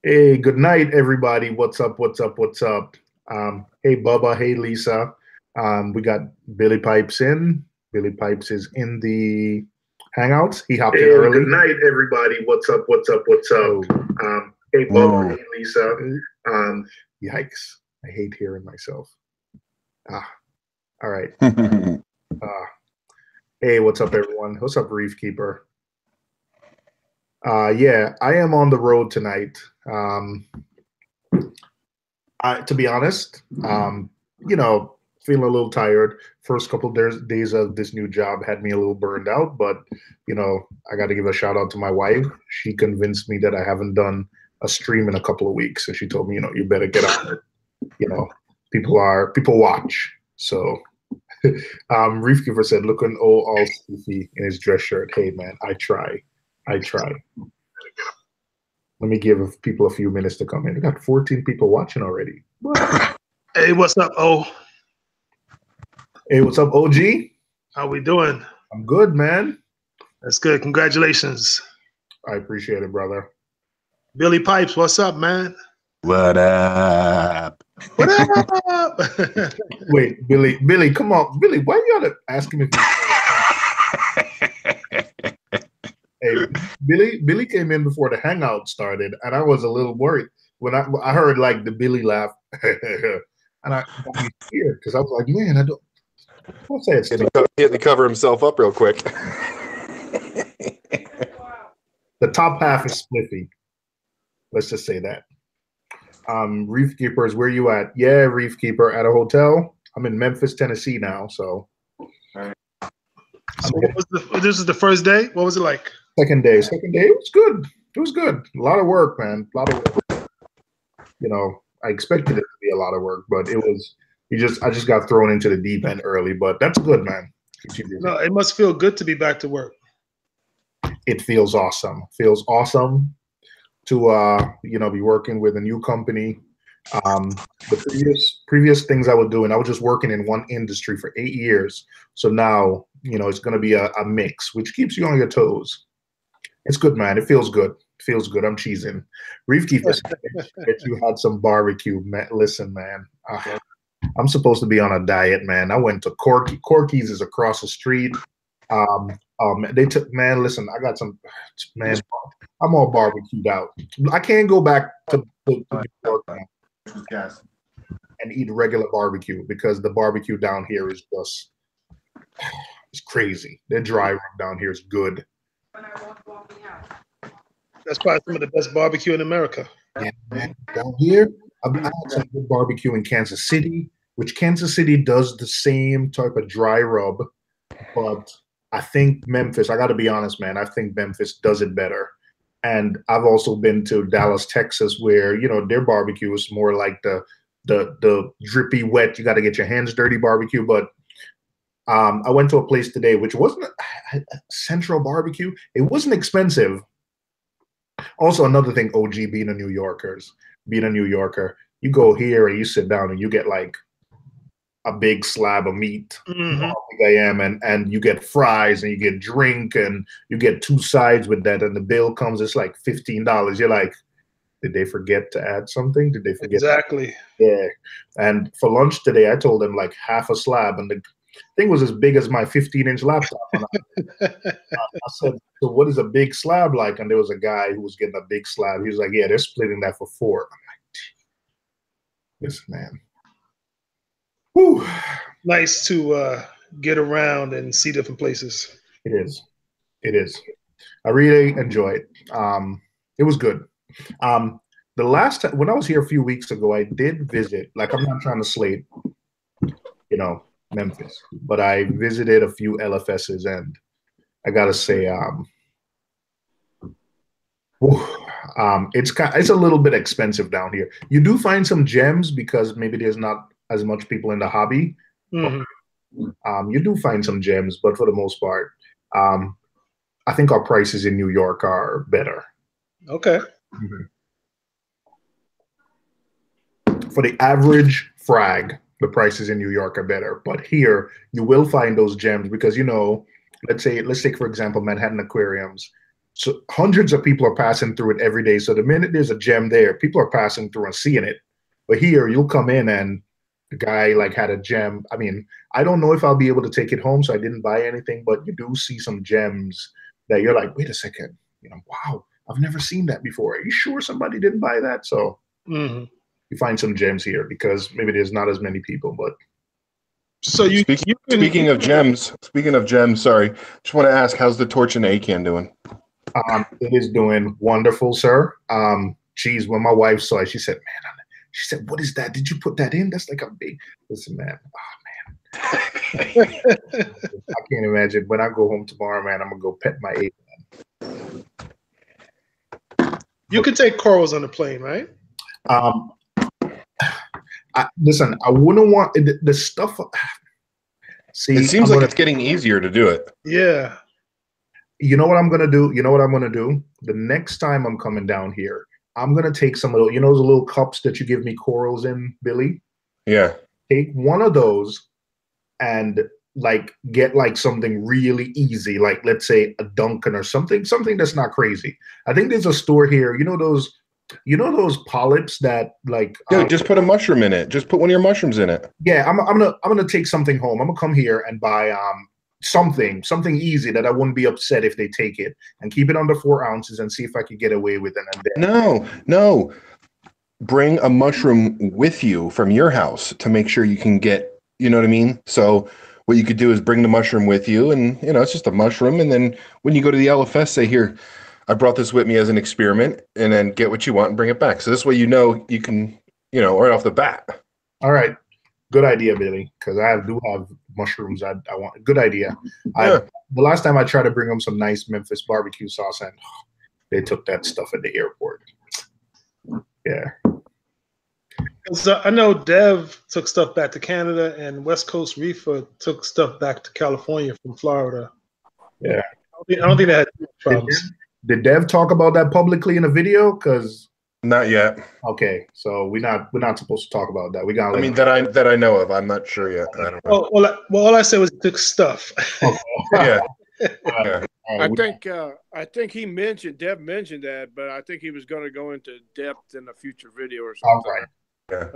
Hey, good night, everybody. What's up? What's up? What's up? Hey, Bubba. Hey, Lisa. We got Billy Pipes in. Billy Pipes is in the Hangouts. He hopped in early. Good night, everybody. What's up? What's up? What's up? Oh. Hey, Bubba. Hey, Lisa. Yikes. I hate hearing myself. All right. Hey, what's up, everyone? What's up, Reef Keeper? Yeah, I am on the road tonight. To be honest, feeling a little tired. First couple of days of this new job had me a little burned out, but I got to give a shout out to my wife. She convinced me that I haven't done a stream in a couple of weeks, and she told me, you better get on it. People watch. So, Reef Keeper said, looking all sleepy in his dress shirt. Hey, man, I try. Let me give people a few minutes to come in. We got 14 people watching already. Hey, what's up, O? Hey, what's up, OG? How we doing? I'm good, man. That's good. Congratulations. I appreciate it, brother. Billy Pipes, what's up, man? What up? What up? Wait, Billy, come on. Billy, why you gotta ask him if Hey, Billy came in before the hangout started, and I was a little worried when I heard like the Billy laugh, and I got me scared because I was like, man, I don't say it. He had to cover himself up real quick. The top half is spliffy. Let's just say that. Reef Keepers, where you at? Yeah, Reef Keeper at a hotel. I'm in Memphis, Tennessee now, so. So this is the first day? What was it like? Second day, it was good. It was good. A lot of work, man. A lot of work. I expected it to be a lot of work, but it was. I just got thrown into the deep end early, but that's good, man. No, it must feel good to be back to work. It feels awesome. Feels awesome to be working with a new company. The previous things I was doing, I was just working in one industry for 8 years. So now, it's going to be a mix, which keeps you on your toes. It's good, man. It feels good. Feels good. I'm cheesing. Reef Keeper said that you had some barbecue. Man, listen, man. I'm supposed to be on a diet, man. I went to Corky's is across the street. They took, man, listen, I got some, man, I'm all barbecued out. I can't go back to New York now and eat regular barbecue because the barbecue down here is just, it's crazy. The dry rub down here is good. That's probably some of the best barbecue in America. Yeah, man. Down here, I had some good barbecue in Kansas City, which Kansas City does the same type of dry rub, but I think Memphis, I got to be honest, man, I think Memphis does it better. And I've also been to Dallas, Texas, where, their barbecue is more like the drippy, wet, you got to get your hands dirty barbecue. But I went to a place today, which wasn't a Central Barbecue. It wasn't expensive. Also, another thing, OG, being a New Yorker, you go here and you sit down and you get like a big slab of meat. Mm-hmm. How big I am, and you get fries and you get drink and you get 2 sides with that, and the bill comes, it's like $15. You're like, did they forget to add something? Did they forget? Exactly. Yeah. And for lunch today, I told them like half a slab, and the thing was as big as my 15-inch laptop. I said, so what is a big slab like? And there was a guy who was getting a big slab. He was like, yeah, they're splitting that for 4. I'm like, this man. Whew. Nice to get around and see different places. It is. I really enjoy it. It was good. The last time when I was here a few weeks ago, I did visit. Like, I'm not trying to slate, Memphis, but I visited a few LFSs, and I gotta say, it's a little bit expensive down here. You do find some gems because maybe there's not as much people in the hobby. Mm-hmm. You do find some gems, but for the most part, I think our prices in New York are better. Okay. Mm-hmm. For the average frag, the prices in New York are better, but here you will find those gems because let's take for example Manhattan Aquariums. So hundreds of people are passing through it every day. So the minute there's a gem there, people are passing through and seeing it. But here, you'll come in and the guy like had a gem. I mean, I don't know if I'll be able to take it home, so I didn't buy anything. But you do see some gems that you're like, wait a second, wow, I've never seen that before. Are you sure somebody didn't buy that? So you find some gems here because maybe there's not as many people, but. So speaking of gems, sorry, just want to ask, how's the torch and ACAN doing? It is doing wonderful, sir. Geez, when my wife saw it, she said, what is that? Did you put that in? That's like a big, listen, man. Oh, man. I can't imagine. When I go home tomorrow, man, I'm going to go pet my ACAN. You can take corals on the plane, right? Listen, I wouldn't want the stuff. See, it seems like it's getting easier to do it. Yeah. You know what I'm gonna do? The next time I'm coming down here, I'm gonna take some of those. Those little cups that you give me corals in, Billy. Yeah. Take one of those and get something really easy, like let's say a Dunkin' or something that's not crazy. I think there's a store here. Those polyps that just put a mushroom in it. Just put one of your mushrooms in it. Yeah, I'm gonna take something home. I'm gonna come here and buy something easy that I wouldn't be upset if they take it and keep it under 4 ounces and see if I could get away with it. No. Bring a mushroom with you from your house to make sure you can get. You know what I mean? So what you could do is bring the mushroom with you, and it's just a mushroom. And then when you go to the LFS, say, here, I brought this with me as an experiment, and then get what you want and bring it back. So this way, you can, right off the bat. All right. Good idea, Billy, because I do have mushrooms I want. Good idea. Yeah. The last time I tried to bring them some nice Memphis barbecue sauce, and they took that stuff at the airport. Yeah. So I know Dev took stuff back to Canada, and West Coast Reef took stuff back to California from Florida. Yeah. I don't think they had problems. Did Dev talk about that publicly in a video? Because not yet. Okay, so we're not supposed to talk about that. We got. That I know of. I'm not sure yet. I don't know. Well, all I said was took stuff. Okay. Yeah. I think Dev mentioned that, but I think he was going to go into depth in a future video or something. All right. Yeah.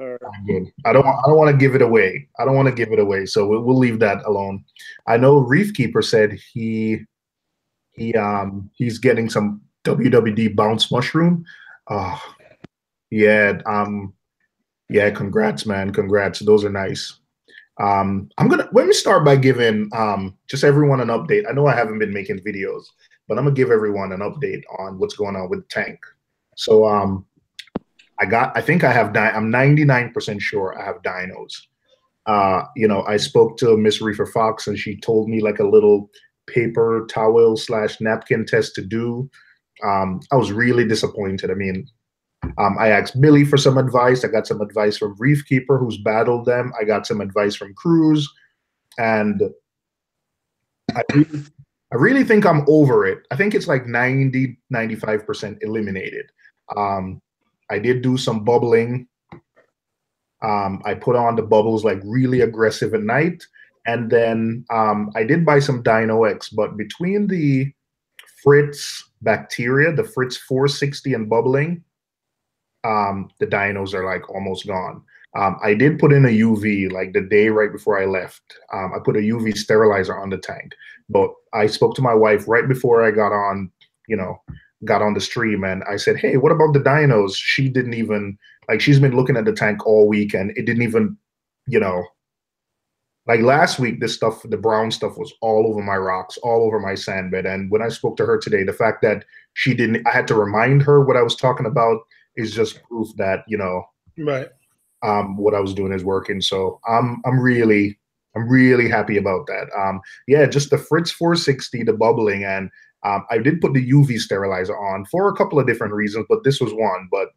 Good. I don't want to give it away. So we'll leave that alone. I know Reef Keeper said he's getting some WWD bounce mushroom. Yeah. Congrats, man. Congrats. Those are nice. Let me start by giving just everyone an update. I know I haven't been making videos, but I'm gonna give everyone an update on what's going on with the tank. So I'm 99% sure I have dinos. I spoke to Miss Reefer Fox, and she told me like a little paper towel / napkin test to do. I was really disappointed. I mean, I asked Billy for some advice. I got some advice from Reef Keeper, who's battled them. I got some advice from Cruz, and I really think I'm over it. I think it's like 95% eliminated. I did do some bubbling. I put on the bubbles like really aggressive at night. And then I did buy some Dino X, but between the Fritz bacteria, the Fritz 460 and bubbling, the dinos are like almost gone. I did put in a UV like the day right before I left. I put a UV sterilizer on the tank, but I spoke to my wife right before I got on the stream, and I said, hey, what about the dinos? She didn't even, she's been looking at the tank all week, and it didn't even, like last week, the brown stuff was all over my rocks, all over my sand bed. And when I spoke to her today, the fact that I had to remind her what I was talking about is just proof that, right. What I was doing is working. So I'm really happy about that. Just the Fritz 460, the bubbling, and I did put the UV sterilizer on for a couple of different reasons, but this was one. But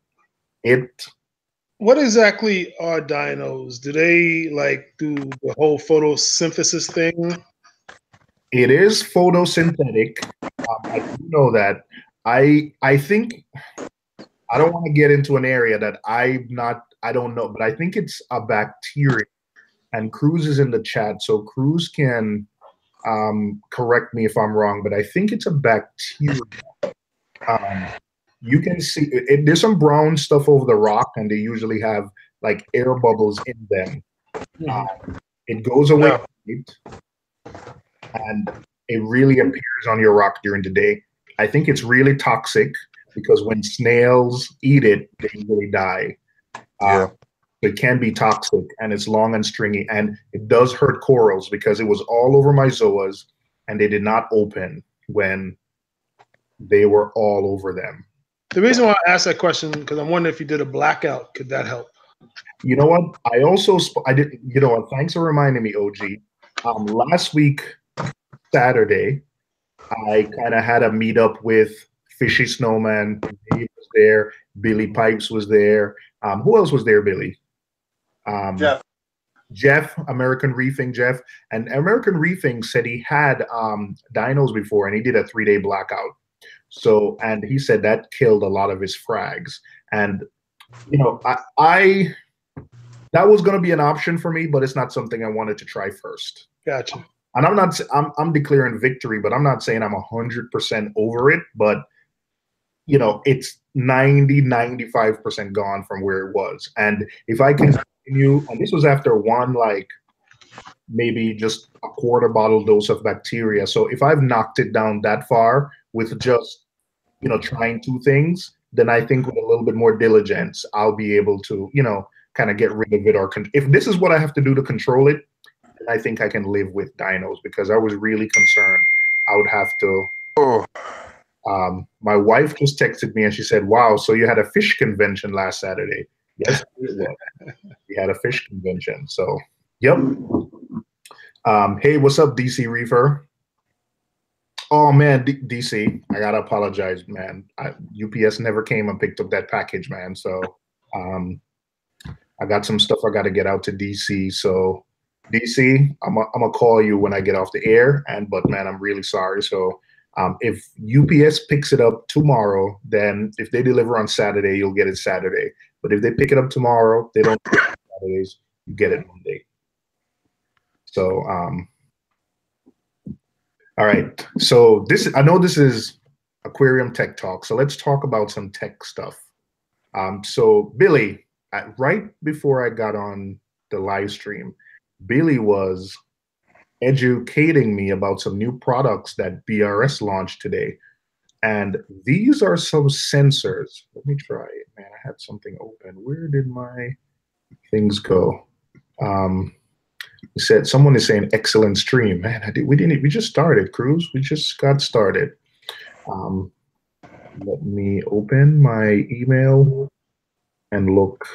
what exactly are dinos? Do they do the whole photosynthesis thing? It is photosynthetic. I do know that. I think I don't want to get into an area that I don't know, but I think it's a bacteria. And Cruz is in the chat, so Cruz can correct me if I'm wrong, but I think it's a bacteria Um, you can see there's some brown stuff over the rock, and they usually have like air bubbles in them. It goes away at night, and it really appears on your rock during the day. I think it's really toxic because when snails eat it, they usually die. It can be toxic, and it's long and stringy, and it does hurt corals because it was all over my zoas, and they did not open when they were all over them. The reason why I asked that question, because I'm wondering if you did a blackout, could that help? You know what? I did. You know what? Thanks for reminding me, OG. Last week, Saturday, I kind of had a meetup with Fishy Snowman. He was there. Billy Pipes was there. Who else was there, Billy? Jeff, American Reefing Jeff. And American Reefing said he had dinos before, and he did a 3-day blackout. So, and he said that killed a lot of his frags. And, you know, I that was going to be an option for me, but it's not something I wanted to try first. Gotcha. And I'm declaring victory, but I'm not saying I'm 100% over it. But, you know, it's 95% gone from where it was. And if I can continue, and this was after one, like maybe just a quarter bottle dose of bacteria. So if I've knocked it down that far with just, you know, trying 2 things, then I think with a little bit more diligence, I'll be able to, you know, kind of get rid of it. Or if this is what I have to do to control it, then I think I can live with dinos, because I was really concerned I would have to. My wife just texted me and she said, "Wow, so you had a fish convention last Saturday?" Yes, it was. We had a fish convention. So, yep. Hey, what's up, DC Reefer? Oh man, DC, I gotta apologize, man. UPS never came and picked up that package, man. So, I got some stuff I got to get out to DC. So, DC, I'm gonna call you when I get off the air. But man, I'm really sorry. So, if UPS picks it up tomorrow, then if they deliver on Saturday, you'll get it Saturday. But if they pick it up tomorrow, they don't pick it up Saturdays, you get it Monday. So, all right. So I know this is Aquarium Tech Talk. So let's talk about some tech stuff. So Billy, right before I got on the live stream, Billy was educating me about some new products that BRS launched today. And these are some sensors. Let me try it, man. I had something open. Where did my things go? Someone is saying excellent stream. Man, we just started, Cruz. We just got started. Let me open my email and look.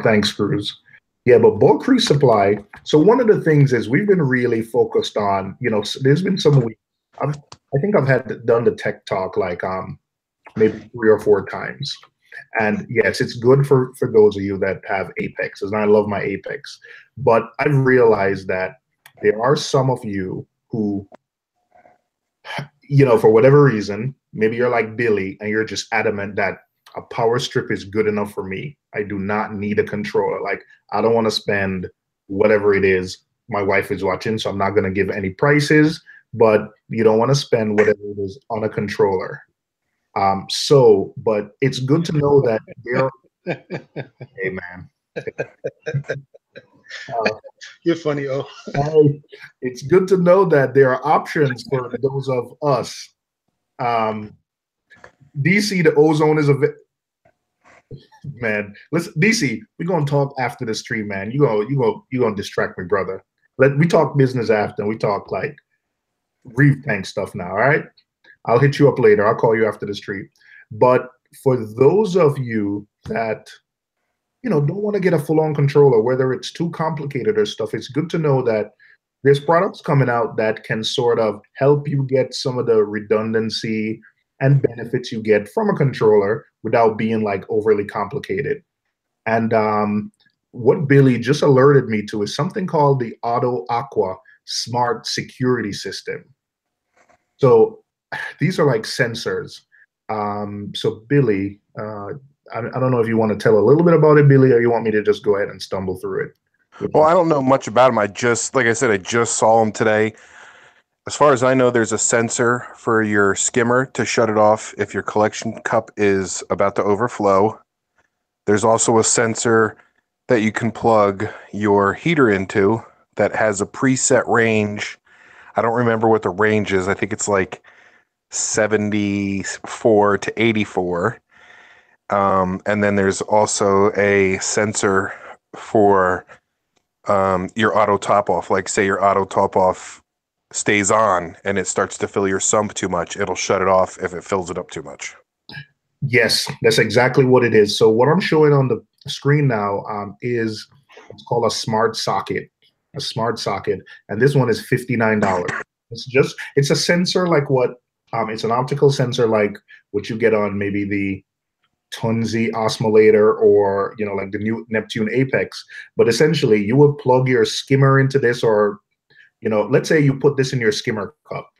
Thanks, Cruz. Yeah, but bulk resupply. So one of the things is we've been really focused on, you know, there's been some weeks. I think I've done the tech talk like maybe 3 or 4 times. And yes, it's good for those of you that have Apexes, and I love my Apex. But I've realized that there are some of you who, you know, for whatever reason, maybe you're like Billy and you're just adamant that a power strip is good enough for me. I do not need a controller. Like, I don't want to spend whatever it is. My wife is watching, so I'm not going to give any prices, but you don't want to spend whatever it is on a controller. But it's good to know that there. Hey, man. You're funny, oh. It's good to know that there are options for those of us. DC, the ozone is a man. Listen, DC, we're gonna talk after the stream, man. You gonna distract me, brother. We talk business after. And we talk like Reef tank stuff now. All right. I'll hit you up later. I'll call you after the stream. But for those of you that, you know, don't want to get a full-on controller, whether it's too complicated or stuff, it's good to know that there's products coming out that can sort of help you get some of the redundancy and benefits you get from a controller without being like overly complicated. And what Billy just alerted me to is something called the Auto Aqua Smart Security System. So these are like sensors. So Billy, I don't know if you want to tell a little bit about it, Billy, or you want me to just go ahead and stumble through it. Well, I don't know much about them. Like I said, I just saw them today. As far as I know, there's a sensor for your skimmer to shut it off if your collection cup is about to overflow. There's also a sensor that you can plug your heater into that has a preset range. I don't remember what the range is. I think it's like 74 to 84. And then there's also a sensor for your auto top off. Like say your auto top off stays on and it starts to fill your sump too much, it'll shut it off if it fills it up too much. Yes, that's exactly what it is. So what I'm showing on the screen now is it's called a smart socket. A smart socket, and this one is $59. It's a sensor like what it's an optical sensor like what you get on maybe the Tunzi osmolator or like the new Neptune Apex. But essentially, you would plug your skimmer into this, or let's say you put this in your skimmer cup.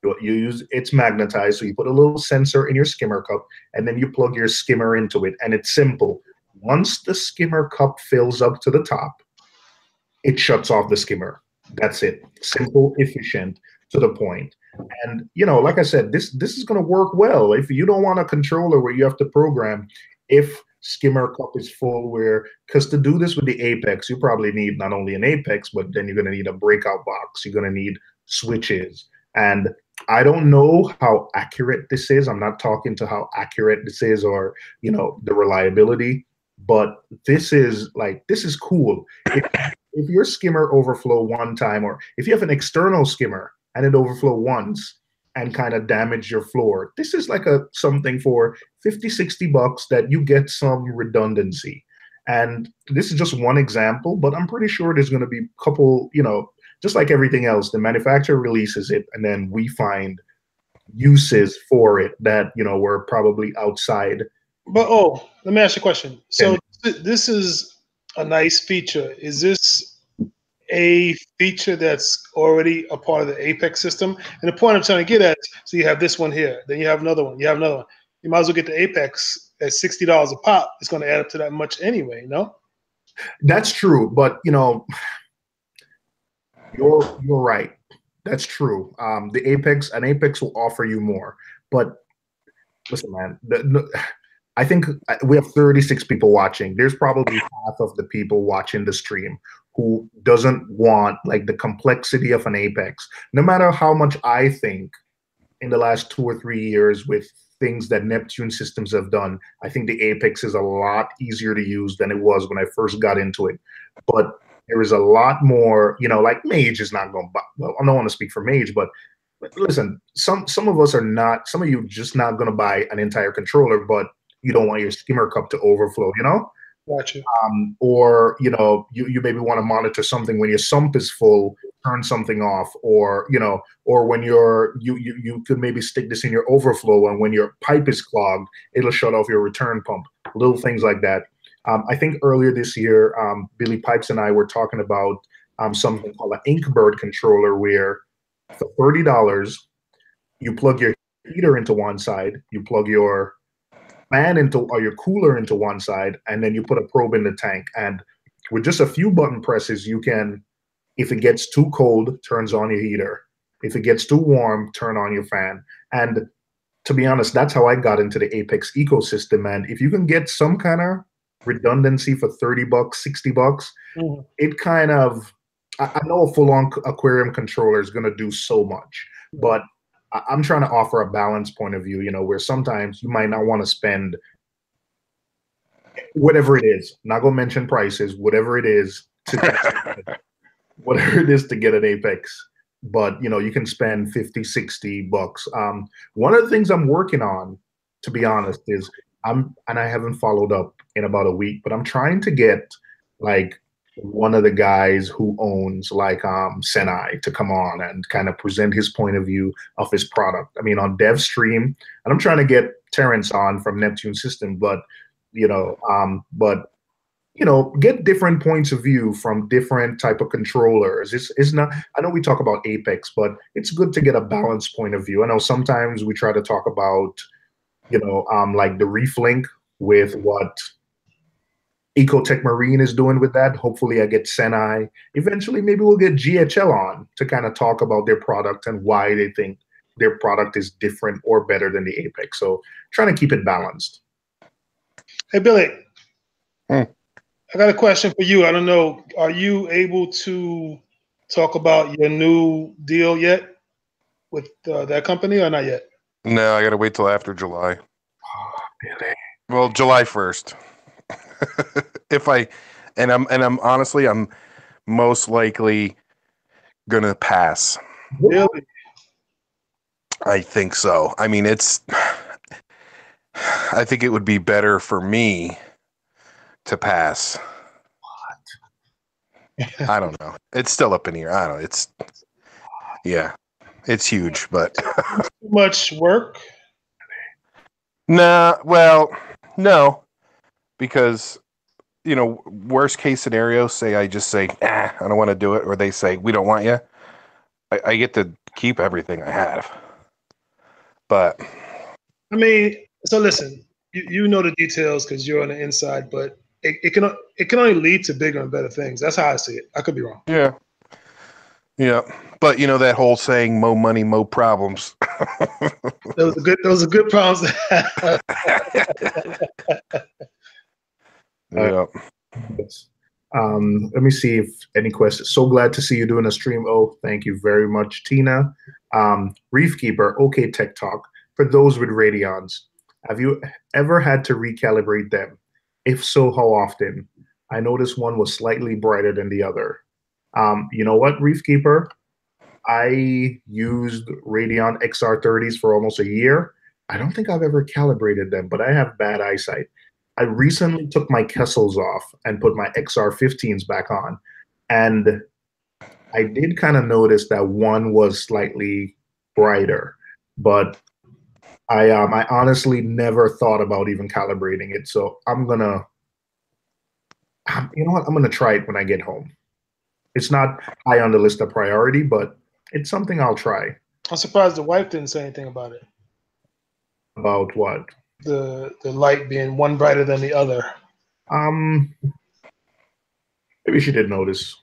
You use it's magnetized, so you put a little sensor in your skimmer cup, and then you plug your skimmer into it, and it's simple. Once the skimmer cup fills up to the top, it shuts off the skimmer. That's it. Simple, efficient, to the point. And like I said, this is going to work well. If you don't want a controller where you have to program if skimmer cup is full, because to do this with the Apex, you probably need not only an Apex, but then you're going to need a breakout box. You're going to need switches. And I don't know how accurate this is. I'm not talking to how accurate this is or the reliability, but this is cool. If your skimmer overflow one time, or if you have an external skimmer and it overflow once and kind of damage your floor, this is like something for $50-$60 that you get some redundancy. And this is just one example, but I'm pretty sure there's going to be a couple, just like everything else, the manufacturer releases it and then we find uses for it that, were probably outside. But let me ask you a question. So this is a nice feature. Is this a feature that's already a part of the Apex system? And the point I'm trying to get at, so you have this one here, then you have another one, you have another one. You might as well get the Apex at $60 a pop. It's going to add up to that much anyway, no? That's true, but you're right. That's true. An Apex will offer you more. But listen, man, I think we have 36 people watching. There's probably half of the people watching the stream who doesn't want like the complexity of an Apex. No matter how much I think in the last 2 or 3 years with things that Neptune systems have done, I think the Apex is a lot easier to use than it was when I first got into it. But there is a lot more, like Mage is not going to buy. Well, I don't want to speak for Mage, but listen, some of us are not, some of you just not going to buy an entire controller, but you don't want your skimmer cup to overflow, Gotcha. Or you maybe want to monitor something when your sump is full, turn something off, or or when you could maybe stick this in your overflow, and when your pipe is clogged, it'll shut off your return pump. Little things like that. I think earlier this year, Billy Pipes and I were talking about something called an Inkbird controller, where for $30 you plug your heater into one side, you plug your fan into or your cooler into one side, and then you put a probe in the tank. And with just a few button presses, you can, if it gets too cold, turns on your heater. If it gets too warm, turn on your fan. And to be honest, that's how I got into the Apex ecosystem. And if you can get some kind of redundancy for $30, $60, it kind of, I know a full-on Aquarium controller is going to do so much, but I'm trying to offer a balanced point of view, where sometimes you might not want to spend whatever it is, not going to mention prices, whatever it is to get an Apex, but you can spend $50-$60. One of the things I'm working on, to be honest, is and I haven't followed up in about a week, but I'm trying to get like one of the guys who owns like Senai to come on and kind of present his point of view of his product. I mean, on dev stream, and I'm trying to get Terrence on from Neptune System, but get different points of view from different type of controllers. It's not, I know we talk about Apex, but it's good to get a balanced point of view. I know sometimes we try to talk about like the Reef link with what Ecotech Marine is doing with that. Hopefully I get Senai. Eventually, maybe we'll get GHL on to kind of talk about their product and why they think their product is different or better than the Apex. So trying to keep it balanced. Hey, Billy, I got a question for you. I don't know. Are you able to talk about your new deal yet with that company or not yet? No, I got to wait till after July. Oh, Billy. Well, July 1st. I'm honestly, I'm most likely gonna pass. Really? I think so. I mean, I think it would be better for me to pass. What? I don't know. It's still up in here. I don't know. It's huge, but too much work. nah. Well, no, because worst case scenario, say I just say, I don't want to do it, or they say we don't want you. I get to keep everything I have. But I mean, so listen, you know the details because you're on the inside, but it can only lead to bigger and better things. That's how I see it. I could be wrong. Yeah. But that whole saying, "Mo money, mo problems." Those are good problems. Yeah. Let me see if any questions. So glad to see you doing a stream. Oh, thank you very much, Tina. Reef Keeper, okay, Tech Talk. For those with Radions, have you ever had to recalibrate them? If so, how often? I noticed one was slightly brighter than the other. You know what, Reef Keeper? I used Radeon XR30s for almost a year. I don't think I've ever calibrated them, but I have bad eyesight. I recently took my Kessels off and put my XR15s back on. And I did kind of notice that one was slightly brighter, but I honestly never thought about even calibrating it. So I'm gonna try it when I get home. It's not high on the list of priority, but it's something I'll try. I'm surprised the wife didn't say anything about it. About what? The light being one brighter than the other. Maybe she did notice.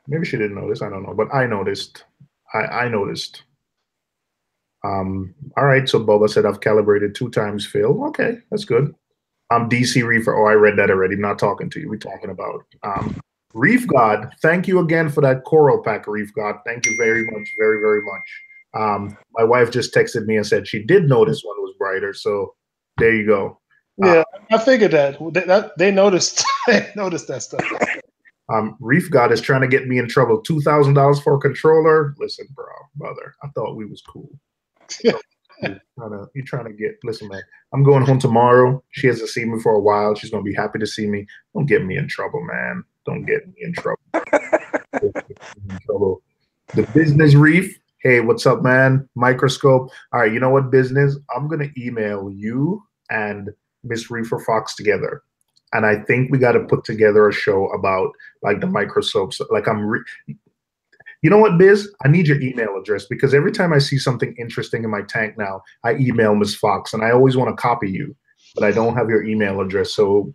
Maybe she didn't notice. I don't know, but I noticed. I noticed. All right. So Boba said I've calibrated 2 times, Phil. Okay, that's good. DC Reefer. Oh, I read that already. I'm not talking to you. We're talking about Reef God. Thank you again for that coral pack, Reef God. Thank you very much, very, very much. My wife just texted me and said she did notice one was brighter. So there you go. Yeah, I figured that they noticed. They noticed that stuff. Reef God is trying to get me in trouble. $2,000 for a controller. Listen, brother, I thought we was cool. You're trying to get. Listen, man. I'm going home tomorrow. She hasn't seen me for a while. She's gonna be happy to see me. Don't get me in trouble, man. Don't get me in trouble. The business Reef. Hey, what's up, man? Microscope. All right, you know what, business? I'm gonna email you and Miss Reefer Fox together. And I think we got to put together a show about like the microscopes. Like you know what, Biz? I need your email address because every time I see something interesting in my tank now, I email Miss Fox and I always want to copy you, but I don't have your email address. So,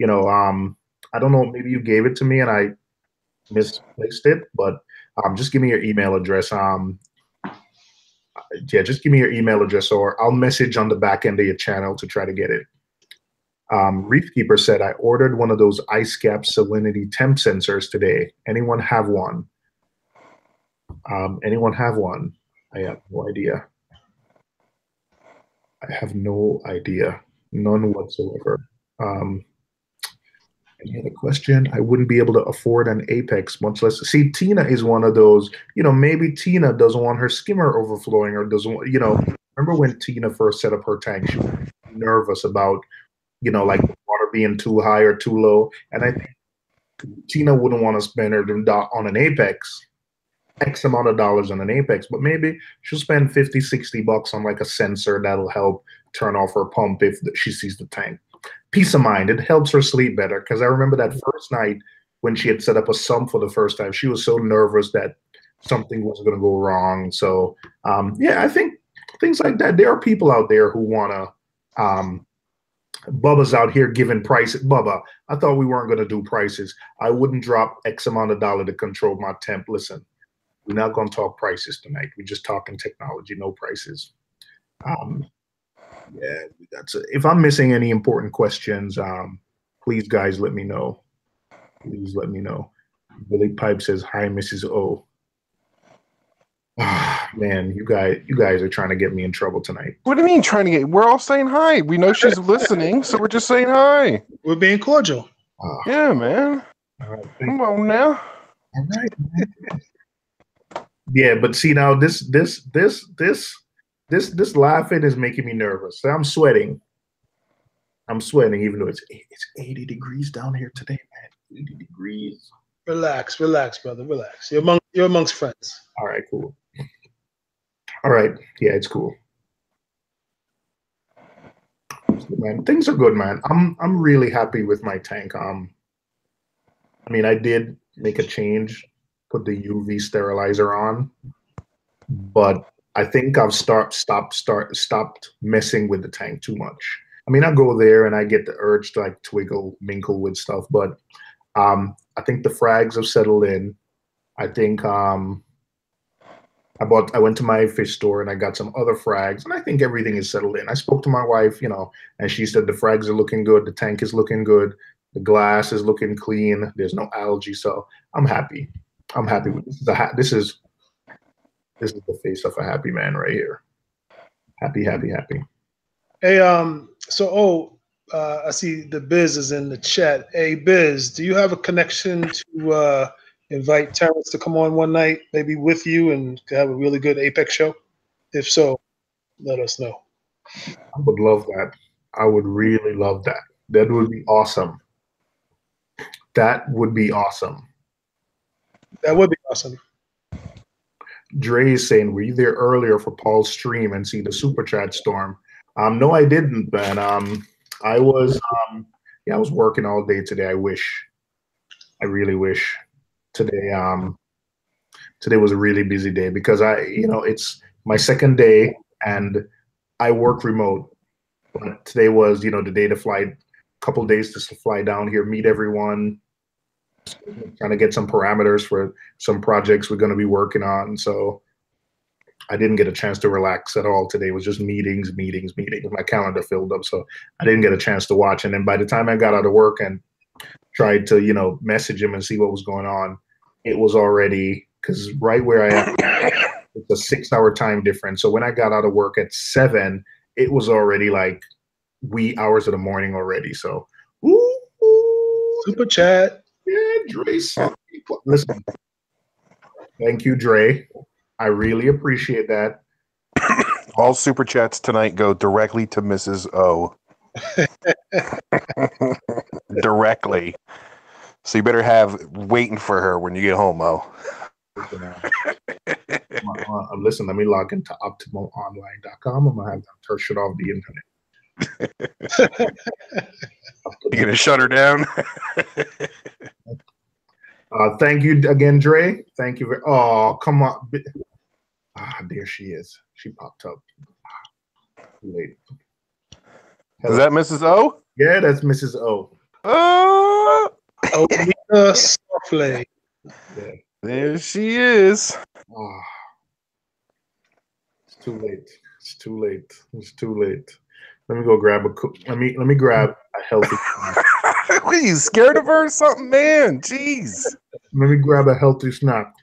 I don't know, maybe you gave it to me and I misplaced it, but just give me your email address. Just give me your email address or I'll message on the back end of your channel to try to get it. Reef Keeper said, I ordered one of those ice cap salinity temp sensors today. Anyone have one? Anyone have one? I have no idea. I have no idea. None whatsoever. Any other question? I wouldn't be able to afford an Apex, much less. See, Tina is one of those, maybe Tina doesn't want her skimmer overflowing or doesn't want, remember when Tina first set up her tank, she was nervous about, like the water being too high or too low. And I think Tina wouldn't want to spend her on an Apex, X amount of dollars on an Apex, but maybe she'll spend $50-$60 on like a sensor that'll help turn off her pump if she sees the tank. Peace of mind. It helps her sleep better because I remember that first night when she had set up a sump for the first time, she was so nervous that something was going to go wrong. So, I think things like that. There are people out there who want to Bubba's out here giving prices. Bubba, I thought we weren't going to do prices. I wouldn't drop X amount of dollar to control my temp. Listen, we're not going to talk prices tonight. We're just talking technology, no prices. Yeah, we got to, if I'm missing any important questions, please, guys, let me know. Please let me know. Billy Pipe says, hi, Mrs. O. Man, you guys are trying to get me in trouble tonight. What do you mean trying to get? We're all saying hi. We know she's listening, so we're just saying hi. We're being cordial. Yeah, man. All right, Come on now. all right. Yeah, but see now this laughing is making me nervous. I'm sweating. I'm sweating, even though it's 80 degrees down here today, man. 80 degrees. Relax, brother. Relax. You're amongst friends. All right, cool. All right. Yeah, it's cool. Man, things are good, man. I'm really happy with my tank. I mean, I did make a change, put the UV sterilizer on, but I think I've stopped messing with the tank too much. I mean, I go there and I get the urge to like mingle with stuff, but I think the frags have settled in. I think I went to my fish store and I got some other frags, and I think everything is settled in. I spoke to my wife, and she said the frags are looking good, the tank is looking good, the glass is looking clean, there's no algae, so I'm happy. I'm happy with this. This is the face of a happy man right here. Happy, happy, happy. Hey, I see the Biz is in the chat. Hey, Biz, do you have a connection to invite Terrence to come on one night, maybe with you, and have a really good Apex show? If so, let us know. I would love that. I would really love that. That would be awesome. That would be awesome. That would be awesome. Dre is saying, were you there earlier for Paul's stream and see the super chat storm? No, I didn't, man. I was working all day today. I really wish. Today was a really busy day because it's my second day and I work remote. But today was, the day to fly, a couple of days to fly down here, meet everyone, trying to get some parameters for some projects we're going to be working on. So I didn't get a chance to relax at all today. It was just meetings. My calendar filled up, so I didn't get a chance to watch. And then by the time I got out of work and tried to, message him and see what was going on, it was already, because right where I am, it's a 6-hour time difference. So when I got out of work at 7, it was already like wee hours of the morning already. So, super chat. Yeah, Dre. Listen, thank you, Dre. I really appreciate that. All super chats tonight go directly to Mrs. O. Directly. So you better have waiting for her when you get home, O. Listen, let me log into optimalonline.com. I'm going to have them turn shit off the internet. You gonna shut her down? Thank you again, Dre. Thank you. Oh, come on. There she is. She popped up. Too late. Is that Mrs. O? Yeah, that's Mrs. O. Softly. Yeah. There she is. Oh, it's too late. It's too late. It's too late. Let me go grab let me grab a healthy snack. What, are you scared of her or something, man? Jeez. Let me grab a healthy snack.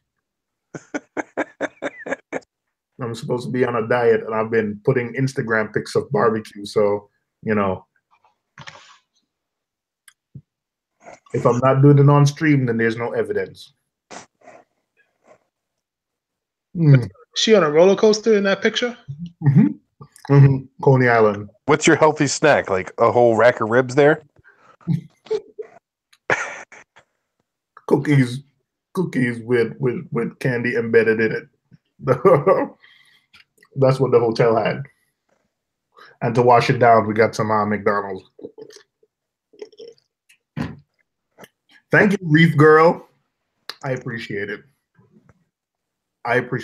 I'm supposed to be on a diet, and I've been putting Instagram pics of barbecue, so, if I'm not doing it on stream, then there's no evidence. Is she on a roller coaster in that picture? Coney Island. What's your healthy snack? Like a whole rack of ribs there? Cookies with candy embedded in it. That's what the hotel had. And to wash it down, we got some McDonald's. Thank you, Reef Girl. I appreciate it.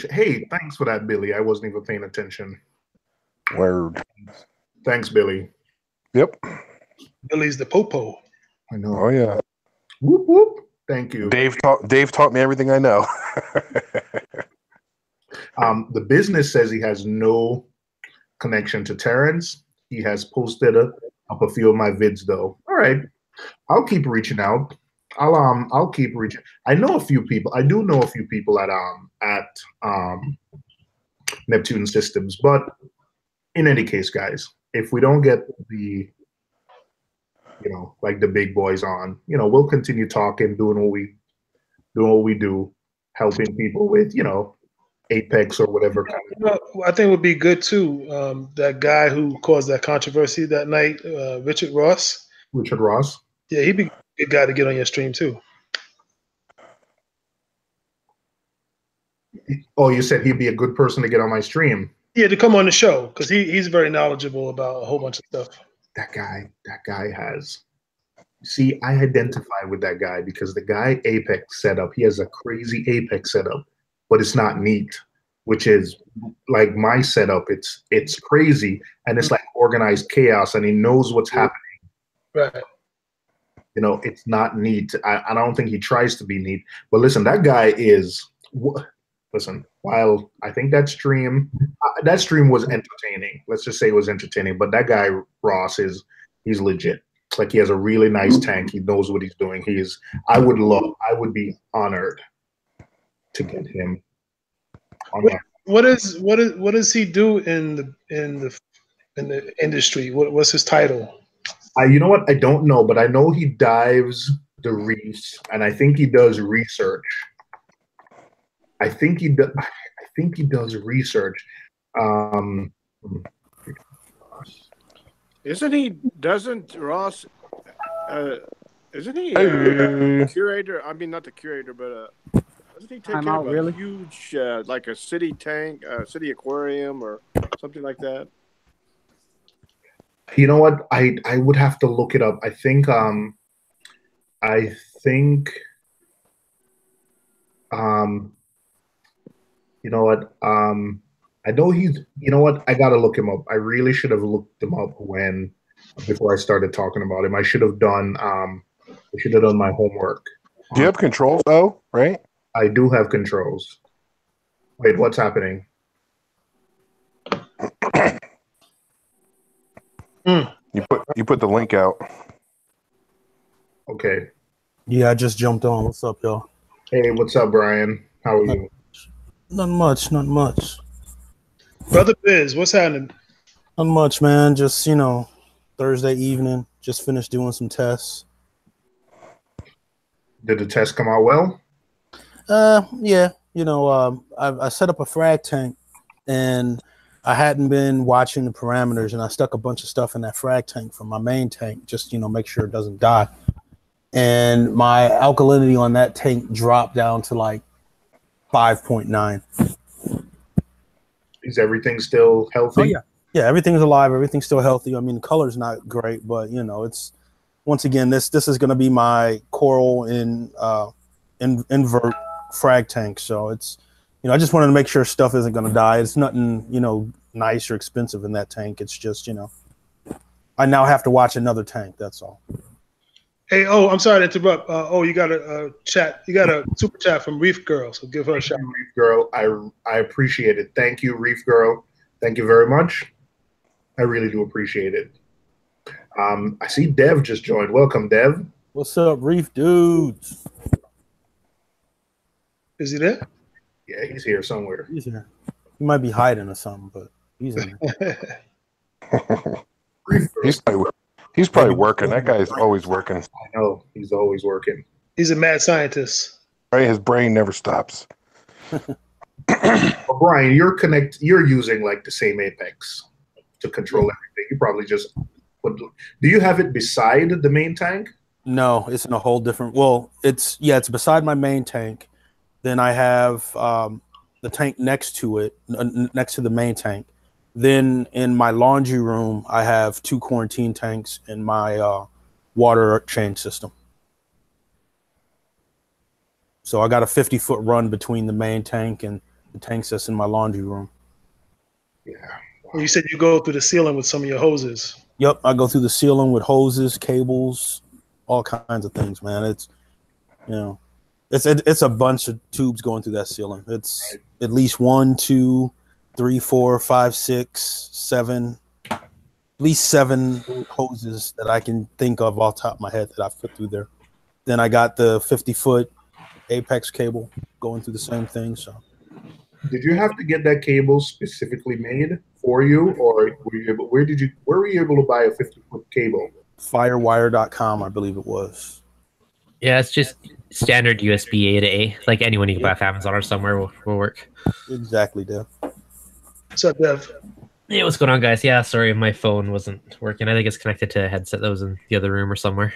Hey, thanks for that, Billy. I wasn't even paying attention. Word. Thanks, Billy. Yep. Billy's the popo. I know. Oh yeah. Whoop whoop. Thank you. Dave taught me everything I know. The business says he has no connection to Terrence. He has posted up a few of my vids though. All right. I'll keep reaching out. I'll keep reaching. I know a few people. I do know a few people at Neptune Systems, but in any case, guys, if we don't get the like the big boys on, we'll continue talking, doing what we do, helping people with, Apex or whatever. I think it would be good too. That guy who caused that controversy that night, Richard Ross. Richard Ross. Yeah, he'd be a good guy to get on your stream too. Oh, you said he'd be a good person to get on my stream. Yeah, to come on the show because he's very knowledgeable about a whole bunch of stuff. That guy has. See, I identify with that guy because the guy Apex setup, he has a crazy Apex setup, but it's not neat, which is like my setup. It's crazy and it's like organized chaos, and he knows what's happening. Right. It's not neat. I don't think he tries to be neat. But listen, that guy is. Listen, while I think that stream was entertaining. Let's just say it was entertaining. But that guy Ross he's legit. Like he has a really nice tank. He knows what he's doing. I would be honored to get him on my. What does he do in the industry? What's his title? You know what? I don't know, but I know he dives the reefs, and I think he does research. I think he does research. Doesn't Ross? Isn't he a curator? I mean, not the curator, but doesn't he take care of a huge, like a city tank, city aquarium, or something like that? You know what? I would have to look it up. I think you know what? I know he's. You know what? I gotta look him up. I really should have looked him up before I started talking about him. I should have done. I should have done my homework. Do you have controls though? Right. I do have controls. Wait, what's happening? You put the link out. Okay. Yeah, I just jumped on. What's up, y'all? Hey, what's up, Brian? How are you? Not much. Brother Biz, what's happening? Not much, man. Just, Thursday evening, just finished doing some tests. Did the test come out well? Yeah. I set up a frag tank and I hadn't been watching the parameters, and I stuck a bunch of stuff in that frag tank from my main tank, just, make sure it doesn't die. And my alkalinity on that tank dropped down to like 5.9. Is everything still healthy? Oh, yeah. Yeah, everything's alive. Everything's still healthy. I mean, the color's not great, but, it's, once again, this is going to be my coral invert frag tank. So it's, I just wanted to make sure stuff isn't going to die. It's nothing, nice or expensive in that tank. It's just, I now have to watch another tank. That's all. Hey, I'm sorry to interrupt. You got a chat. You got a super chat from Reef Girl. So give her a shout. Reef Girl, I appreciate it. Thank you, Reef Girl. Thank you very much. I really do appreciate it. I see Dev just joined. Welcome, Dev. What's up, Reef dudes? Is he there? Yeah, he's here somewhere. He's here. He might be hiding or something, but he's in there. He's probably working. That guy's always working. I know. He's always working. He's a mad scientist. Right? His brain never stops. Well, Brian, you're using like the same Apex to control everything. You probably just do you have it beside the main tank? No, it's in a whole different. Well, it's beside my main tank. Then I have the tank next to it, next to the main tank. Then in my laundry room, I have 2 quarantine tanks in my water change system. So I got a 50-foot run between the main tank and the tanks that's in my laundry room. Yeah, You said you go through the ceiling with some of your hoses. Yep, I go through the ceiling with hoses, cables, all kinds of things, man. It's, you know, it's a bunch of tubes going through that ceiling. It's at least 1, 2, 3, 4, 5, 6, 7, at least 7 hoses that I can think of off the top of my head that I've put through there. Then I got the 50-foot Apex cable going through the same thing. So, did you have to get that cable specifically made for you, or were you able, where were you able to buy a 50-foot cable? Firewire.com, I believe it was. Yeah, it's just standard USB A to A. Like anyone you can buy off Amazon or somewhere will work. Exactly, Dev. What's up, Dev? Hey, what's going on, guys? Yeah, sorry, my phone wasn't working. I think it's connected to a headset that was in the other room or somewhere.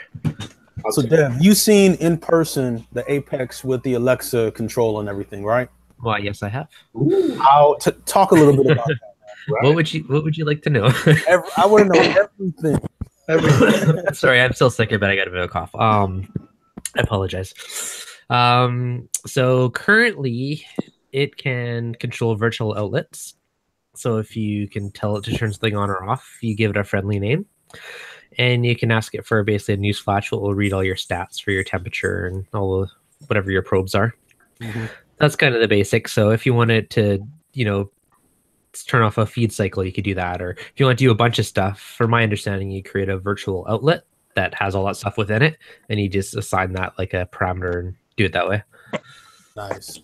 So, Dev, you seen in person the Apex with the Alexa control and everything, right? Well, yes, I have. I'll talk a little bit about that. Right? What would you like to know? I want to know everything. Sorry, I'm still sick, but I got a bit of a cough. I apologize. So currently, it can control virtual outlets. So if you can tell it to turn something on or off, you give it a friendly name, and you can ask it for basically a news flash, which will read all your stats for your temperature and all the whatever your probes are. Mm-hmm. That's kind of the basics. So if you wanted to, turn off a feed cycle, you could do that. Or if you want to do a bunch of stuff, from my understanding, you create a virtual outlet that has all that stuff within it, and you just assign that like a parameter and do it that way. Nice.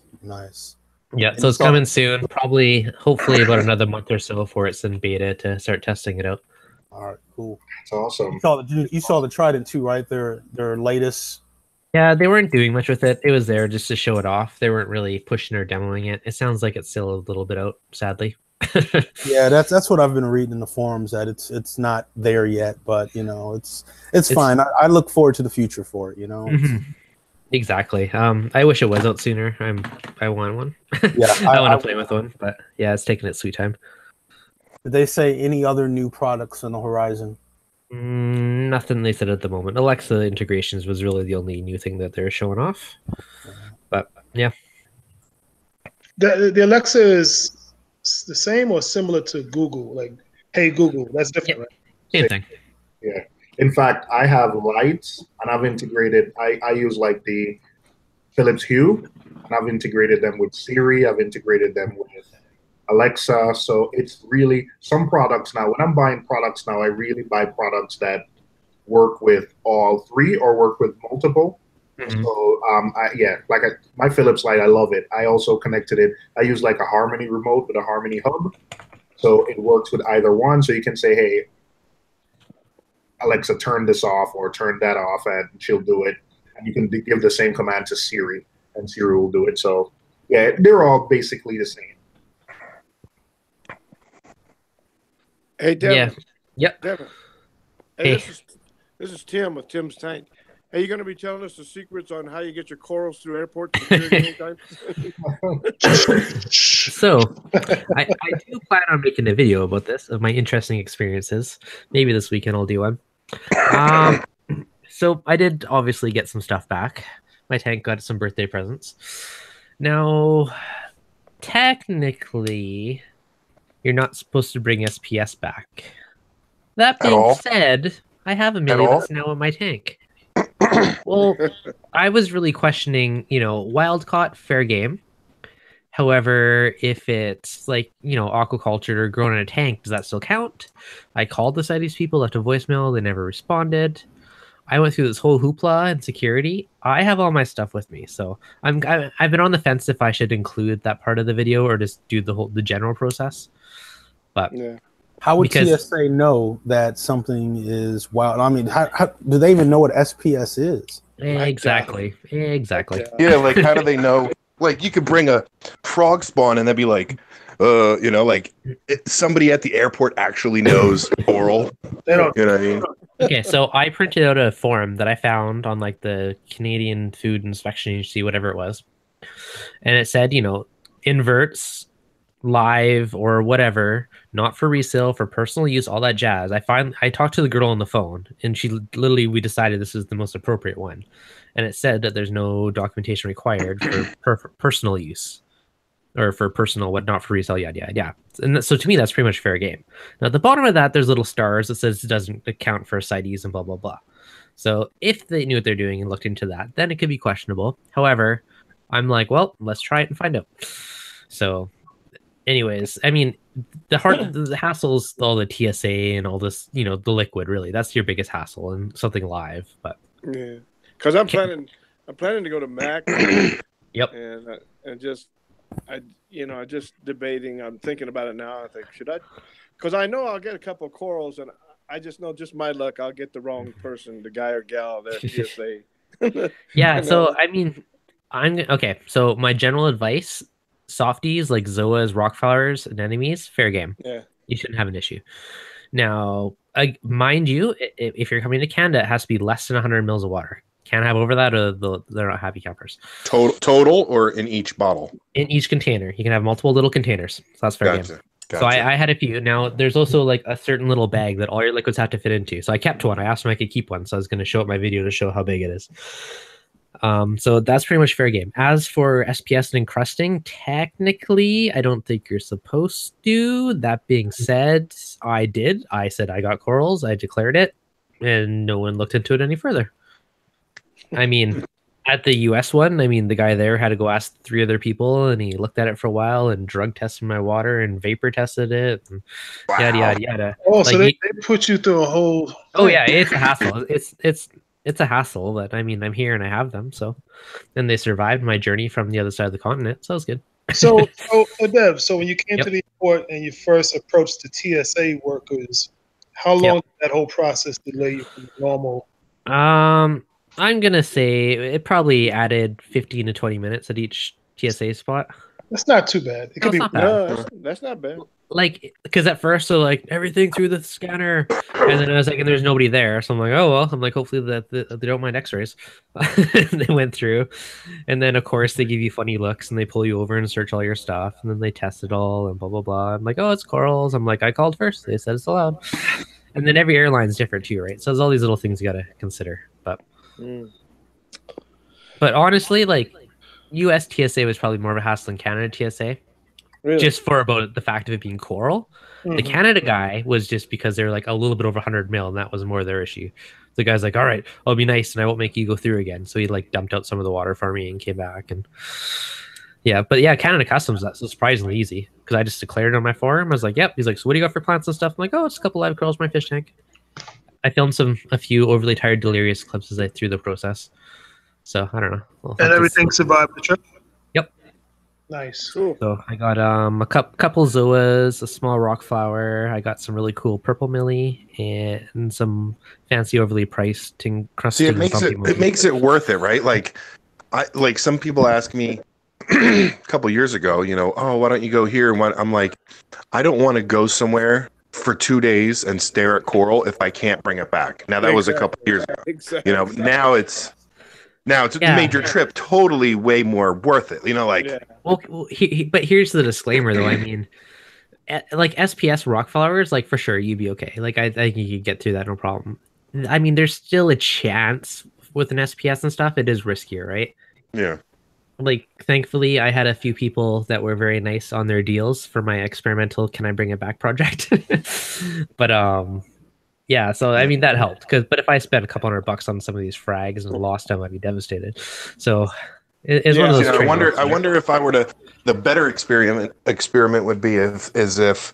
Yeah, so it's coming soon. Probably, hopefully, about another month or so before it's in beta to start testing it out. All right, cool. That's awesome. You saw the Triton too, right? Their latest. Yeah, they weren't doing much with it. It was there just to show it off. They weren't really pushing or demoing it. It sounds like it's still a little bit out, sadly. Yeah, that's what I've been reading in the forums, that it's not there yet, but it's fine. I look forward to the future for it. Mm-hmm. Exactly. I wish it was out sooner. I want one. Yeah, I want to play with one, but yeah, it's taking its sweet time. Did they say any other new products on the horizon? Nothing they said at the moment. Alexa integrations was really the only new thing that they're showing off. But yeah, the Alexa is the same or similar to Google, like Hey Google. That's different, right? Same thing. Yeah. In fact, I have lights, and I've integrated. I use like the Philips Hue, and I've integrated them with Siri. I've integrated them with Alexa. So it's really some products now. When I'm buying products now, I really buy products that work with all three or work with multiple. Mm-hmm. So my Philips light, I love it. I also connected it. I use like a Harmony remote with a Harmony hub, so it works with either one. So you can say, "Hey, Alexa, turn this off," or "turn that off," and she'll do it. And you can give the same command to Siri, and Siri will do it. So yeah, they're all basically the same. Hey, Devin. Yeah. Yep. Devin. Hey, Hey. This is Tim with Tim's Tank. Are you going to be telling us the secrets on how you get your corals through airport security anytime? So, I do plan on making a video about this, of my interesting experiences. Maybe this weekend I'll do one. So I did obviously get some stuff back. My tank got some birthday presents. Now, technically, you're not supposed to bring SPS back. That being said, I have a million that's now in my tank. Well, I was really questioning, wild caught, fair game. However, if it's like, aquaculture or grown in a tank, does that still count? I called the CITES people, left a voicemail, they never responded. I went through this whole hoopla and security. I have all my stuff with me, so I've been on the fence if I should include that part of the video or just do the general process. But yeah. How would TSA know that something is wild? I mean, how do they even know what SPS is? Exactly. Yeah, like how do they know? Like you could bring a frog spawn and they'd be like, somebody at the airport actually knows oral. They don't. You know what I mean? Okay, so I printed out a form that I found on like the Canadian Food Inspection Agency, whatever it was, and it said, inverts, live or whatever, not for resale, for personal use, all that jazz. I talked to the girl on the phone, and we decided this is the most appropriate one, and it said that there's no documentation required for personal use. or for personal, what not for resale, yeah. And so to me, that's pretty much fair game. Now at the bottom of that, there's little stars that says it doesn't account for CITES and blah blah blah. So if they knew what they're doing and looked into that, then it could be questionable. However, I'm like, well, let's try it and find out. So, anyways, I mean, the hassles, all the TSA and all this, you know, the liquid. Really, that's your biggest hassle, and something live. But yeah, because I'm planning to go to Mac. Yep. And just just debating. I'm thinking about it now. I think should I? Because I know I'll get a couple of corals, and I just know, just my luck, I'll get the wrong person, the guy or gal there. TSA. Yeah. So I mean, okay. So my general advice: softies like zoas, rock flowers, anemones, fair game. Yeah. You shouldn't have an issue. Now, mind you, if you're coming to Canada, it has to be less than 100 mils of water. Can't have over that, or they're not happy campers. Total, or in each bottle? In each container. You can have multiple little containers. So that's fair game. Gotcha. So I had a few. Now, there's also like a certain little bag that all your liquids have to fit into. So I kept one. I asked him if I could keep one. So I was going to show up my video to show how big it is. So that's pretty much fair game. As for SPS and encrusting, technically, I don't think you're supposed to. That being said, I did. I said I got corals. I declared it. And no one looked into it any further. I mean, at the US one, I mean, the guy there had to go ask 3 other people, and he looked at it for a while and drug tested my water and vapor tested it. And yada, yada, yada. Oh, like so they put you through a whole... Oh, yeah, it's a hassle. It's a hassle, but I mean, I'm here and I have them. So, and they survived my journey from the other side of the continent. So it was good. So Dev, so when you came to the airport and you first approached the TSA workers, how long did that whole process delay you from normal? I'm going to say it probably added 15 to 20 minutes at each TSA spot. That's not too bad. It could be not bad. No, that's not bad. Like, because at first, so like everything through the scanner, and then I was like, and there's nobody there. So I'm like, oh, well, I'm like, hopefully that they don't mind x-rays. They went through. And then, of course, they give you funny looks and they pull you over and search all your stuff. And then they test it all and blah, blah, blah. I'm like, oh, it's corals. I'm like, I called first. They said it's allowed. And then every airline's different too, right? So there's all these little things you got to consider. But honestly, like, US TSA was probably more of a hassle than Canada TSA. Really? Just for about the fact of it being coral. The Canada guy was just because they're like a little bit over 100 mil, and that was more their issue. The guy's like, all right, I'll be nice and I won't make you go through again. So he like dumped out some of the water for me and came back. And Canada Customs, that's surprisingly easy because I just declared on my forum. I was like, yep. He's like, so what do you got for plants and stuff? I'm like, oh, it's a couple live corals in my fish tank. I filmed a few overly tired, delirious clips as I through the process. So I don't know. And everything survived the trip? Yep. Nice. Cool. So I got a couple zoas, a small rock flower. I got some really cool purple millie and some fancy overly priced encrusting. See, it makes it worth it, right? Like some people ask me a couple years ago, you know, oh, why don't you go here? And I'm like, I don't want to go somewhere for 2 days and stare at coral if I can't bring it back. Now that was a couple years ago. Exactly. You know, now it's made your trip totally way more worth it. You know, like. Yeah. Well, but here's the disclaimer, though. I mean, like SPS rock flowers, like for sure you'd be okay. Like I think you could get through that no problem. I mean, there's still a chance with an SPS and stuff. It is riskier, right? Yeah. Like thankfully, I had a few people that were very nice on their deals for my experimental "Can I Bring It Back" project. But yeah, so I mean that helped but if I spent a couple $100 on some of these frags and lost them, I'd be devastated. So it's one of those. I wonder if I were to. The better experiment would be if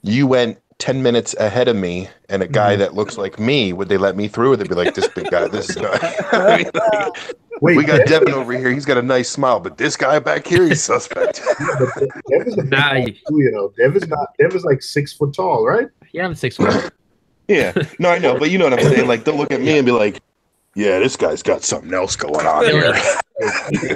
you went 10 minutes ahead of me and a guy that looks like me, would they let me through? Or they'd be like, this big guy, this guy. I mean, like, wait, we got Devin over here. He's got a nice smile, but this guy back here, he's suspect. Dev is a big guy too, you know. Dev is like 6 foot tall, right? Yeah, I'm 6 foot. Yeah, no, I know, but you know what I'm saying. Like they'll look at me and be like, "Yeah, this guy's got something else going on here."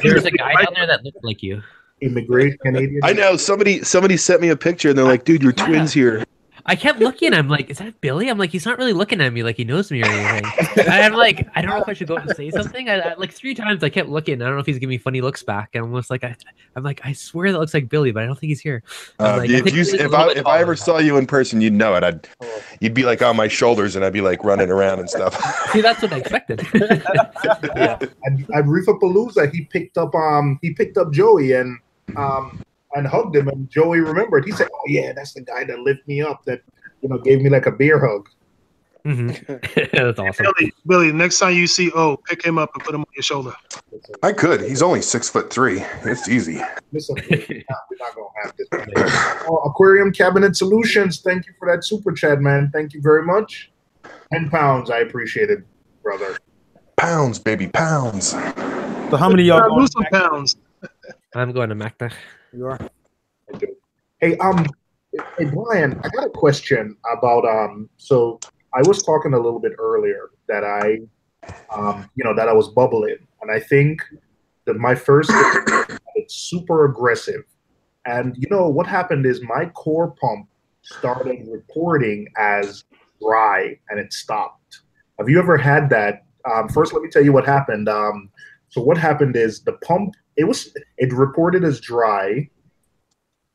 There's a guy down there that looked like you. Immigrant Canadian. I know. Somebody sent me a picture and they're like, "Dude, you're twins here." I kept looking. I'm like, is that Billy? I'm like, he's not really looking at me like he knows me or anything. I'm like, I don't know if I should go up and say something. I like 3 times I kept looking. I don't know if he's giving me funny looks back. And I'm almost like, I'm like, I swear that looks like Billy, but I don't think he's here. Like, if I ever saw you in person, you'd know it. You'd be like on my shoulders, and I'd be like running around and stuff. See, that's what I expected. Yeah. At Reef-a-Palooza, he picked up Joey, and and hugged him. And Joey remembered. He said, "Oh yeah, that's the guy that lifted me up. That gave me like a beer hug." That's awesome. Billy, next time you see pick him up and put him on your shoulder. I could. He's only 6'3". It's easy. Listen, we're not gonna have this. Aquarium Cabinet Solutions. Thank you for that super chat, man. Thank you very much. 10 pounds. I appreciate it, brother. Pounds, baby, pounds. So how many of y'all lose some pounds? I'm going to Macna. You are. I do. Hey, Brian, I got a question about So I was talking a little bit earlier that that I was bubbling, and I think that my first it's super aggressive, and what happened is my core pump started reporting as dry, and it stopped. Have you ever had that? First, let me tell you what happened. So what happened is the pump it reported as dry.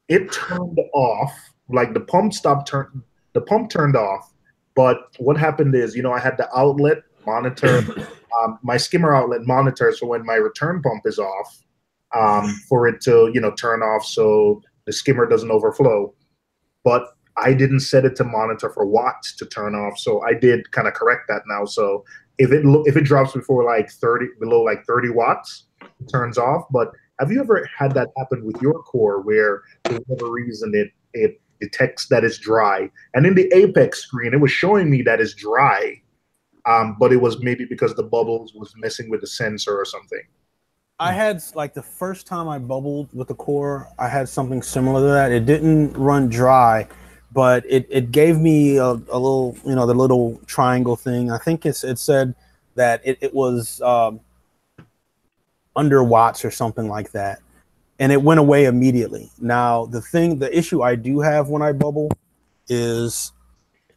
It turned off, like the pump turned off. But what happened is, I had the outlet monitor, my skimmer outlet monitor, so when my return pump is off, for it to, turn off so the skimmer doesn't overflow. But I didn't set it to monitor for watts to turn off, so I did kind of correct that now. So if it drops below like 30 watts, it turns off. But have you ever had that happen with your core where for whatever reason it detects that it's dry? And in the Apex screen, it was showing me that it's dry, but it was maybe because the bubbles was messing with the sensor or something. I had, like, the first time I bubbled with the core, I had something similar to that. It didn't run dry, but it gave me a little, the little triangle thing. I think it said that it was under watts or something like that. And it went away immediately. Now, the issue I do have when I bubble is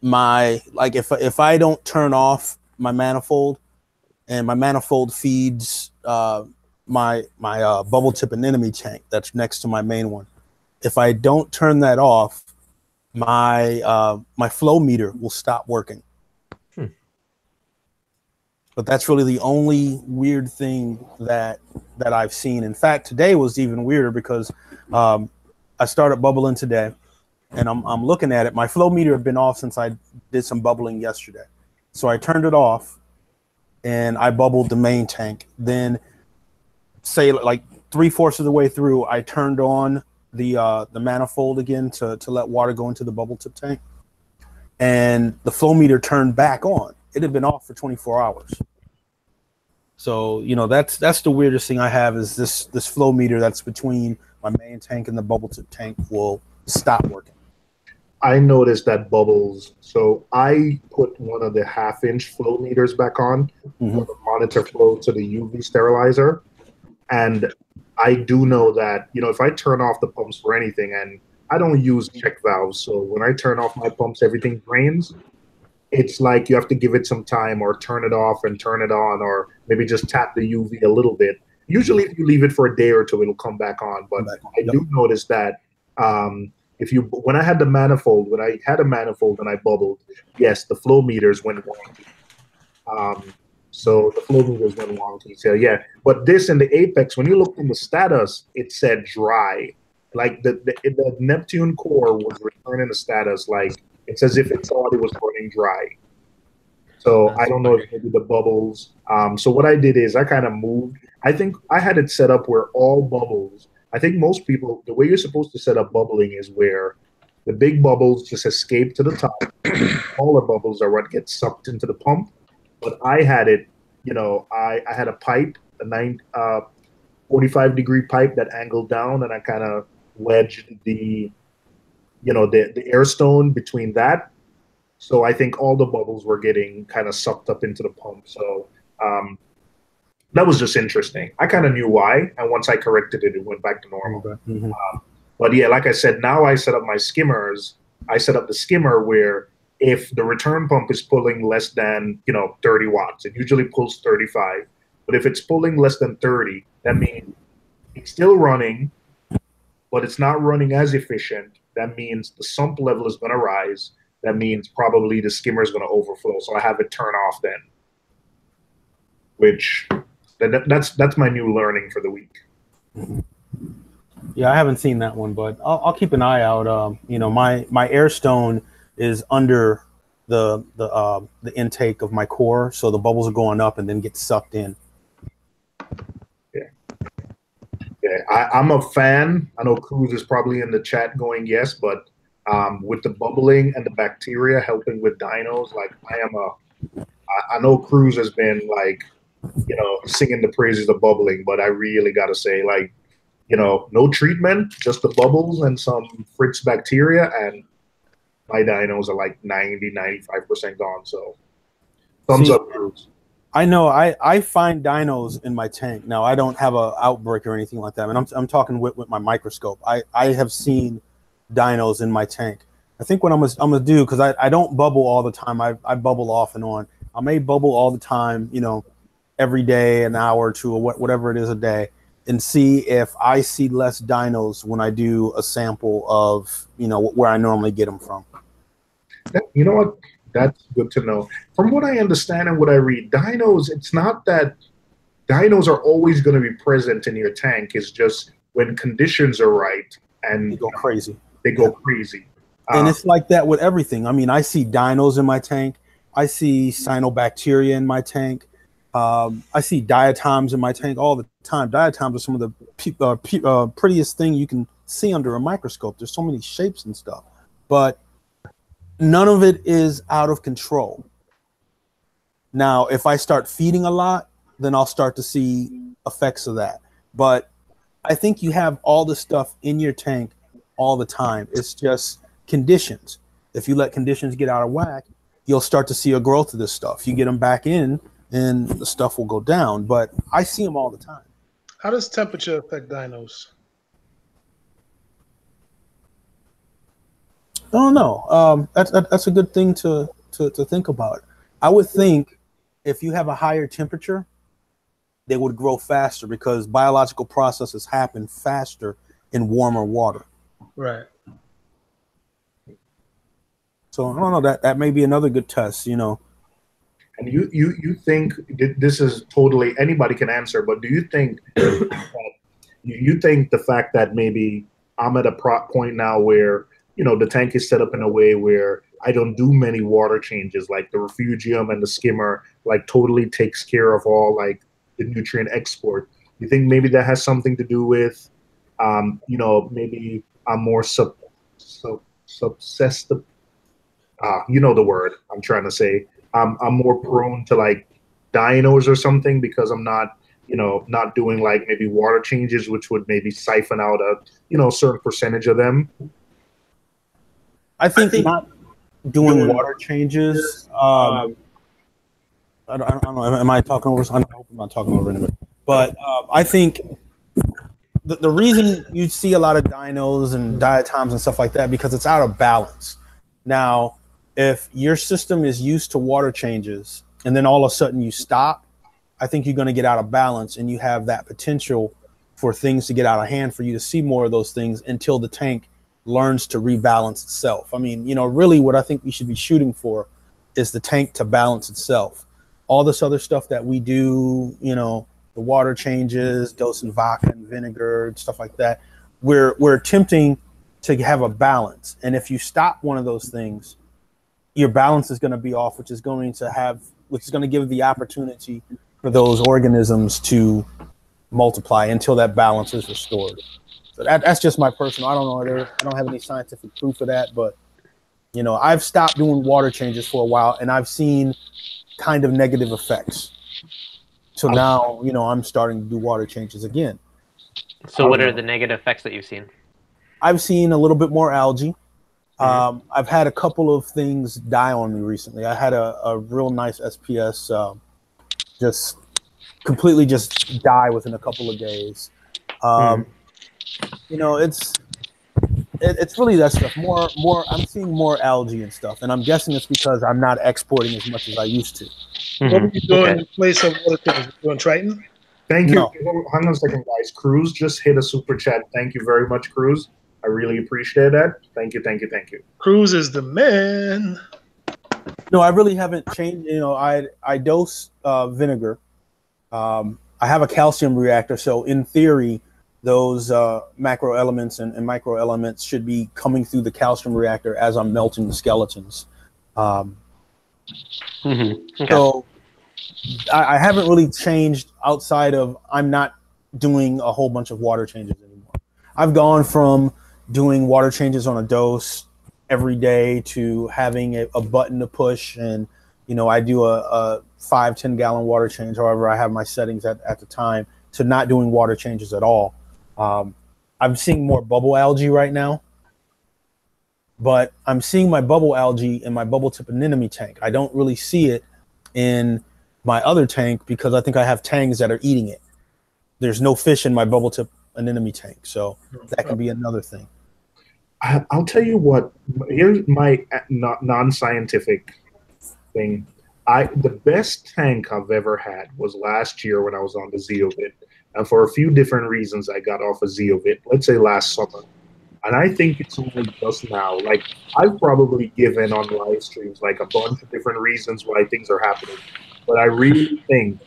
if I don't turn off my manifold, and my manifold feeds my bubble tip anemone tank that's next to my main one. If I don't turn that off, my flow meter will stop working. But that's really the only weird thing that I've seen. In fact, today was even weirder because I started bubbling today, and I'm looking at it. My flow meter had been off since I did some bubbling yesterday. So I turned it off, and I bubbled the main tank. Then, say like 3/4 of the way through, I turned on the manifold again to let water go into the bubble tip tank, and the flow meter turned back on. It had been off for 24 hours. So, that's the weirdest thing I have is this flow meter that's between my main tank and the bubble tip tank will stop working. I noticed that bubbles. So I put one of the 1/2-inch flow meters back on to monitor flow to the UV sterilizer. And I do know that, if I turn off the pumps for anything, and I don't use check valves, so when I turn off my pumps, everything drains. It's like you have to give it some time or turn it off and turn it on, or maybe just tap the UV a little bit. Usually if you leave it for a day or two, it'll come back on. But I do notice that when I had a manifold and I bubbled, yes, the flow meters went wonky. So the flow meters went wonky. So yeah, but this in the Apex, when you looked in the status, it said dry. Like the Neptune core was returning the status like it's as if it thought it was running dry. So I don't know if maybe the bubbles. So what I did is I kind of moved. I think I had it set up where all bubbles. I think most people, the way you're supposed to set up bubbling is where the big bubbles just escape to the top. Smaller bubbles are what gets sucked into the pump. But I had it, I had a pipe, a 45-degree pipe that angled down, and I kind of wedged the air stone between that. So I think all the bubbles were getting kind of sucked up into the pump. So that was just interesting. I kind of knew why, and once I corrected it, it went back to normal. But yeah, like I said, now I set up my skimmers. I set up the skimmer where if the return pump is pulling less than 30 watts, it usually pulls 35. But if it's pulling less than 30, that means it's still running, but it's not running as efficient. That means the sump level is going to rise. That means probably the skimmer is going to overflow. So I have it turn off then, which that's my new learning for the week. Yeah, I haven't seen that one, but I'll keep an eye out. You know, my air stone is under the intake of my core, so the bubbles are going up and then get sucked in. Yeah, I'm a fan. I know Cruz is probably in the chat going yes, but with the bubbling and the bacteria helping with dinos, like I know Cruz has been like, you know, singing the praises of bubbling, but I really got to say, like, you know, no treatment, just the bubbles and some Fritz bacteria, and my dinos are like 90–95% gone. So thumbs up, Cruz. I know I find dinos in my tank. Now, I don't have an outbreak or anything like that. And I'm talking with my microscope. I have seen dinos in my tank. I think what I'm gonna do, because I don't bubble all the time. I bubble off and on. I may bubble all the time, you know, every day, an hour or two, or whatever it is a day, and see if I see less dinos when I do a sample of, you know, where I normally get them from. You know what? That's good to know. From what I understand and what I read, dinos, it's not that dinos are always going to be present in your tank. It's just when conditions are right and they go crazy. They go crazy. And it's like that with everything. I mean, I see dinos in my tank. I see cyanobacteria in my tank. I see diatoms in my tank all the time. Diatoms are some of the prettiest thing you can see under a microscope. There's so many shapes and stuff. But none of it is out of control. Now, if I start feeding a lot, then I'll start to see effects of that. But I think you have all the stuff in your tank all the time. It's just conditions. If you let conditions get out of whack, you'll start to see a growth of this stuff. You get them back in, and the stuff will go down. But I see them all the time. How does temperature affect dinos? I don't know. That's a good thing to think about. I would think if you have a higher temperature, they would grow faster because biological processes happen faster in warmer water. Right. So I don't know, that may be another good test, you know. And you think this is totally, anybody can answer, but do you think you think the fact that maybe I'm at a point now where, you know, the tank is set up in a way where I don't do many water changes, like the refugium and the skimmer, like totally takes care of all like the nutrient export. You think maybe that has something to do with, you know, maybe I'm more subsistent. You know the word I'm trying to say. I'm more prone to like dinos or something because I'm not, you know, not doing like maybe water changes, which would maybe siphon out a, you know, certain percentage of them. I think not doing water changes. I don't know. Am I talking over? I hope I'm not talking over anybody. But I think the reason you see a lot of dinos and diatoms and stuff like that because it's out of balance. Now, if your system is used to water changes and then all of a sudden you stop, I think you're going to get out of balance, and you have that potential for things to get out of hand for you to see more of those things until the tank learns to rebalance itself. I mean, you know, really what I think we should be shooting for is the tank to balance itself. All this other stuff that we do, you know, the water changes, dosing vodka and vinegar and stuff like that, we're attempting to have a balance. And if you stop one of those things, your balance is going to be off, which is going to give the opportunity for those organisms to multiply until that balance is restored. So that's just my personal. I don't know. I don't have any scientific proof of that, but you know, I've stopped doing water changes for a while, and I've seen kind of negative effects. So now, you know, I'm starting to do water changes again. So what are the negative effects that you've seen? I've seen a little bit more algae. I've had a couple of things die on me recently. I had a real nice SPS just completely just die within a couple of days. You know, it's really that stuff. More. I'm seeing more algae and stuff, and I'm guessing it's because I'm not exporting as much as I used to. What are you doing in place of water things? You doing Triton? Thank you. No. Hang on a second, guys. Cruz just hit a super chat. Thank you very much, Cruz. I really appreciate that. Thank you, thank you, thank you. Cruz is the man. No, I really haven't changed. You know, I dose vinegar. I have a calcium reactor, so in theory, those macro elements and micro elements should be coming through the calcium reactor as I'm melting the skeletons. Okay. So I haven't really changed outside of I'm not doing a whole bunch of water changes anymore. I've gone from doing water changes on a dose every day to having a button to push, and I do a 5-10 gallon water change, however I have my settings at the time, to not doing water changes at all. I'm seeing more bubble algae right now, but I'm seeing my bubble algae in my bubble tip anemone tank. I don't really see it in my other tank because I think I have tangs that are eating it. There's no fish in my bubble tip anemone tank, so that can be another thing. I'll tell you what. Here's my non-scientific thing. The best tank I've ever had was last year when I was on the Zeovit, and for a few different reasons I got off of Zeovit. Let's say last summer, and I think it's only just now. Like, I've probably given on live streams like a bunch of different reasons why things are happening, but I really think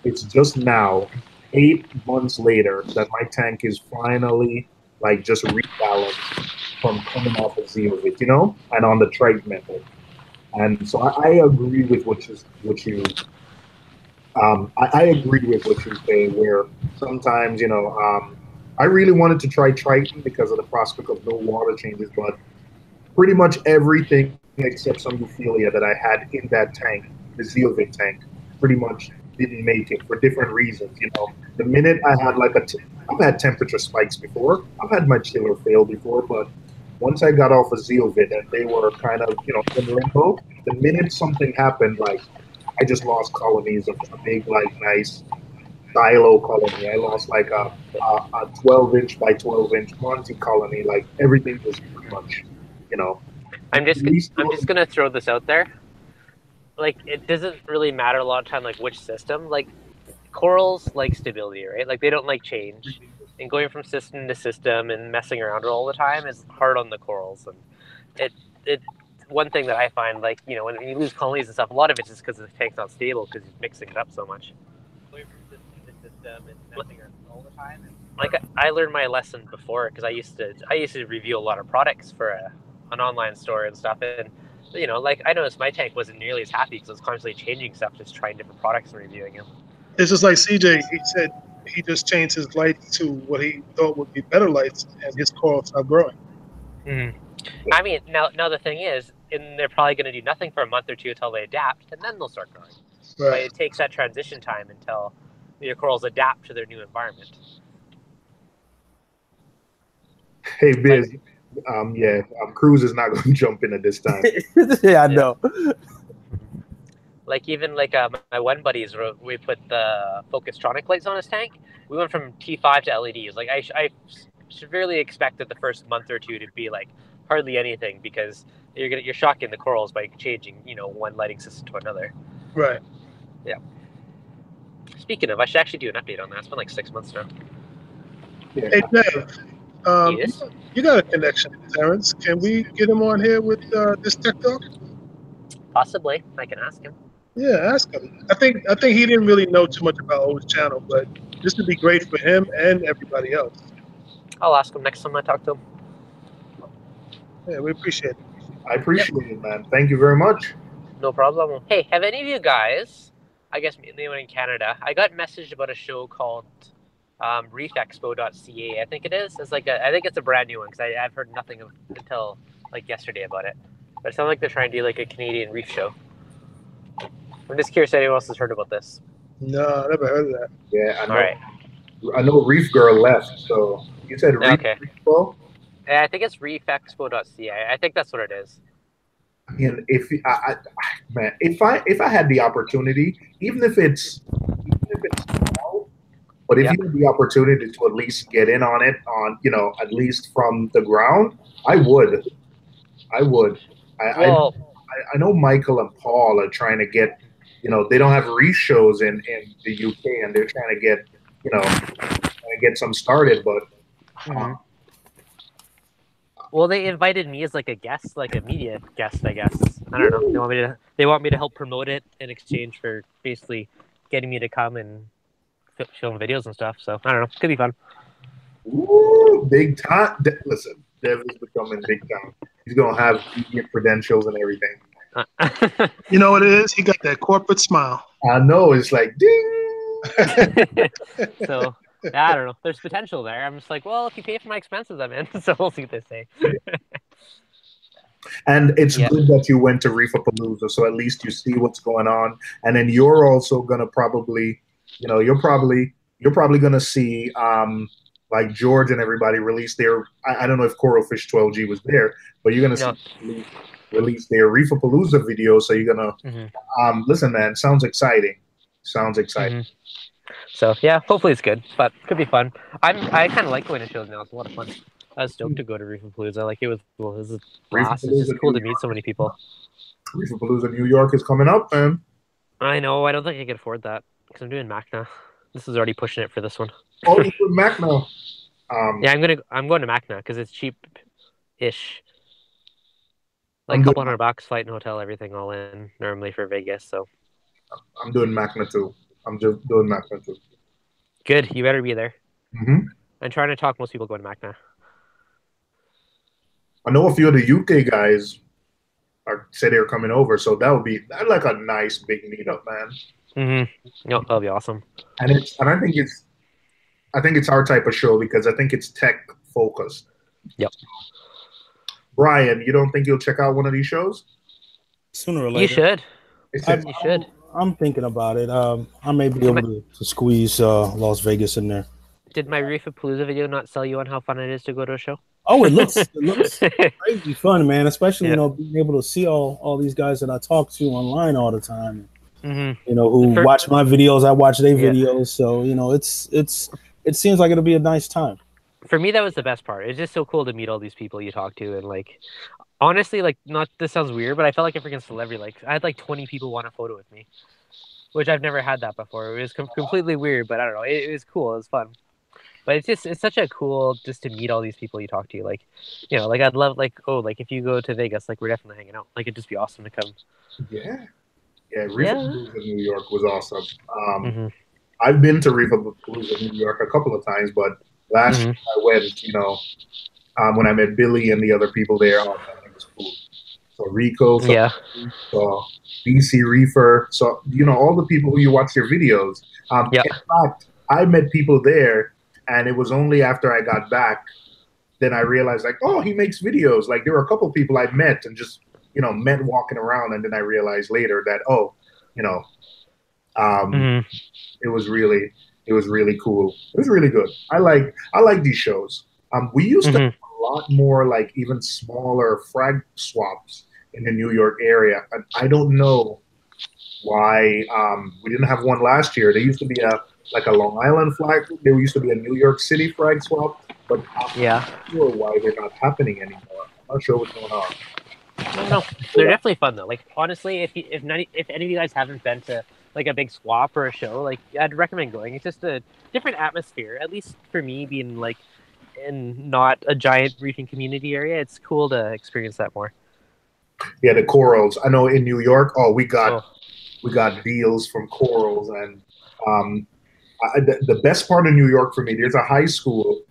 it's just now, 8 months later, that my tank is finally like just rebalanced from coming off of Zeovit, and on the Triton method. And so I agree with what you I agree with what you say, where sometimes, I really wanted to try Triton because of the prospect of no water changes, but pretty much everything except some euphilia that I had in that tank, the Zeovit tank, pretty much didn't make it for different reasons. The minute I had I've had temperature spikes before, I've had my chiller fail before, but once I got off of Zeovit and they were kind of, in limbo, the minute something happened, like, I just lost colonies of a big, like, nice silo colony. I lost like a 12-inch by 12-inch Monty colony. Like, everything was pretty much, I'm just gonna throw this out there. Like, it doesn't really matter a lot of time, like, which system. Like, corals like stability, right? Like, they don't like change. And going from system to system and messing around all the time is hard on the corals. And it one thing that I find, like, when you lose colonies and stuff, a lot of it's just because the tank's not stable because you're mixing it up so much. Going from system to system and messing around all the time. Like, I learned my lesson before because I used to review a lot of products for an online store and stuff, and like, I noticed my tank wasn't nearly as happy because I was constantly changing stuff, just trying different products and reviewing them. It's just like CJ. He said he just changed his lights to what he thought would be better lights, and his coral stopped growing. Mm-hmm. I mean, now the thing is, and they're probably going to do nothing for a month or two until they adapt, and then they'll start growing. Right. But it takes that transition time until your corals adapt to their new environment. Hey, Biz. Cruz is not going to jump in at this time. Yeah, I know. Like, even like my one buddies, we put the Focustronic lights on his tank. We went from T5 to LEDs. Like, I severely expected the first month or two to be like hardly anything because you're shocking the corals by changing one lighting system to another. Right. Yeah. Speaking of, I should actually do an update on that. It's been like 6 months now. Yeah. Hey, Dev. You got a connection, Terrence. Can we get him on here with this tech talk? Possibly. I can ask him. Yeah, ask him. I think he didn't really know too much about O's channel, but this would be great for him and everybody else. I'll ask him next time I talk to him. Yeah, we appreciate it. I appreciate it, man. Thank you very much. No problem. Hey, have any of you guys, I guess anyone in Canada, I got messaged about a show called reefexpo.ca, I think it is. It's like I think it's a brand new one because I've heard nothing until like yesterday about it. But it sounds like they're trying to do like a Canadian reef show. I'm just curious if anyone else has heard about this. No, I never heard of that. Yeah, I know. All right. I know Reef Girl left, so you said Reef Expo? Yeah, I think it's reefexpo.ca. I think that's what it is. I mean, if I had the opportunity, even if it's small, but if you had the opportunity to at least get in on it, at least from the ground, I would. I know Michael and Paul are trying to get, they don't have reef shows in the UK, and they're trying to get some started, but. Well, they invited me as like a guest, like a media guest, I guess. I don't know. They want me to help promote it in exchange for basically getting me to come and film videos and stuff. So I don't know. Could be fun. Ooh, big time. Listen, Dev is becoming big time. He's gonna have immediate credentials and everything. You know what it is? He got that corporate smile. I know. It's like ding. So I don't know. There's potential there. I'm just like, well, if you pay for my expenses, I'm in. So we'll see what they say. And it's good that you went to Reefapalooza, so at least you see what's going on. And then you're also gonna probably, you know, you're probably gonna see like George and everybody release their. I don't know if Coralfish 12G was there, but you're gonna see release their Reefapalooza video. So you're gonna listen, man. Sounds exciting. Sounds exciting. So yeah, hopefully it's good, but it could be fun. I kind of like going to shows now. It's a lot of fun. I was stoked to go to Reefapalooza. Like it was cool. It was a blast. It's just cool to meet so many people. Reefapalooza New York is coming up, man. I know. I don't think I can afford that because I'm doing Macna. This is already pushing it for this one. Oh, you're doing Macna. Yeah, I'm going to Macna because it's cheap-ish. Like a couple $100, flight and hotel, everything all in normally for Vegas. So I'm doing Macna too. I'm just doing Macna too. Good. You better be there. I'm trying to talk most people going to Macna. I know a few of the UK guys say they're coming over, so that'd like a nice big meetup, man. No, that'll be awesome. And I think it's our type of show because I think it's tech focused. Yep. Brian, you don't think you'll check out one of these shows? Sooner or later. You should. You should. I'm thinking about it. I may be able to squeeze Las Vegas in there. Did my Reefapalooza video not sell you on how fun it is to go to a show? Oh, it looks crazy fun, man. Especially being able to see all these guys that I talk to online all the time. You know, who watch my videos, I watch their videos. So it seems like it'll be a nice time. For me, that was the best part. It's just so cool to meet all these people you talk to, and like, honestly, like, not this sounds weird, but I felt like a freaking celebrity. Like, I had like 20 people want a photo with me, which I've never had that before. It was completely weird, but I don't know. It was cool. It was fun. But it's such a cool just to meet all these people you talk to. Like, you know, like I'd love like if you go to Vegas, like we're definitely hanging out. Like it'd just be awesome to come. Yeah, Reefapalooza in New York was awesome. I've been to Reefapalooza in New York a couple of times, but last year I went. You know, when I met Billy and the other people there, oh man, it was cool. So Rico, so BC Reefer, so you know all the people who you watch their videos. In fact, I met people there. And it was only after I got back, then I realized, like, oh, he makes videos. Like, there were a couple of people I met and just, you know, met walking around. And then I realized later that, oh, you know, it was really cool. It was really good. I like these shows. We used to have a lot more, like, even smaller frag swaps in the New York area. And I don't know why we didn't have one last year. There used to be a Long Island flag. There used to be a New York City flag swap, but I'm not sure why they're not happening anymore. I'm not sure what's going on. No, they're definitely fun though. Like honestly, if any of you guys haven't been to like a big swap or a show, like I'd recommend going. It's just a different atmosphere. At least for me, being like in not a giant reefing community area, it's cool to experience that more. Yeah, the corals. I know in New York. Oh, we got deals from corals and. The best part of New York for me, there's a high school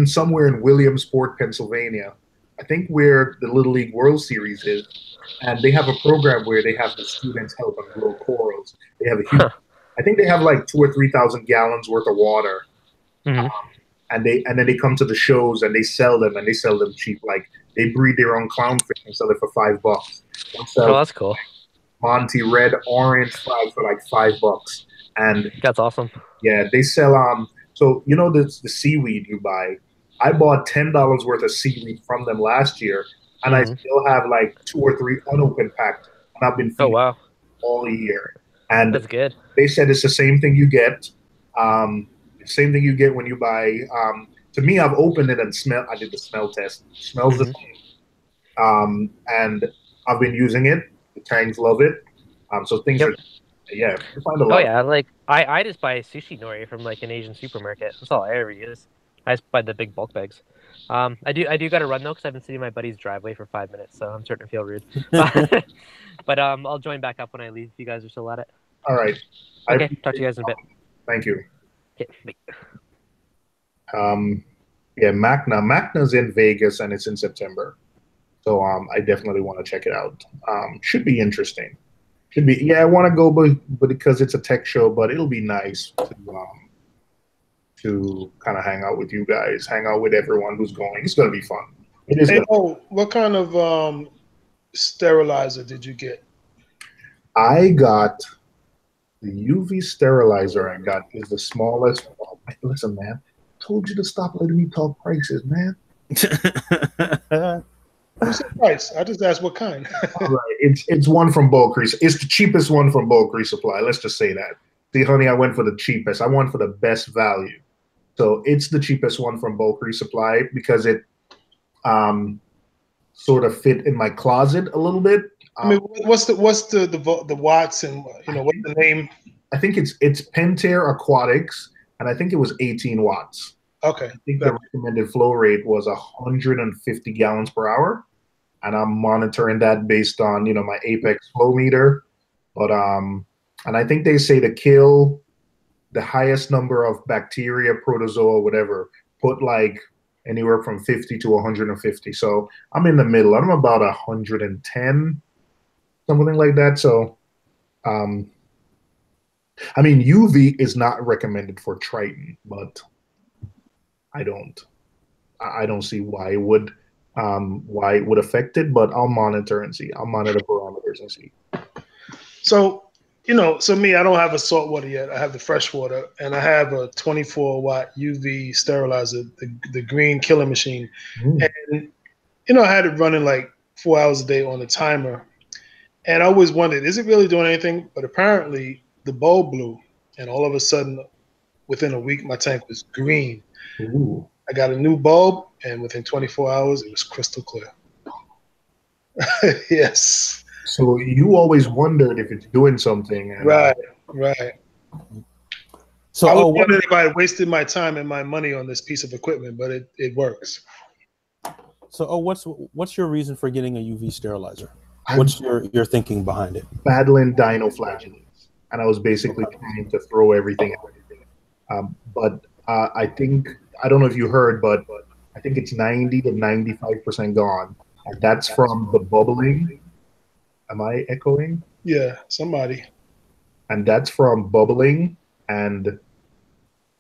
somewhere in Williamsport, Pennsylvania. I think where the Little League World Series is, and they have a program where they have the students help them grow corals. They have a huge, I think they have like 2,000 or 3,000 gallons worth of water, and then they come to the shows and they sell them cheap. Like they breed their own clownfish and sell it for $5. Oh, that's cool. Monty red, orange flag for like $5. And that's awesome. Yeah, they sell so you know the seaweed you buy. I bought $10 worth of seaweed from them last year, and I still have like 2 or 3 unopened packed, and I've been feeding all year. And that's good. They said it's the same thing you get, same thing you get when you buy. To me, I've opened it and I did the smell test. It smells the same, and I've been using it. The tanks love it. So things are. Yeah, you find a lot. Oh yeah, like I just buy sushi nori from like an Asian supermarket. That's all I ever use. I just buy the big bulk bags. I do got to run though because I've been sitting in my buddy's driveway for 5 minutes, so I'm starting to feel rude. But I'll join back up when I leave if you guys are still at it. All right. Okay, talk to you guys in a bit. Thank you. Okay, bye. Yeah, Macna's in Vegas and it's in September. So I definitely want to check it out. Should be interesting. Should be. Yeah, I want to go, but because it's a tech show, but it'll be nice to kind of hang out with you guys, hang out with everyone who's going. It's gonna be fun. It is. Hey, what kind of sterilizer did you get? I got the UV sterilizer. I got is the smallest. Oh, listen, man, told you to stop letting me talk prices, man. What's the price? I just asked what kind. All right, it's one from Bulk Reef. It's the cheapest one from Bulk Resupply. Let's just say that. See, honey, I went for the cheapest. I went for the best value. So it's the cheapest one from Bulk Resupply because it sort of fit in my closet a little bit. I mean, what's the watts and what's the name? I think it's Pentair Aquatics, and I think it was 18 watts. Okay. I think the recommended flow rate was 150 gallons per hour, and I'm monitoring that based on my Apex flow meter. But and I think they say to kill the highest number of bacteria, protozoa, whatever, put like anywhere from 50 to 150. So I'm in the middle. I'm about 110, something like that. So, I mean, UV is not recommended for Triton, but I don't see why it would affect it. But I'll monitor and see. I'll monitor parameters and see. So. So me, I don't have a saltwater yet. I have the freshwater, and I have a 24-watt UV sterilizer, the green killer machine. And, I had it running like 4 hours a day on a timer. And I always wondered, is it really doing anything? But apparently the bulb blew, and all of a sudden, within a week, my tank was green. Ooh. I got a new bulb, and within 24 hours, it was crystal clear. Yes. So you always wondered if it's doing something. Right. So I was wondering if I had wasted my time and my money on this piece of equipment, but it works. So, what's your reason for getting a UV sterilizer? What's your thinking behind it? Battling dinoflagellates, and I was basically trying to throw everything out. But I think, I don't know if you heard, but I think it's 90 to 95% gone. And that's from the bubbling. Am I echoing? Yeah, somebody. And that's from bubbling. And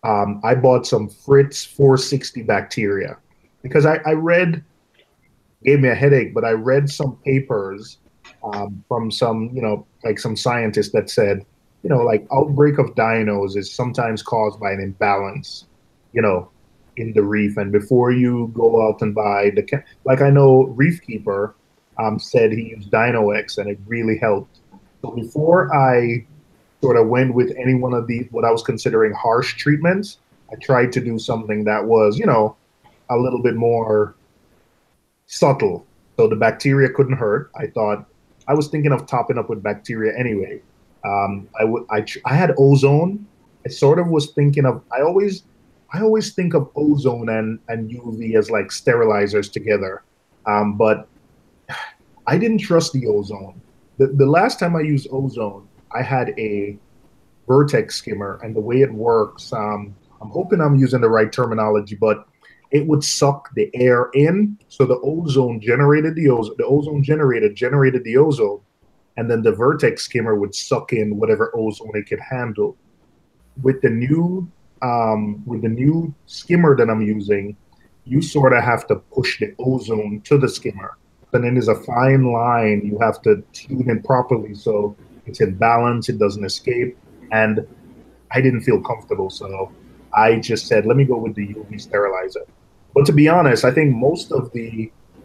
I bought some Fritz 460 bacteria because I read, gave me a headache, but I read some papers from some, like some scientists that said, like outbreak of dinos is sometimes caused by an imbalance, in the reef. And before you go out and buy like I know Reef Keeper said he used Dino X and it really helped. So before I sort of went with any one of the what I was considering harsh treatments, I tried to do something that was, a little bit more subtle. So the bacteria couldn't hurt. I was thinking of topping up with bacteria anyway. I had ozone. I sort of was thinking of, I always think of ozone and UV as like sterilizers together. But I didn't trust the ozone. The last time I used ozone, I had a vertex skimmer, and the way it works, I'm hoping I'm using the right terminology, but it would suck the air in. So the ozone generated the ozone. The ozone generated the ozone, and then the vertex skimmer would suck in whatever ozone it could handle. With the new skimmer that I'm using, you sort of have to push the ozone to the skimmer. And then there's a fine line you have to tune in properly so it's in balance, it doesn't escape. And I didn't feel comfortable, so I just said, let me go with the UV sterilizer. But to be honest, I think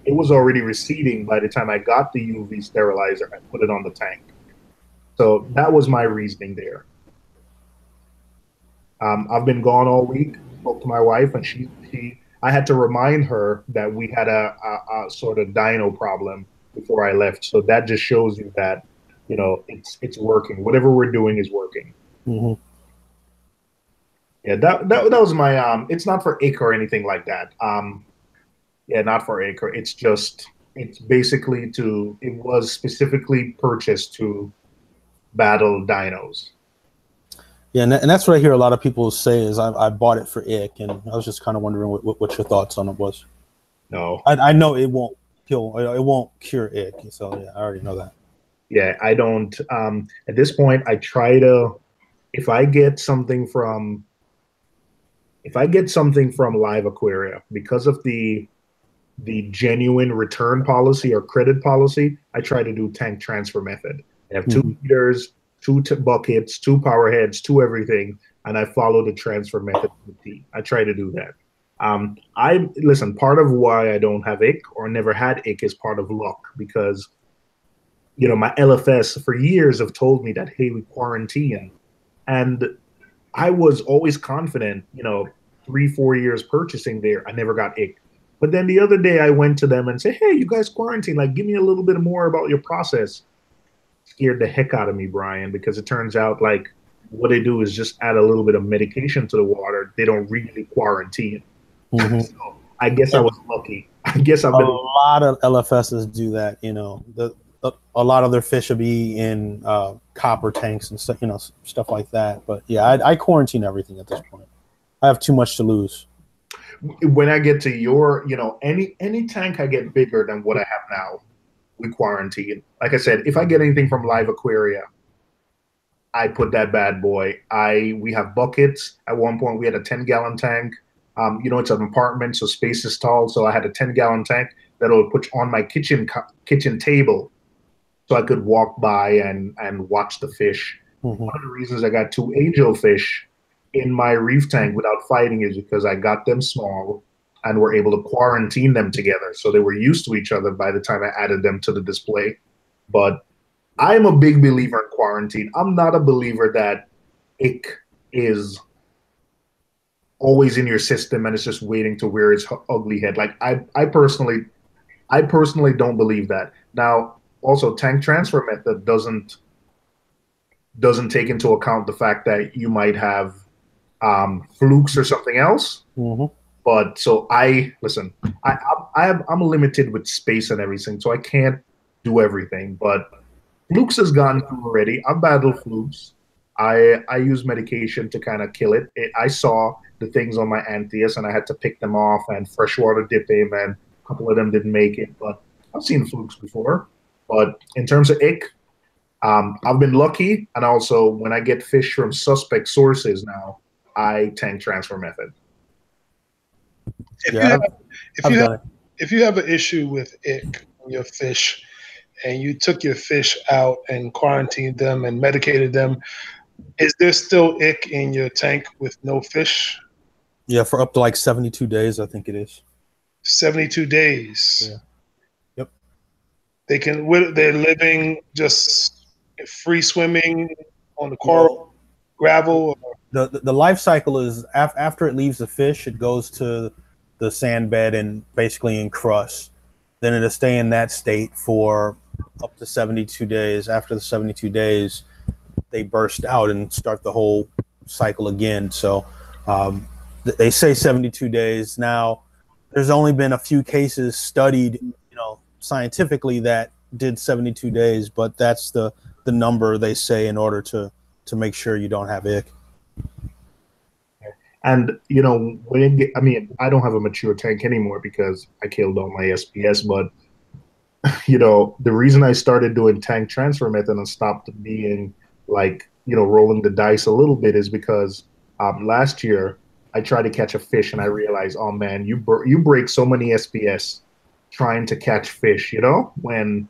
it was already receding by the time I got the UV sterilizer and put it on the tank. So that was my reasoning there. I've been gone all week, spoke to my wife, and I had to remind her that we had a sort of dino problem before I left. So that just shows you that, it's working. Whatever we're doing is working. Mm-hmm. Yeah, that was my, it's not for acre or anything like that. Yeah, not for acre. It's basically it was specifically purchased to battle dinos. Yeah, and that's what I hear a lot of people say is I bought it for ick, and I was just kind of wondering what your thoughts on it was. No, I know it won't cure ick, so yeah, I already know that. Yeah, I don't. At this point, I try to. If I get something from, Live Aquaria, because of the genuine return policy or credit policy, I try to do tank transfer method. I have 2 heaters, 2 buckets, 2 power heads, 2 everything, and I follow the transfer method. I try to do that. I listen. Part of why I don't have ick or never had ick is part of luck, because my LFS for years have told me that, hey, we quarantine, and I was always confident. 3-4 years purchasing there, I never got ick. But then the other day I went to them and said, hey, you guys quarantine, like, give me a little bit more about your process. Scared the heck out of me, Brian, because it turns out like what they do is just add a little bit of medication to the water. They don't really quarantine. So I guess I was lucky. I guess I've been a lot of LFSs do that. A lot of their fish will be in copper tanks and stuff, stuff like that. But yeah, I quarantine everything at this point. I have too much to lose. When I get to your, any tank I get bigger than what I have now, we quarantine. Like I said, if I get anything from Live Aquaria, I put that bad boy. We have buckets. At one point, we had a 10-gallon tank. It's an apartment, so space is tall. So I had a 10-gallon tank that I would put on my kitchen table, so I could walk by and watch the fish. One of the reasons I got 2 angelfish in my reef tank without fighting is because I got them small and were able to quarantine them together. So they were used to each other by the time I added them to the display. But I'm a big believer in quarantine. I'm not a believer that ick is always in your system and it's just waiting to rear its ugly head. Like I personally don't believe that. Now, also, tank transfer method doesn't take into account the fact that you might have flukes or something else. But so I'm limited with space and everything, so I can't do everything. But flukes has gone through already. I've battled flukes. I use medication to kind of kill it. I saw the things on my Antheus, and I had to pick them off and freshwater dip them, and a couple of them didn't make it. But I've seen flukes before. But in terms of ick, I've been lucky, and also when I get fish from suspect sources now, I tank transfer method. If you have an issue with ick on your fish, and you took your fish out and quarantined them and medicated them, is there still ick in your tank with no fish? Yeah, for up to like 72 days, I think it is. 72 days. Yeah. They're living just free swimming on the coral, gravel. The life cycle is after it leaves the fish, it goes to the sand bed and basically encrusts. Then it'll stay in that state for up to 72 days. After the 72 days, they burst out and start the whole cycle again. So they say 72 days. Now, there's only been a few cases studied, scientifically that did 72 days, but that's the number they say in order to make sure you don't have ick. And I don't have a mature tank anymore because I killed all my SPS. But the reason I started doing tank transfer method and stopped being like rolling the dice a little bit is because last year I tried to catch a fish and I realized, oh man, you break so many SPS trying to catch fish. When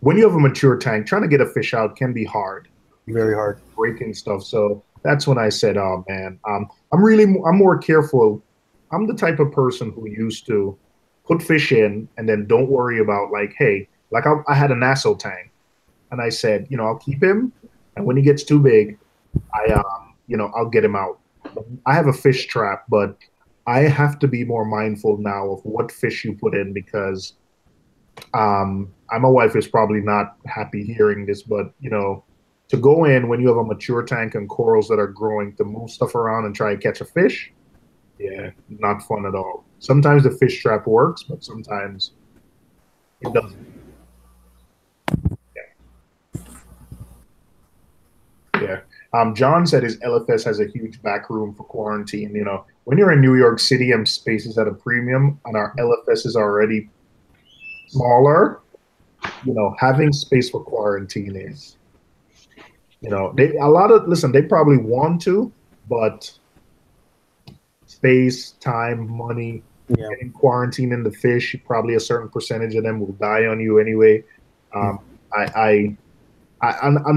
you have a mature tank, trying to get a fish out can be hard. Very hard. Breaking stuff. So that's when I said, oh man, I'm more careful. I'm the type of person who used to put fish in and then don't worry about like, hey, like I had a Nassau tank and I said, I'll keep him. And when he gets too big, I'll get him out. I have a fish trap, but I have to be more mindful now of what fish you put in because my wife is probably not happy hearing this, but to go in when you have a mature tank and corals that are growing to move stuff around and try and catch a fish, yeah, not fun at all. Sometimes the fish trap works, but sometimes it doesn't. Yeah. John said his LFS has a huge back room for quarantine. You know, when you're in New York City and space is at a premium and our LFS is already smaller, you know, having space for quarantine is, you know, they probably want to, but space, time, money, getting quarantine in the fish, probably a certain percentage of them will die on you anyway. I'm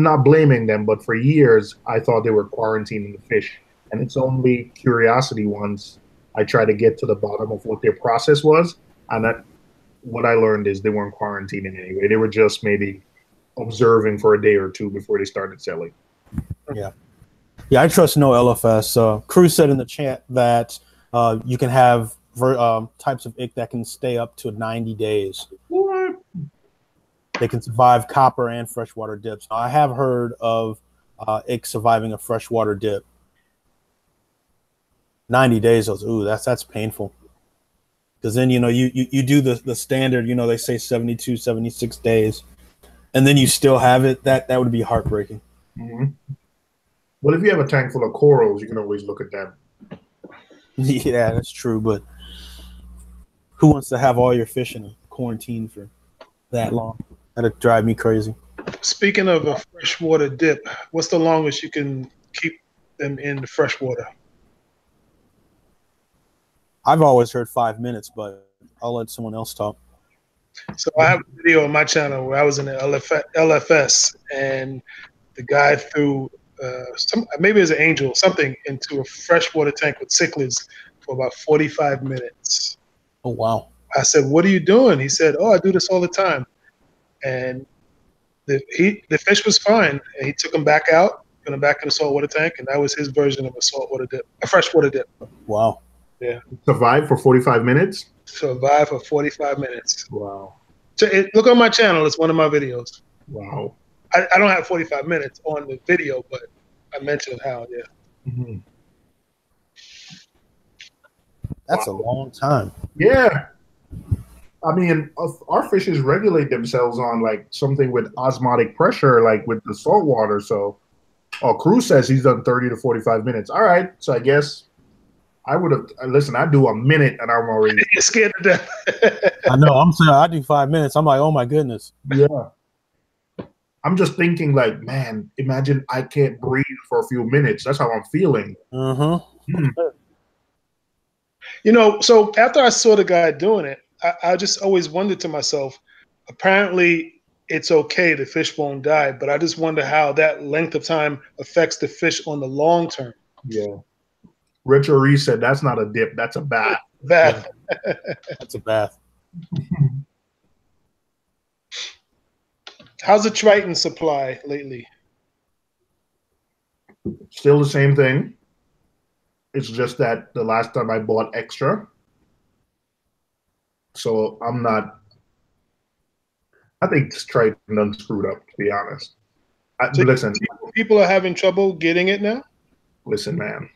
not blaming them, but for years I thought they were quarantining the fish, and it's only curiosity once I try to get to the bottom of what their process was, and what I learned is they weren't quarantining anyway. They were just maybe observing for a day or two before they started selling. Yeah. Yeah, I trust no LFS. Cruz said in the chat that you can have types of ick that can stay up to 90 days. What? They can survive copper and freshwater dips. Now, I have heard of ick surviving a freshwater dip. 90 days, that's painful. Because then, you know, you do the standard, you know, they say 72, 76 days, and then you still have it. That would be heartbreaking. Mm-hmm. Well, if you have a tank full of corals, you can always look at them. Yeah, that's true. But who wants to have all your fish in a quarantine for that long? That'd drive me crazy. Speaking of a freshwater dip, what's the longest you can keep them in the freshwater? I've always heard 5 minutes, but I'll let someone else talk. So I have a video on my channel where I was in the LFS, and the guy threw maybe it was an angel, something, into a freshwater tank with cichlids for about 45 minutes. Oh, wow. I said, "What are you doing?" He said, "Oh, I do this all the time." And the fish was fine, and he took him back out, put him back in the saltwater tank, and that was his version of a freshwater dip. Wow. Yeah. Survive for 45 minutes? Survive for 45 minutes. Wow. So look on my channel. It's one of my videos. Wow. I don't have 45 minutes on the video, but I mentioned how, yeah. Mm-hmm. That's a long time. Yeah. I mean, our fishes regulate themselves on like something with osmotic pressure, like with the salt water. So, Cruz says he's done 30 to 45 minutes. All right. So I guess I would have, listen, I do a minute and I'm already You're scared to death. I know. I'm saying I do 5 minutes. I'm like, oh my goodness. Yeah. I'm just thinking like, man, imagine I can't breathe for a few minutes. That's how I'm feeling. You know, so after I saw the guy doing it, I just always wondered to myself, apparently it's okay, the fish won't die, but I just wonder how that length of time affects the fish on the long term. Yeah. Retro Reef said that's not a dip, that's a bath. Bath. Yeah. That's a bath. How's the Triton supply lately? Still the same thing. It's just that the last time I bought extra. So I think Triton done screwed up, to be honest. So listen. People are having trouble getting it now? Listen, man.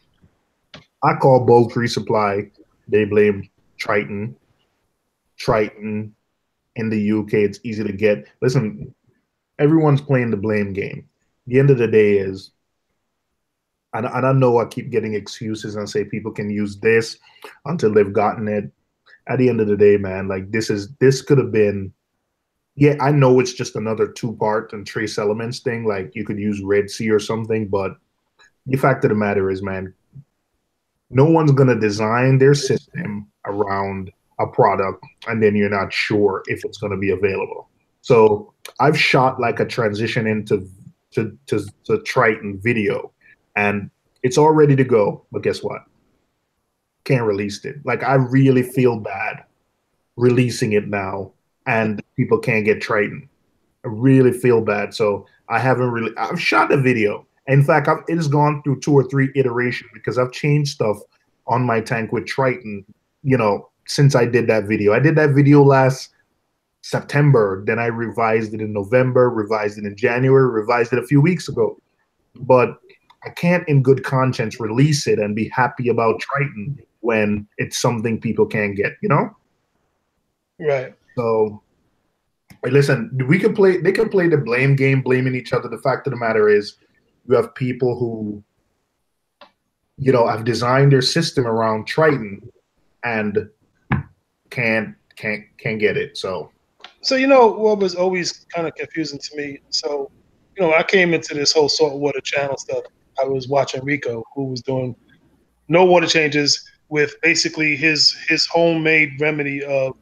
I call bulk resupply. They blame Triton. Triton in the UK, it's easy to get. Listen, everyone's playing the blame game. The end of the day is, and I know I keep getting excuses and say people can use this until they've gotten it. At the end of the day, man, like this could have been, yeah, I know it's just another 2-part and trace elements thing. Like you could use Red Sea or something, but the fact of the matter is, man, no one's going to design their system around a product and then you're not sure if it's going to be available. So I've shot like a transition into to Triton video and it's all ready to go. But guess what? Can't release it. Like I really feel bad releasing it now and people can't get Triton. I really feel bad. So I've shot the video. In fact, it has gone through 2 or 3 iterations because I've changed stuff on my tank with Triton, you know, since I did that video. I did that video last September, then I revised it in November, revised it in January, revised it a few weeks ago. But I can't in good conscience release it and be happy about Triton when it's something people can't get, you know? Right. So listen, they can play the blame game, blaming each other. The fact of the matter is, You have people who, you know, have designed their system around Triton and can't get it. So you know what was always kind of confusing to me. So, you know, I came into this whole saltwater channel stuff. I was watching Rico, who was doing no water changes with basically his homemade remedy of,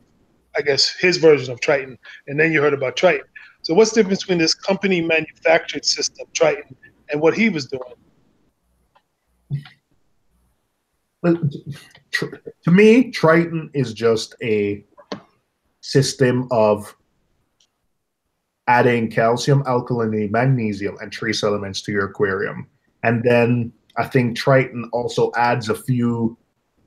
I guess, his version of Triton. And then you heard about Triton. So what's the difference between this company manufactured system, Triton, and what he was doing? To me, Triton is just a system of adding calcium, alkalinity, magnesium, and trace elements to your aquarium. And then I think Triton also adds a few,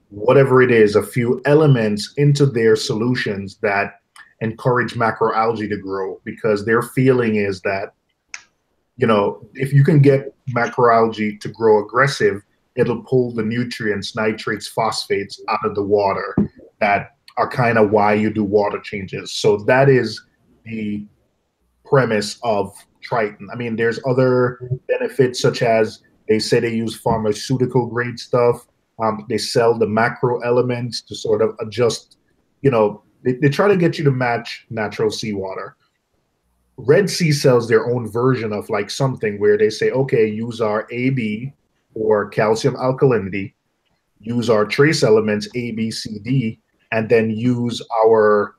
whatever it is, a few elements into their solutions that encourage macroalgae to grow, because their feeling is that, you know, if you can get macroalgae to grow aggressive, it'll pull the nutrients, nitrates, phosphates out of the water that are kind of why you do water changes. So that is the premise of Triton. I mean, there's other benefits, such as they say they use pharmaceutical grade stuff. They sell the macro elements to sort of adjust, you know, they try to get you to match natural seawater. Red Sea sells their own version of like something where they say, okay, use our AB or calcium alkalinity, use our trace elements A, B, C, D, and then use our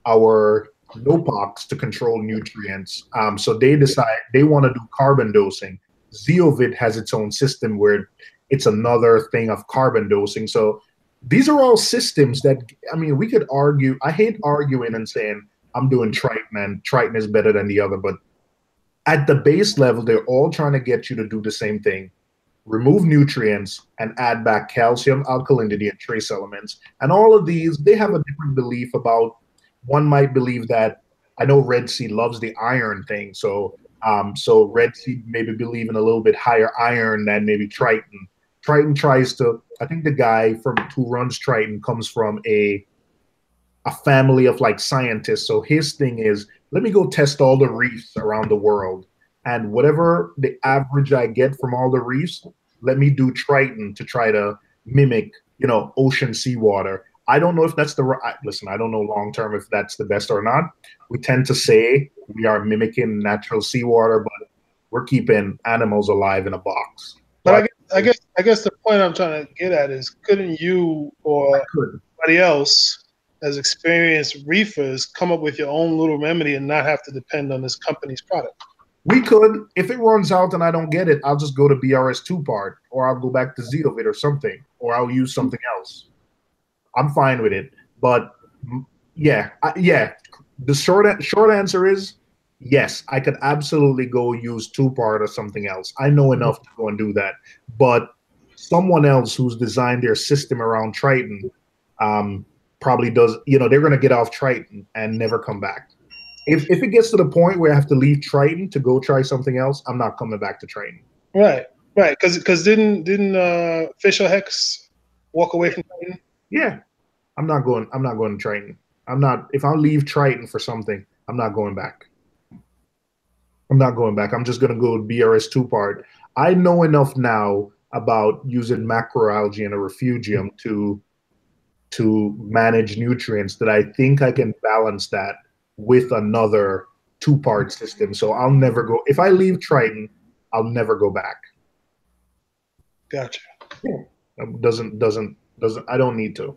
NOPOX to control nutrients. So they decide they want to do carbon dosing. Zeovit has its own system where it's another thing of carbon dosing. So these are all systems that, I mean, we could argue. I hate arguing and saying I'm doing Triton and Triton is better than the other, but at the base level, they're all trying to get you to do the same thing. Remove nutrients and add back calcium, alkalinity, and trace elements. And all of these, they have a different belief about. One might believe that, I know Red Sea loves the iron thing, so Red Sea maybe believe in a little bit higher iron than maybe Triton. Triton tries to, I think the guy who runs Triton comes from a family of like scientists. So his thing is, let me go test all the reefs around the world, and whatever the average I get from all the reefs, let me do Triton to try to mimic, you know, ocean seawater. I don't know if that's the right, listen, I don't know long term if that's the best or not. We tend to say we are mimicking natural seawater, but we're keeping animals alive in a box. But I guess the point I'm trying to get at is, couldn't you or anybody else as experienced reefers come up with your own little remedy and not have to depend on this company's product? We could. If it runs out and I don't get it, I'll just go to BRS2 part, or I'll go back to Zeovit or something, or I'll use something else. I'm fine with it. But yeah. The short answer is yes, I could absolutely go use 2-part or something else. I know enough to go and do that. But someone else who's designed their system around Triton probably does, you know, they're going to get off Triton and never come back. If it gets to the point where I have to leave Triton to go try something else, I'm not coming back to Triton. Right. Because didn't Fisher Hex walk away from Triton? Yeah, I'm not going to Triton. If I leave Triton for something, I'm not going back. I'm just going to go with BRS 2-part. I know enough now about using macroalgae in a refugium to manage nutrients that I think I can balance that with another 2-part system. So I'll never go. If I leave Triton, I'll never go back. Gotcha. Yeah. Doesn't. I don't need to.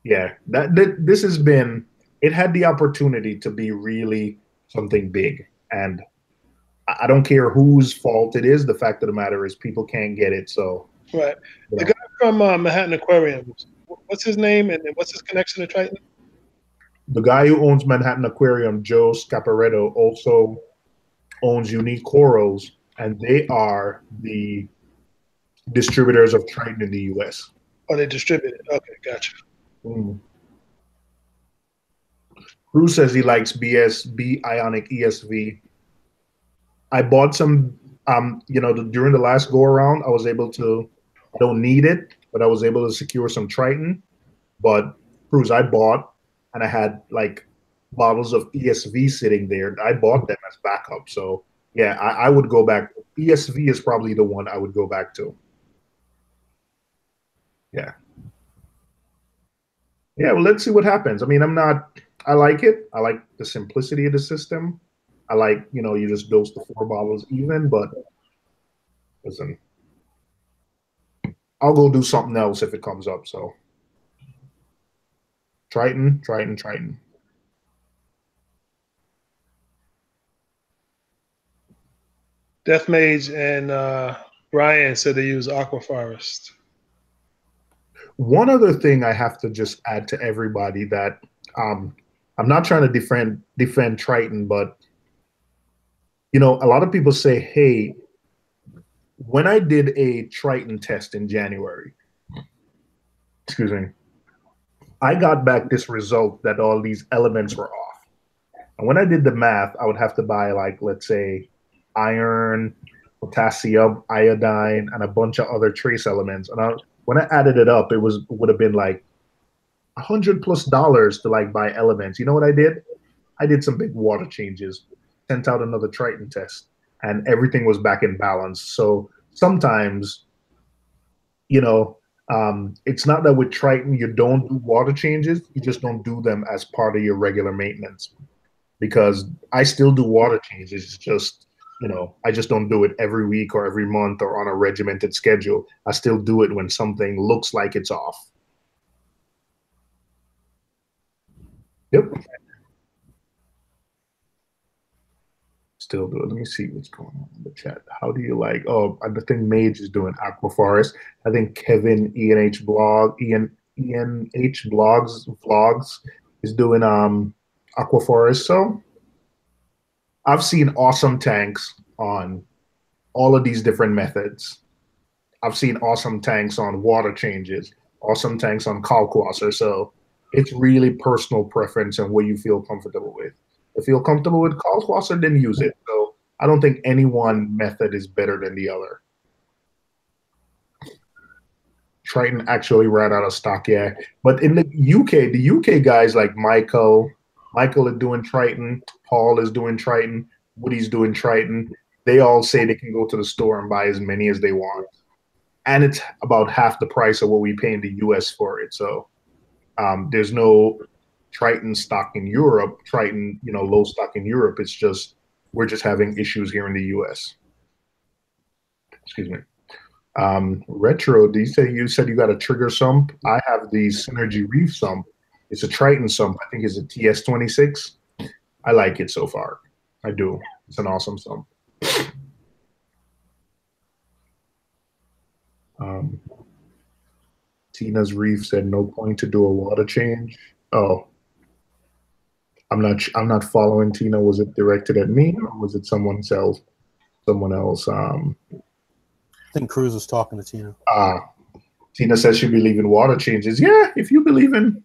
Yeah. This has been. It had the opportunity to be really something big, and I don't care whose fault it is. The fact of the matter is, people can't get it. So. Right. The guy from Manhattan Aquarium. What's his name and what's his connection to Triton? The guy who owns Manhattan Aquarium, Joe Scaparetto, also owns Unique Corals, and they are the distributors of Triton in the U.S. Oh, they distribute it. Okay, gotcha. Bruce says he likes B Ionic ESV. I bought some, during the last go around, I was able to, I don't need it, but I was able to secure some Triton. But Bruce, I bought, and I had like bottles of ESV sitting there. I bought them as backup. So yeah, I would go back. ESV is probably the one I would go back to. Yeah. Yeah, well, let's see what happens. I mean, I like it. I like the simplicity of the system. I like, you just dose the 4 bottles even, but listen, I'll go do something else if it comes up. So Triton. Death Mage and Brian said they use Aquaforest. One other thing I have to just add to everybody that I'm not trying to defend Triton, but a lot of people say, hey, when I did a Triton test in January, excuse me, I got back this result that all these elements were off. And when I did the math, I would have to buy, like, let's say, iron, potassium, iodine, and a bunch of other trace elements. And when I added it up, it would have been like $100+ to like buy elements. You know what I did? I did some big water changes, sent out another Triton test, and everything was back in balance. So sometimes, it's not that with Triton you don't do water changes, you just don't do them as part of your regular maintenance. Because I still do water changes, it's just, I just don't do it every week or every month or on a regimented schedule. I still do it when something looks like it's off. Yep. Still do it. Let me see what's going on in the chat. How do you like? Oh, I think Mage is doing Aquaforest. I think Kevin ENH vlogs is doing Aquaforest. So I've seen awesome tanks on all of these different methods. I've seen awesome tanks on water changes, awesome tanks on Kalkwasser. So it's really personal preference and what you feel comfortable with. If you feel comfortable with Kalkwasser, then use it. So I don't think any one method is better than the other. Triton actually ran out of stock, yeah. But in the UK guys like Michael is doing Triton, Paul is doing Triton, Woody's doing Triton. They all say they can go to the store and buy as many as they want. And it's about half the price of what we pay in the US for it. So there's no Triton stock in Europe, Triton, low stock in Europe. It's just, we're just having issues here in the US. Excuse me. Retro, you said you got a trigger sump. I have the Synergy Reef sump. It's a Triton sump. I think it's a TS26. I like it so far. I do. It's an awesome sump. Tina's Reef said no point to do a water change. Oh, I'm not following Tina. Was it directed at me or was it someone else? I think Cruz was talking to Tina. Tina says she believes in water changes. Yeah, if you believe in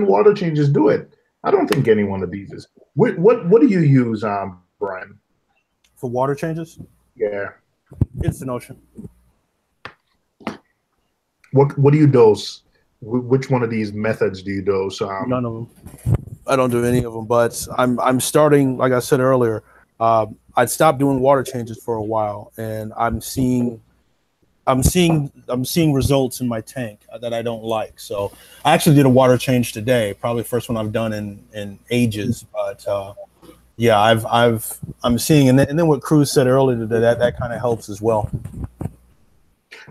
water changes, do it. I don't think any one of these is. What do you use, Brian? For water changes? Yeah. Instant Ocean. What do you dose? Which one of these methods do you dose? None of them. I don't do any of them, but I'm starting, like I said earlier, I'd stopped doing water changes for a while, and I'm seeing results in my tank that I don't like. So I actually did a water change today, probably the first one I've done in ages. But yeah, I'm seeing, and then what Cruz said earlier that kind of helps as well.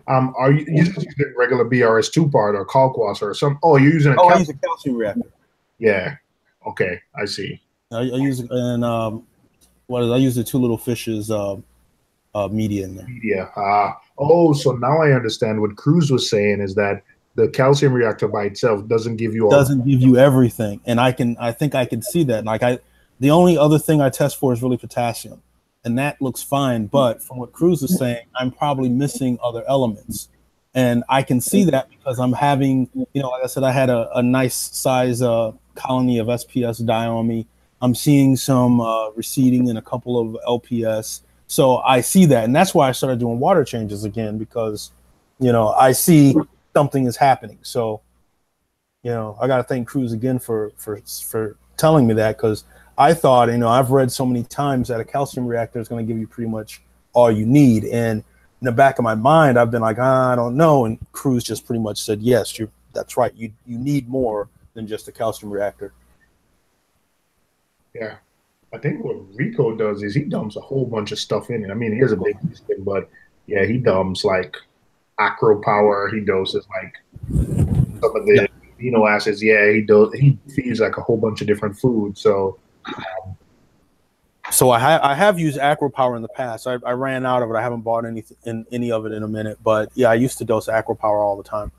Are you using regular BRS2 part or Kalkwasser or some? Oh, you're using I use a calcium reactor. Yeah. Okay, I see. I use I use the Two Little Fishes media in there. Media. So now I understand what Cruz was saying is that the calcium reactor by itself doesn't give you everything, and I think I can see that. Like the only other thing I test for is really potassium, and that looks fine. But from what Cruz is saying, I'm probably missing other elements, and I can see that because I'm having, like I said, I had a nice size colony of SPS die on me. I'm seeing some receding in a couple of LPS. So I see that. And that's why I started doing water changes again, because, I see something is happening. So, I got to thank Cruz again for telling me that, because I thought, I've read so many times that a calcium reactor is going to give you pretty much all you need. And in the back of my mind, I've been like, I don't know. And Cruz just pretty much said, yes, that's right. You need more than just a calcium reactor. Yeah. I think what Rico does is he dumps a whole bunch of stuff in it. I mean, he has a big system, but yeah, he dumps like acro power. He doses like some of the amino acids. Yeah, he feeds like a whole bunch of different foods. So I have used acro power in the past. I ran out of it. I haven't bought any of it in a minute, but yeah, I used to dose acro power all the time.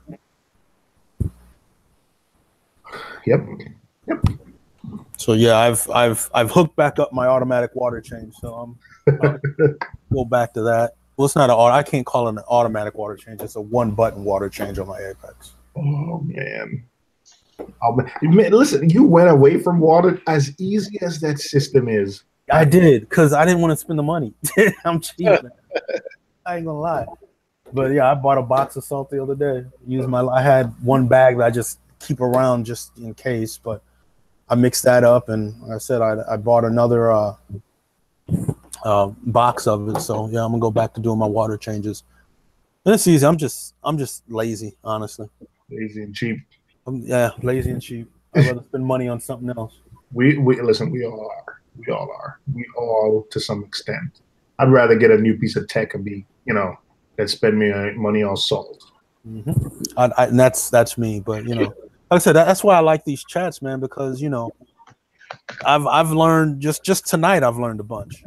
Yep. So yeah, I've hooked back up my automatic water change. So I'll go back to that. Well, it's not I can't call it an automatic water change. It's a one-button water change on my Apex. Oh man. Listen, you went away from water as easy as that system is. I did because I didn't want to spend the money. I'm cheap. I ain't gonna lie. But yeah, I bought a box of salt the other day. I had one bag that I just keep around just in case, but I mixed that up, and like I said, I bought another box of it. So yeah, I'm gonna go back to doing my water changes. And it's easy. I'm just lazy, honestly. Lazy and cheap. Yeah, lazy and cheap. I'd rather spend money on something else. We listen. We all are. We all to some extent. I'd rather get a new piece of tech and be, than spend me money on salt. Mm-hmm. And that's me. But like I said, that's why I like these chats, man, because I've learned just tonight. I've learned a bunch.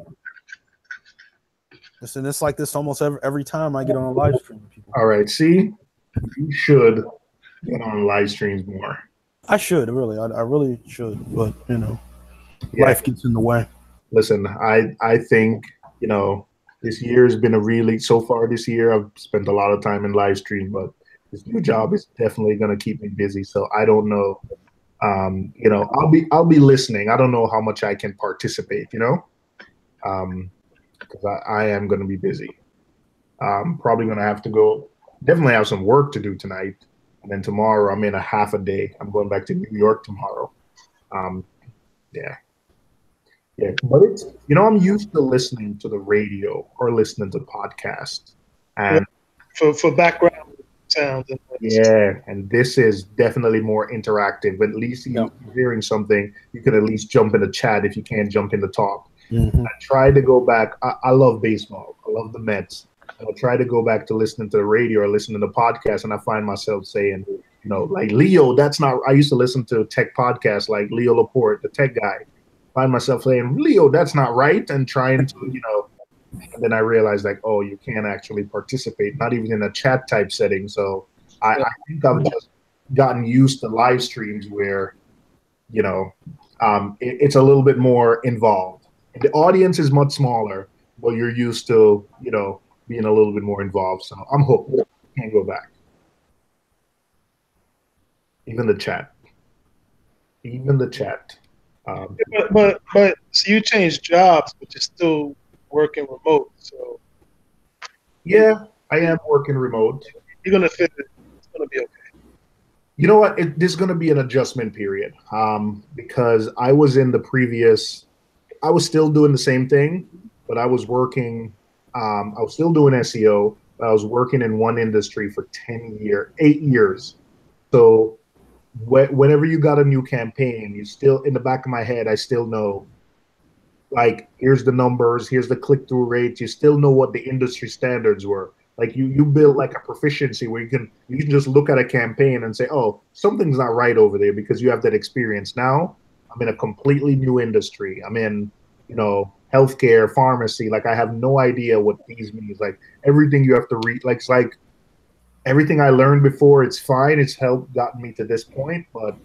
And it's like this almost every time I get on a live stream with people. All right, see, you should get on live streams more. I should really, I really should, but life gets in the way. Listen, I think this year has been so far this year I've spent a lot of time in live stream, but this new job is definitely going to keep me busy. So I don't know. I'll be listening. I don't know how much I can participate. Because I am going to be busy. Probably going to have to go. Definitely have some work to do tonight, and then tomorrow I'm in a half a day. I'm going back to New York tomorrow. Yeah, but it's I'm used to listening to the radio or listening to podcasts, and for background sound. And this is definitely more interactive. At least you're hearing something, you can at least jump in the chat if you can't jump in the talk. Mm-hmm. I try to go back. I love baseball. I love the Mets. I try to go back to listening to the radio or listening to podcasts, and I find myself saying, like Leo, that's not. I used to listen to tech podcasts like Leo Laporte, the tech guy. Find myself saying, Leo, that's not right, and trying to, and then I realized like, oh, you can't actually participate, not even in a chat type setting. So I think I've just gotten used to live streams where, it's a little bit more involved. The audience is much smaller, but you're used to, being a little bit more involved. So I'm hooked. Can't go back. Even the chat. But so you changed jobs, but you're still working remote. So yeah, I am working remote. You're gonna fit it. It's gonna be okay. You know what? There's gonna be an adjustment period. Because I was I was still doing the same thing, but I was working. I was still doing SEO. But I was working in one industry for 8 years. So whenever you got a new campaign, you still, in the back of my head, I still know, like, here's the numbers, here's the click-through rates. You still know what the industry standards were. Like you build like a proficiency where you can just look at a campaign and say, oh, something's not right over there, because you have that experience. Now I'm in a completely new industry. I'm in, healthcare, pharmacy. Like I have no idea what these means. Like everything you have to read, like it's like everything I learned before, it's fine. It's gotten me to this point, but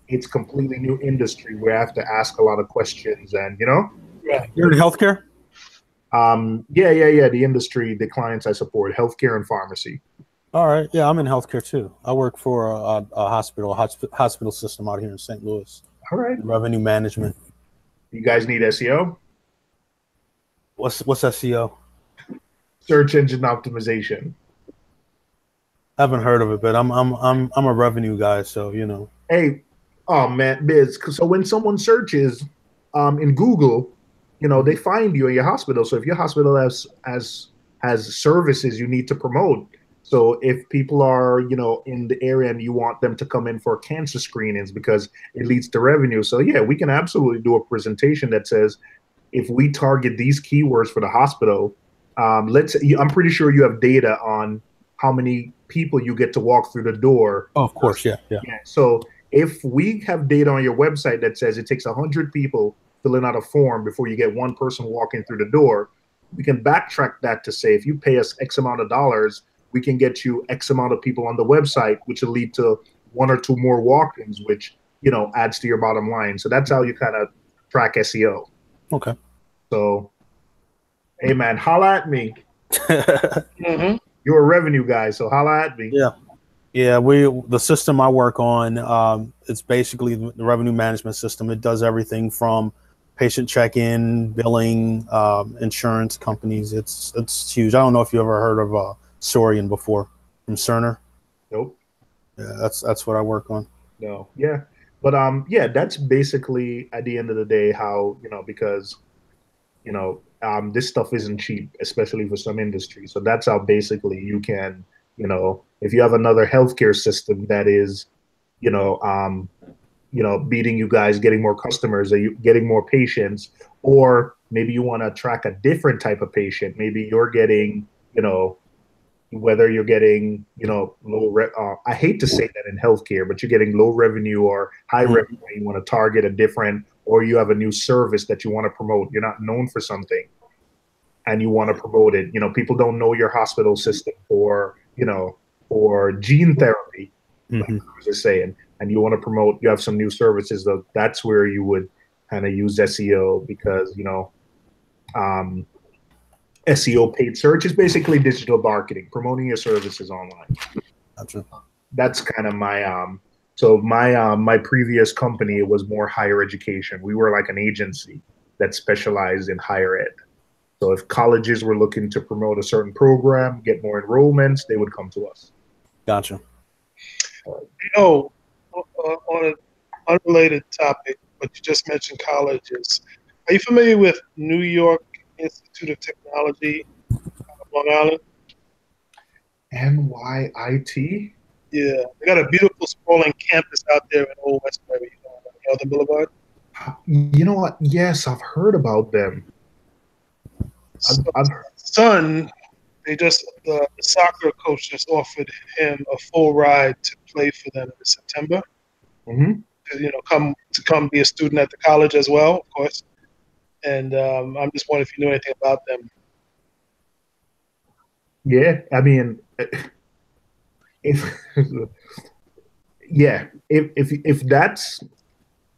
it's completely new industry where I have to ask a lot of questions and, Yeah. You're in healthcare? Yeah. The industry, the clients I support, healthcare and pharmacy. All right. Yeah, I'm in healthcare too. I work for a hospital system out here in St. Louis. All right. Revenue management. You guys need SEO? What's SEO? Search engine optimization. I haven't heard of it, but I'm a revenue guy, so Hey, oh man, Biz. So when someone searches, in Google, they find you in your hospital. So if your hospital has services you need to promote, so if people are, in the area and you want them to come in for cancer screenings because it leads to revenue. So yeah, we can absolutely do a presentation that says, if we target these keywords for the hospital, I'm pretty sure you have data on how many people you get to walk through the door. Oh, of course, yeah. So if we have data on your website that says it takes 100 people filling out a form before you get one person walking through the door, we can backtrack that to say, if you pay us X amount of dollars, we can get you X amount of people on the website, which will lead to 1 or 2 more walk-ins, which, adds to your bottom line. So that's how you kind of track SEO. Okay. So, hey man, holla at me. Mm-hmm. You're a revenue guy, so holla at me. Yeah. The system I work on, it's basically the revenue management system. It does everything from patient check-in, billing, insurance companies. It's huge. I don't know if you ever heard of Sorian before from Cerner. Nope. Yeah, that's what I work on. No. Yeah. But that's basically at the end of the day how, because this stuff isn't cheap, especially for some industries. So that's how basically you can, if you have another healthcare system that is, beating you guys, getting more customers, or you getting more patients, or maybe you want to track a different type of patient. Maybe you're getting, whether you're getting, I hate to say that in healthcare, but you're getting low revenue or high revenue. You want to target a different, or you have a new service that you want to promote. You're not known for something and you want to promote it. People don't know your hospital system for gene therapy, like I was just saying, and you want to promote, you have some new services, though. That's where you would kind of use SEO, because, SEO paid search is basically digital marketing, promoting your services online. Gotcha. That's kind of my so my previous company, it was more higher education. We were like an agency that specialized in higher ed. So if colleges were looking to promote a certain program, get more enrollments, they would come to us. Gotcha. On an unrelated topic, but you just mentioned colleges. Are you familiar with New York Institute of Technology, Long Island? NYIT? Yeah, they got a beautiful sprawling campus out there in Old Westbury, Northern Boulevard. You know what? Yes, I've heard about them. Son, the soccer coach just offered him a full ride to play for them in September. Mm-hmm. Come be a student at the college as well, of course. And I'm just wondering if you know anything about them. Yeah, I mean, if that's,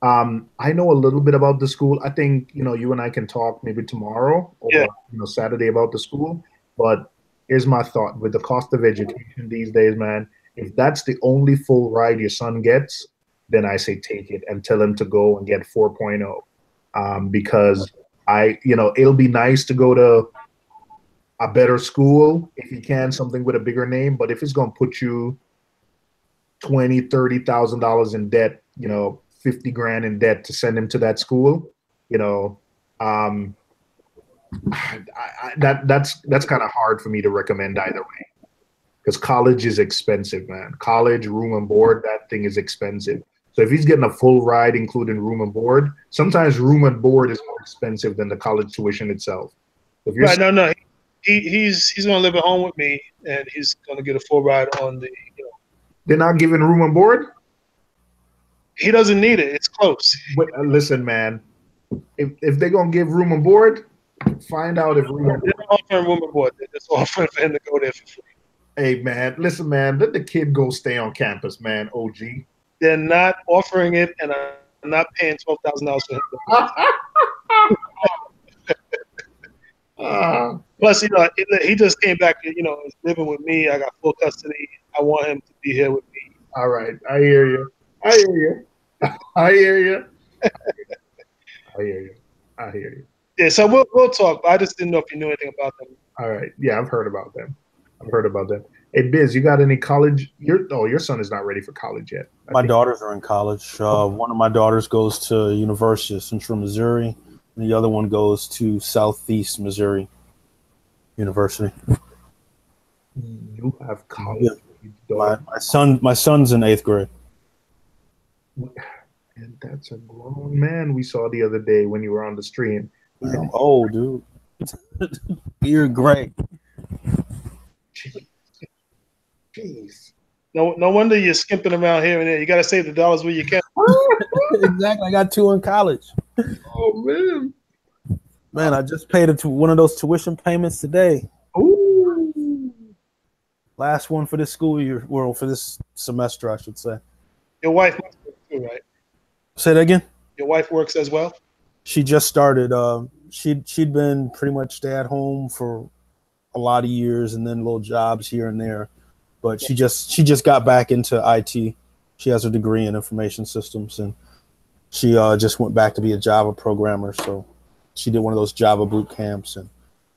I know a little bit about the school. I think, you and I can talk maybe tomorrow or Saturday about the school. But here's my thought: with the cost of education these days, man, if that's the only full ride your son gets, then I say take it and tell him to go and get 4.0. Because it'll be nice to go to a better school if you can, something with a bigger name. But if it's going to put you $20,000-$30,000 in debt, 50 grand in debt to send him to that school, that's kind of hard for me to recommend either way, because college is expensive, man. College, room and board, that thing is expensive. So if he's getting a full ride, including room and board, sometimes room and board is more expensive than the college tuition itself. If you're no. He's going to live at home with me, and he's going to get a full ride on the. They're not giving room and board? He doesn't need it. It's close. Wait, listen, man. If they're going to give room and board, find out if room and board. They're not offering room and board. They're just offering for him to go there for free. Hey, man. Listen, man. Let the kid go stay on campus, man. OG. They're not offering it, and I'm not paying $12,000 for him. Plus, he just came back. He's living with me. I got full custody. I want him to be here with me. All right, I hear you. Yeah, so we'll talk. But I just didn't know if you knew anything about them. All right. Yeah, I've heard about them. Hey, Biz, you got any college? Your son is not ready for college yet. My daughters are in college. One of my daughters goes to University of Central Missouri, and the other one goes to Southeast Missouri University. You have college. Yeah. My son's in 8th grade. And that's a grown man we saw the other day when you were on the stream. Oh, dude. You're great. Jeez. No wonder you're skimping around here and there. You got to save the dollars where you can. Exactly. I got 2 in college. Oh, man. Man, I just paid one of those tuition payments today. Ooh. Last one for this school year. Well, for this semester, I should say. Your wife works too, right? Say that again? Your wife works as well? She just started. She'd been pretty much stay at home for a lot of years and then little jobs here and there. But she just got back into IT. She has a degree in information systems, and she just went back to be a Java programmer. So she did one of those Java boot camps and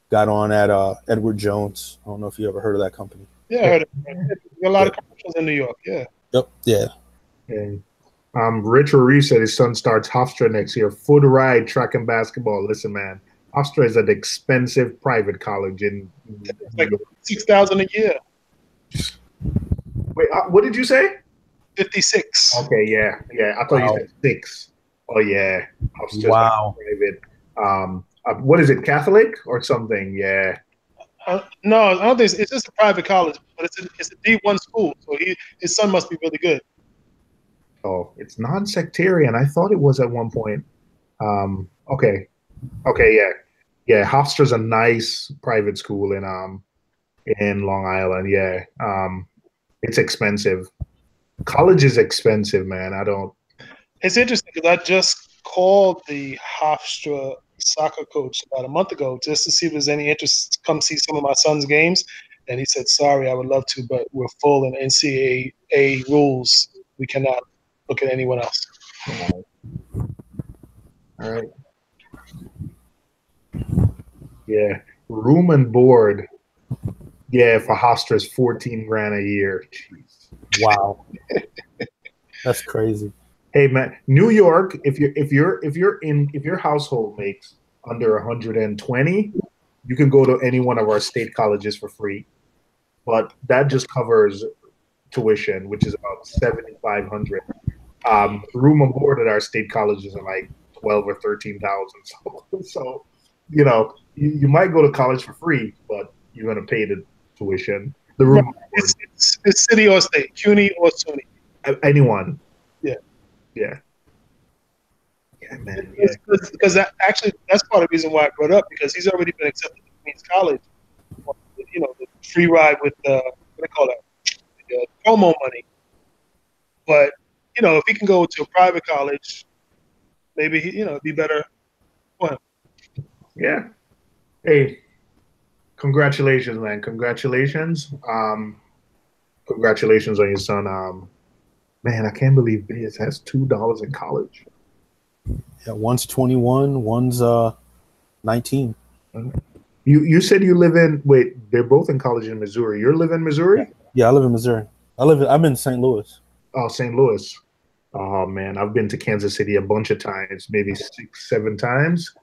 got on at Edward Jones. I don't know if you ever heard of that company. Yeah, I heard of it. There's a lot of commercials in New York. Yeah. Yep. Yeah. Okay. Richard Reef said his son starts Hofstra next year. Foot ride, track and basketball. Listen, man, Hofstra is an expensive private college in like $6,000 a year. Wait, what did you say? 56. Okay, yeah. I thought you said 6. Oh yeah, wow. Private. What is it? Catholic or something? Yeah. No, I don't think it's just a private college, but it's a D1 school, so his son must be really good. Oh, it's non-sectarian. I thought it was at one point. Okay, yeah. Hofstra's a nice private school in Long Island. Yeah, it's expensive. College is expensive, man. It's interesting because I just called the Hofstra soccer coach about a month ago just to see if there's any interest to come see some of my son's games, and he said, "Sorry, I would love to, but we're full in NCAA rules. We cannot look at anyone else." All right. Yeah, room and board. Yeah, for Hofstra's $14,000 a year. Jeez. Wow, that's crazy. Hey man, New York. If your household makes under 120, you can go to any one of our state colleges for free. But that just covers tuition, which is about $7,500. Room and board at our state colleges are like 12 or 13,000. So you might go to college for free, but you're gonna pay the tuition. The room. It's city or state, CUNY or SUNY. Anyone. Yeah, man. Because that's part of the reason why I brought it up, because he's already been accepted to Queens College. The free ride with what they call that, the promo money. But if he can go to a private college, maybe it'd be better for him. Yeah. Hey, congratulations, man. Congratulations. Congratulations on your son. Man, I can't believe Biz has $2 in college. Yeah, one's 21, one's 19. You said you live in they're both in college in Missouri. You live in Missouri? Yeah, I live in Missouri. I'm in St. Louis. Oh, St. Louis. Oh man, I've been to Kansas City a bunch of times, maybe 6, 7 times.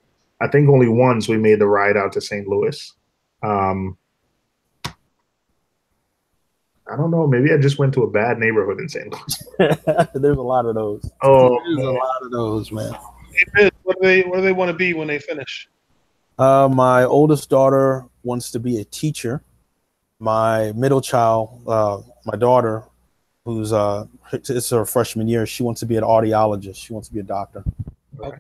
I think only once we made the ride out to St. Louis. I don't know. Maybe I just went to a bad neighborhood in St. Louis. There's a lot of those. Oh, there's a lot of those, man. Hey, what do they want to be when they finish? My oldest daughter wants to be a teacher. My middle child, my daughter, who's it's her freshman year, she wants to be an audiologist. She wants to be a doctor. Okay.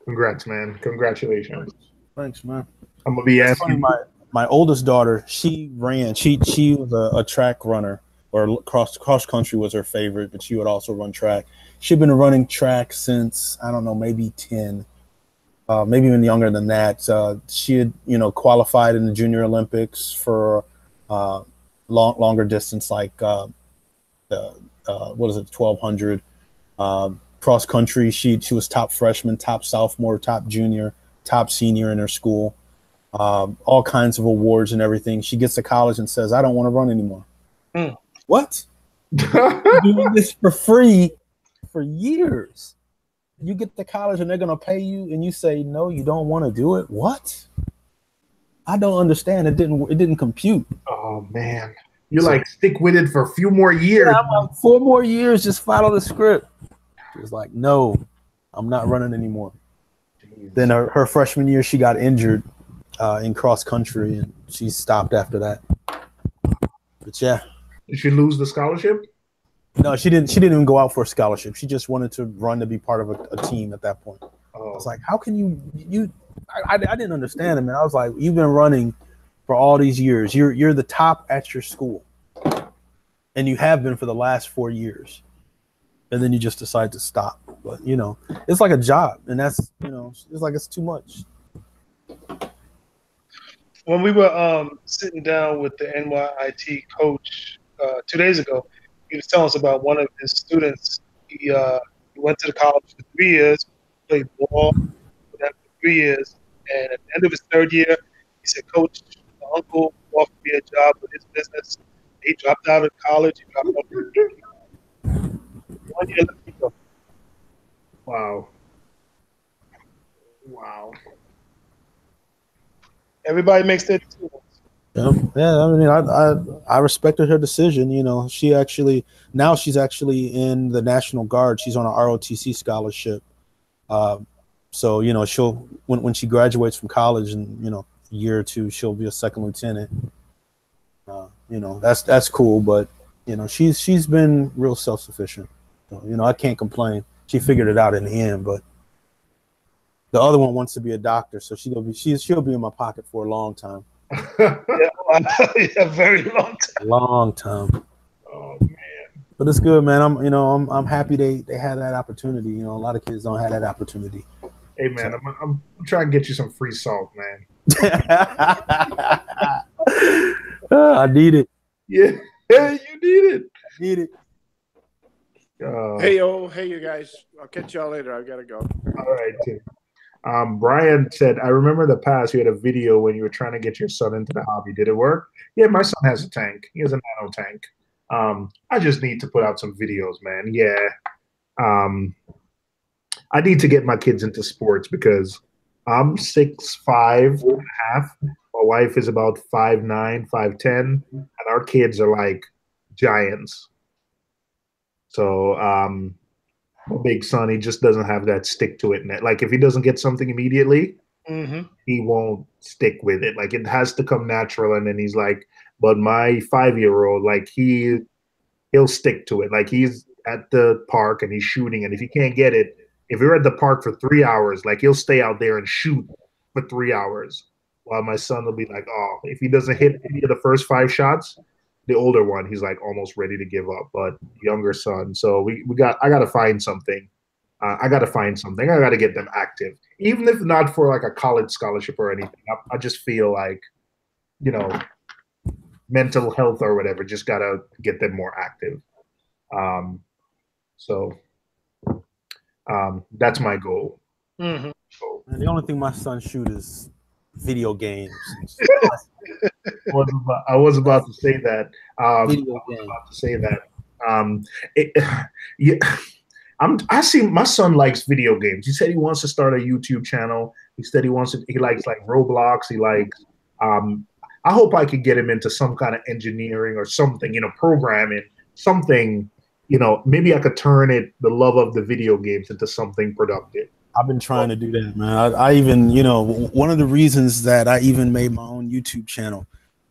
Congrats, man. Congratulations. Thanks, man. I'm gonna be asking. My oldest daughter, she ran. She was a track runner, or cross country was her favorite, but she would also run track. She'd been running track since, I don't know, maybe 10, maybe even younger than that. She had qualified in the Junior Olympics for longer distance, like what is it, 1200. Cross country, she was top freshman, top sophomore, top junior, top senior in her school. all kinds of awards and everything. She gets to college and says, I don't want to run anymore. What? You're doing this for free for years. You get to college and they're going to pay you and you say, no, you don't want to do it. What? I don't understand. It didn't compute. Oh man. You're like, stick with it for a few more years. Yeah, I'm like, 4 more years, just follow the script. She was like, no, I'm not running anymore. Jeez. Then her freshman year, she got injured in cross country, and she stopped after that. But yeah. Did she lose the scholarship? No, she didn't. She didn't even go out for a scholarship. She just wanted to run to be part of a team at that point. Oh. I was like, how can you? I didn't understand it, man. I was like, you've been running for all these years. You're the top at your school, and you have been for the last 4 years, and then you just decide to stop. But it's like a job, and that's it's like it's too much. When we were sitting down with the NYIT coach 2 days ago, he was telling us about one of his students. He went to the college for 3 years, played ball for them for 3 years, and at the end of his 3rd year, he said, "Coach, my uncle offered me a job with his business. He dropped out of college. He dropped out of 1 year left to go." Wow. Wow. Everybody makes their decisions. Yeah. I mean, I respected her decision. She's actually in the National Guard. She's on an ROTC scholarship. So she'll when she graduates from college in a year or two, she'll be a 2nd lieutenant. That's cool. But she's been real self-sufficient. So, I can't complain. She figured it out in the end, but. The other one wants to be a doctor, so she'll be in my pocket for a long time. Yeah, very long time. Long time. Oh man! But it's good, man. I'm happy they had that opportunity. A lot of kids don't have that opportunity. Hey man, I'm trying to get you some free salt, man. I need it. Yeah, you need it. I need it. Hey you guys. I'll catch y'all later. I gotta go. All right, Tim. Brian said, I remember the past you had a video when you were trying to get your son into the hobby. Did it work? Yeah, my son has a tank. He has a nano tank. I just need to put out some videos, man. Yeah. I need to get my kids into sports because I'm 6'5" and a half. My wife is about 5'9", 5'10", and our kids are like giants. So my big son, he just doesn't have that stick to it. Like if he doesn't get something immediately, he won't stick with it. Like it has to come natural. And then he's like, but my 5-year-old, like he'll stick to it. Like he's at the park and he's shooting. And if he can't get it, if you're at the park for 3 hours, like he'll stay out there and shoot for 3 hours. While my son will be like, oh, if he doesn't hit any of the first 5 shots, the older one, he's like almost ready to give up, but younger son. So I got to find something. I got to get them active, even if not for like a college scholarship or anything. I just feel like, mental health or whatever, just got to get them more active. So that's my goal. Mm-hmm. So, and the only thing my son shoots is video games. I was about to say that. I see my son likes video games. He said he wants to start a YouTube channel. He said he likes like Roblox. He likes. I hope I could get him into some kind of engineering or something, programming, something. Maybe I could turn the love of the video games into something productive. I've been trying to do that, man. I even, one of the reasons that I even made my own YouTube channel,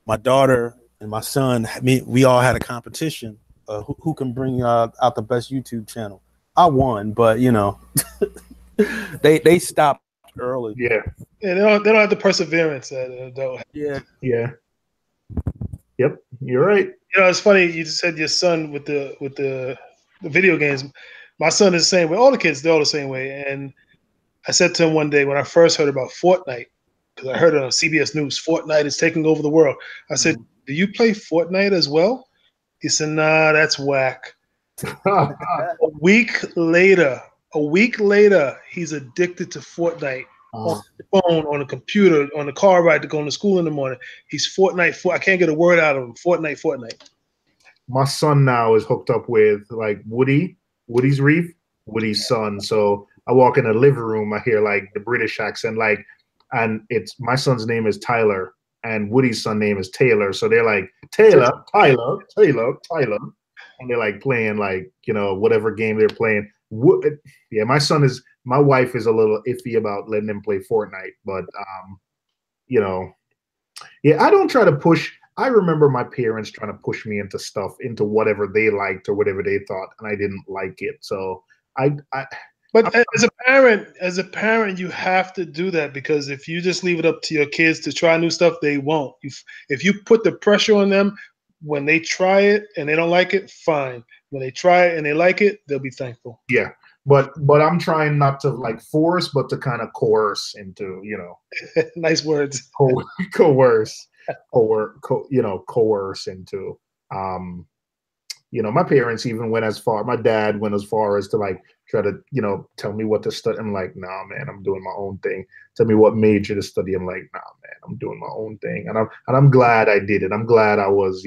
my daughter and my son, we all had a competition who can bring out the best YouTube channel. I won, but they stopped early. Yeah, they don't have the perseverance that don't. Yeah. Yep, you're right. It's funny you said your son with the video games. My son is the same way. All the kids, they're all the same way. And I said to him one day when I first heard about Fortnite, because I heard on CBS News, Fortnite is taking over the world. I said, do you play Fortnite as well? He said, nah, that's whack. A week later, he's addicted to Fortnite. on the phone, on the computer, on the car ride to go to school in the morning. He's Fortnite. I can't get a word out of him. Fortnite. My son now is hooked up with like Woody's Reef, Woody's son. So I walk in the living room, I hear like the British accent, like, and it's my son's name is Tyler, and Woody's son name is Taylor. So they're like Tyler, and they're like playing like whatever game they're playing. Yeah, my wife is a little iffy about letting them play Fortnite, but yeah, I don't try to push. I remember my parents trying to push me into stuff, into whatever they liked or whatever they thought, and I didn't like it. So But as a parent, you have to do that, because if you just leave it up to your kids to try new stuff, they won't. If you put the pressure on them, when they try it and they don't like it, fine. When they try it and they like it, they'll be thankful. Yeah, but I'm trying not to like force, but to kind of coerce into, nice words. Coerce into. My parents even went as far. My dad went as far as to like try to, tell me what to study. I'm like, nah, man, I'm doing my own thing. Tell me what major to study. I'm like, nah, man, I'm doing my own thing. And I'm glad I did it. I'm glad I was,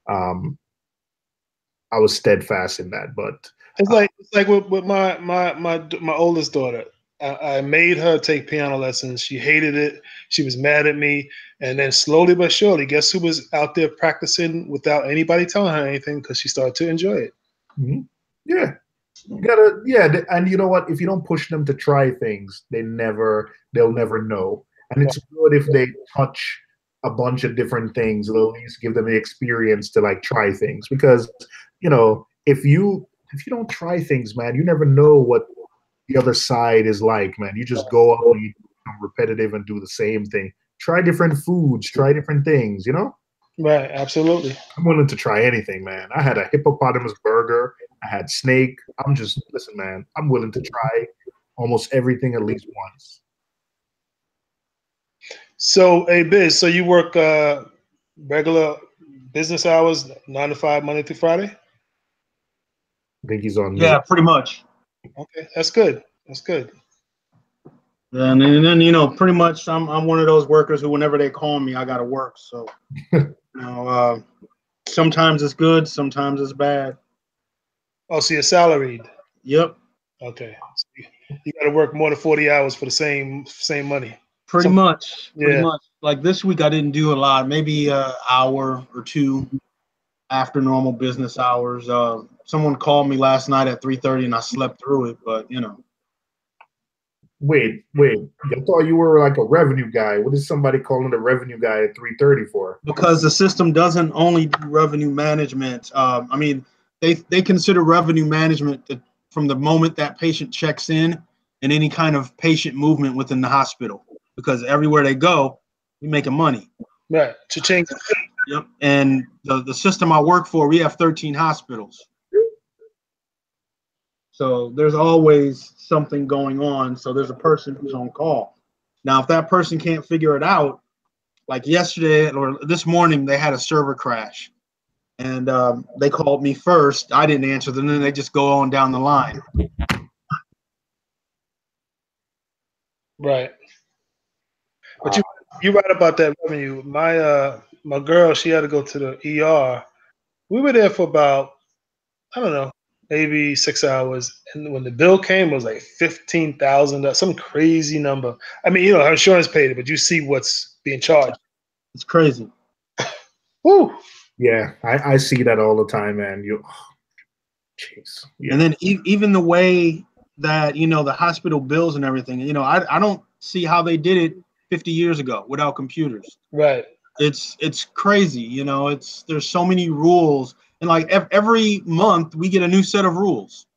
I was steadfast in that. But it's like with my oldest daughter. I made her take piano lessons. She hated it. She was mad at me. And then slowly but surely, guess who was out there practicing without anybody telling her anything, because she started to enjoy it. Mm-hmm. Yeah. You gotta, yeah. And you know what? If you don't push them to try things, they'll never know. And it's good if they touch a bunch of different things. It'll at least give them the experience to like try things. Because, if you don't try things, man, you never know what the other side is like, man. You just go out and you become repetitive and do the same thing. Try different foods, try different things, Right, absolutely. I'm willing to try anything, man. I had a hippopotamus burger. I had snake. Listen, man, I'm willing to try almost everything at least once. So, hey, Biz, so you work regular business hours, 9 to 5, Monday through Friday? I think he's on. Yeah, pretty much. Okay, that's good. That's good. And then pretty much I'm one of those workers who, whenever they call me, I gotta work. So sometimes it's good, sometimes it's bad. Oh, so you're salaried? Yep. Okay. So you got to work more than 40 hours for the same money. Pretty much. Yeah. Like this week, I didn't do a lot. Maybe an hour or two after normal business hours. Someone called me last night at 3:30, and I slept through it. But Wait. I thought you were like a revenue guy. What is somebody calling a revenue guy at 3:30 for? Because the system doesn't only do revenue management. They consider revenue management from the moment that patient checks in and any kind of patient movement within the hospital. Because everywhere they go, we making money. Right. To change. Yep. And the system I work for, we have 13 hospitals. So there's always something going on. So there's a person who's on call. Now, if that person can't figure it out, like yesterday or this morning, they had a server crash. And they called me first. I didn't answer them. Then they just go on down the line. Right. But you right about that revenue. My girl, she had to go to the ER. We were there for about, I don't know, maybe 6 hours. And when the bill came, it was like $15,000, some crazy number. I mean, her insurance paid it, but you see what's being charged. It's crazy. Woo. Yeah, I see that all the time, man. Jeez. Yeah. And then even the way that, the hospital bills and everything, I don't see how they did it 50 years ago without computers. Right. It's crazy. There's so many rules. And like every month we get a new set of rules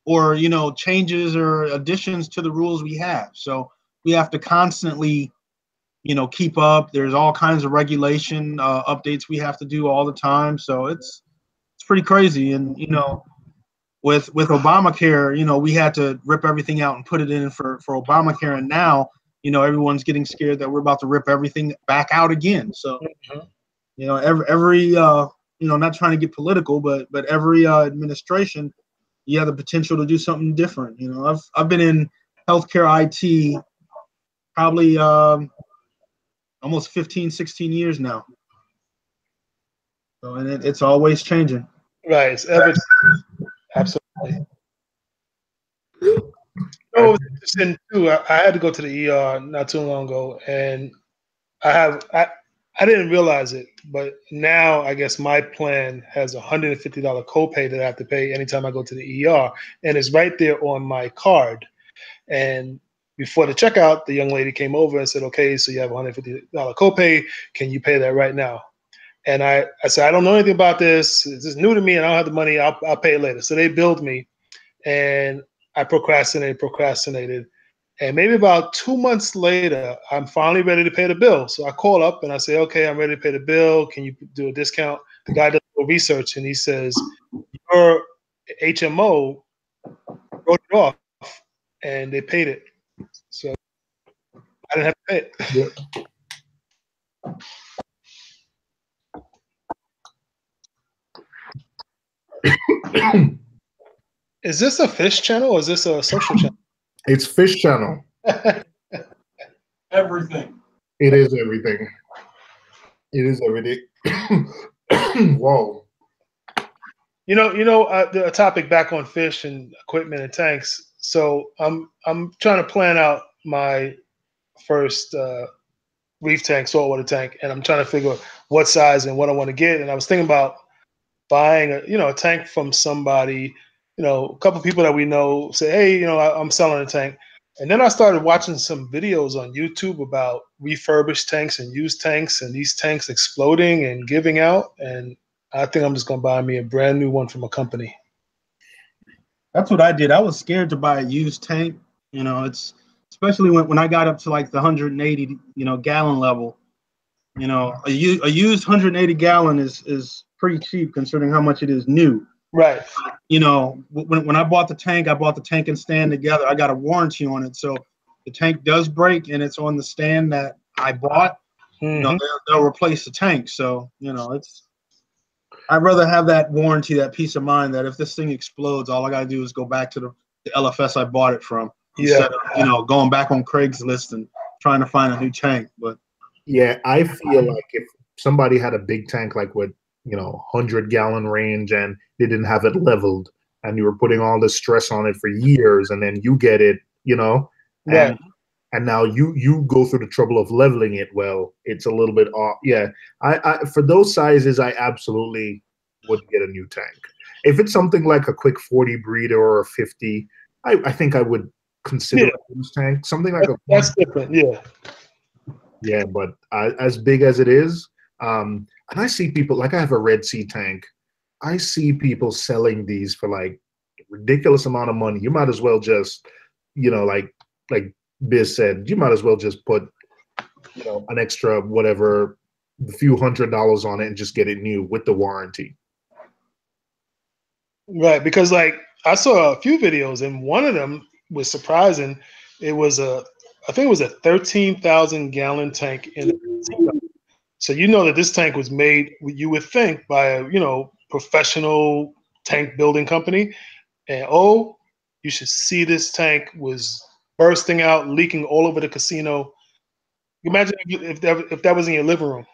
or, changes or additions to the rules we have. So we have to constantly, keep up. There's all kinds of regulation updates we have to do all the time. So it's pretty crazy. And, with Obamacare, we had to rip everything out and put it in for Obamacare. And now, everyone's getting scared that we're about to rip everything back out again. So, every not trying to get political, but every administration, you have the potential to do something different. I've been in healthcare IT probably almost 15, 16 years now. So, and it's always changing. Right. It's ever absolutely. Oh, interesting too. I had to go to the ER not too long ago, and I didn't realize it, but now I guess my plan has a $150 copay that I have to pay anytime I go to the ER, and it's right there on my card. And before the checkout, the young lady came over and said, "Okay, so you have a $150 copay. Can you pay that right now?" And I said, "I don't know anything about this. This is new to me, and I don't have the money. I'll pay it later." So they billed me, and I procrastinated. And maybe about 2 months later, I'm finally ready to pay the bill. So I call up and I say, "Okay, I'm ready to pay the bill. Can you do a discount?" The guy does a little research and he says, "Your HMO wrote it off and they paid it." So I didn't have to pay it. Yeah. Is this a fish channel or is this a social channel? It's Fish Channel. Everything. It is everything. It is everything. Whoa. The topic back on fish and equipment and tanks. So I'm trying to plan out my first reef tank, saltwater tank, and I'm trying to figure out what size and what I want to get. And I was thinking about buying a tank from somebody, a couple of people that we know say, "Hey, I'm selling a tank." And then I started watching some videos on YouTube about refurbished tanks and used tanks and these tanks exploding and giving out. And I think I'm just going to buy me a brand new one from a company. That's what I did. I was scared to buy a used tank. It's especially when I got up to like the 180, gallon level. A used 180 gallon is pretty cheap considering how much it is new. Right. When I bought the tank and stand together. I got a warranty on it, so the tank does break and it's on the stand that I bought. Mm-hmm. They'll replace the tank. So I'd rather have that warranty, that peace of mind that if this thing explodes, all I got to do is go back to the LFS I bought it from instead of going back on Craigslist and trying to find a new tank. But yeah, I feel like if somebody had a big tank like with 100-gallon range and they didn't have it leveled and you were putting all this stress on it for years and then you get it, right. And now you go through the trouble of leveling it. Well, it's a little bit off. Yeah, I for those sizes, I absolutely would get a new tank. If it's something like a quick 40 breeder or a 50, I think I would consider a used tank. Something like that's different. Yeah. Yeah, but as big as it is, and I see people, like I have a Red Sea tank. I see people selling these for like ridiculous amount of money. You might as well just, like Biz said, you might as well just put, an extra whatever, a few $100s on it and just get it new with the warranty. Right, because like I saw a few videos and one of them was surprising. It was I think it was a 13,000 gallon tank in a so that this tank was made, you would think, by a professional tank building company. And you should see this tank was bursting out, leaking all over the casino. Imagine if that was in your living room.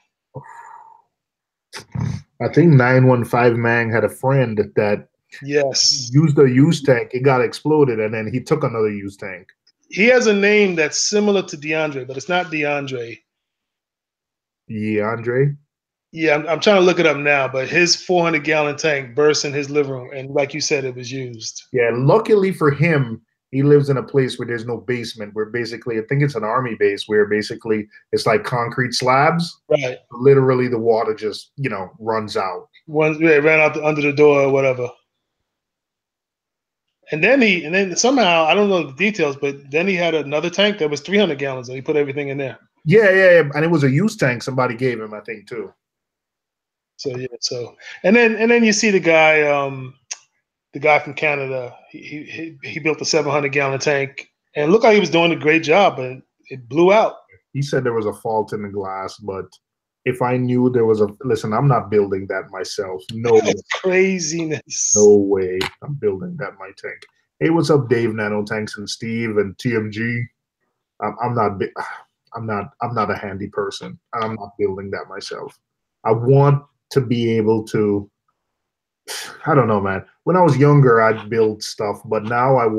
I think 915 Mang had a friend that used a used tank. It got exploded, and then he took another used tank. He has a name that's similar to DeAndre, but it's not DeAndre. DeAndre? Yeah, I'm trying to look it up now, but his 400-gallon tank burst in his living room, and like you said, it was used. Yeah, luckily for him, he lives in a place where there's no basement, where basically, I think it's an army base, where basically it's like concrete slabs. Right. Literally, the water just, runs out. It ran out under the door or whatever. And then somehow, I don't know the details, but then he had another tank that was 300 gallons, and he put everything in there. Yeah, and it was a used tank somebody gave him, I think, too. So and then you see the guy from Canada. He built a 700-gallon tank and it looked like he was doing a great job, but it blew out. He said there was a fault in the glass, but if I knew there was listen, I'm not building that myself. No craziness. No way I'm building that my tank. Hey, what's up, Dave, Nano Tanks, and Steve, and TMG? I'm not. I'm not a handy person. I'm not building that myself. I want to be able to. I don't know, man. When I was younger, I'd build stuff, but now I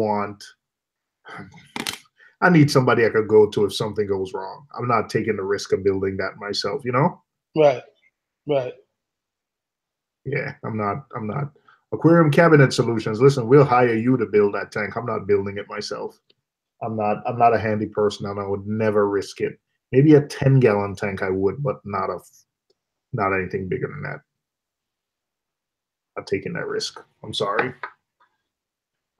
need somebody I could go to if something goes wrong. I'm not taking the risk of building that myself, you know? Right. Right. Yeah, I'm not. Aquarium Cabinet Solutions. Listen, we'll hire you to build that tank. I'm not building it myself. I'm not a handy person and I would never risk it. Maybe a 10-gallon tank I would, but not anything bigger than that. Not taking that risk. I'm sorry.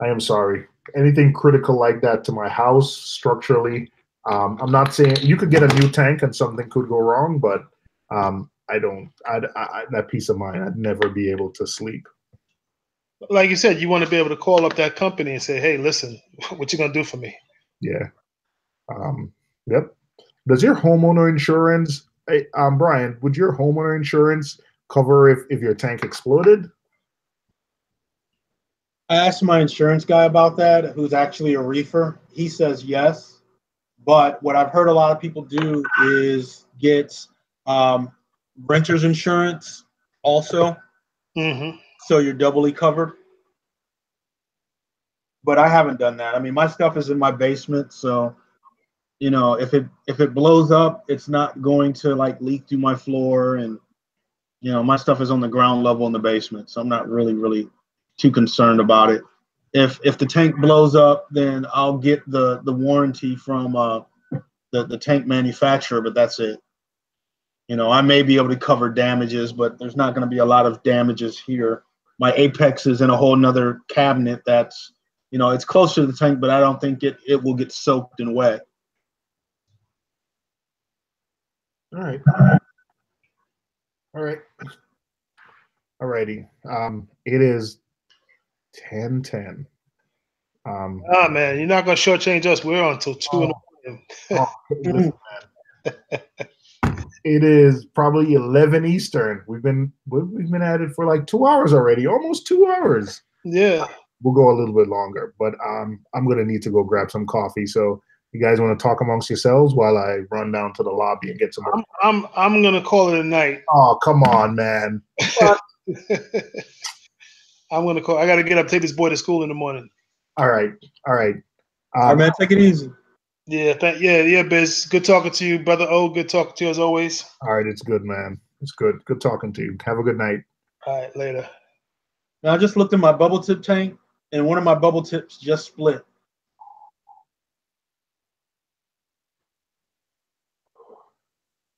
I am sorry. Anything critical like that to my house structurally, I'm not saying you could get a new tank and something could go wrong, but I don't. That peace of mind, I'd never be able to sleep. Like you said, you want to be able to call up that company and say, "Hey, listen, what you gonna do for me?" Yeah. Yep. Does your homeowner insurance, Brian? Would your homeowner insurance cover if your tank exploded? I asked my insurance guy about that, who's actually a reefer. He says yes, but what I've heard a lot of people do is get renter's insurance also, so you're doubly covered. But I haven't done that. I mean, my stuff is in my basement, so you know, if it blows up, it's not going to like leak through my floor, and you know, my stuff is on the ground level in the basement, so I'm not really too concerned about it. If the tank blows up, then I'll get the warranty from the tank manufacturer, but that's it. You know, I may be able to cover damages, but there's not going to be a lot of damages here. My Apex is in a whole nother cabinet that's, you know, it's closer to the tank, but I don't think it will get soaked and wet. All right. All right. All righty. It is 10:10. Oh man, you're not gonna shortchange us. We're on until 2 in the morning. It is probably 11 Eastern. We've been at it for like 2 hours already, almost 2 hours. Yeah. We'll go a little bit longer, but I'm gonna need to go grab some coffee. So you guys want to talk amongst yourselves while I run down to the lobby and get some more? I'm gonna call it a night. Oh, come on, man. I'm gonna call. I gotta get up, take this boy to school in the morning. All right. All right, man. Take it easy. Yeah, yeah, Biz. Good talking to you, brother. O, good talking to you as always. All right, it's good, man. It's good. Good talking to you. Have a good night. All right, later. Now, I just looked at my bubble tip tank, and one of my bubble tips just split.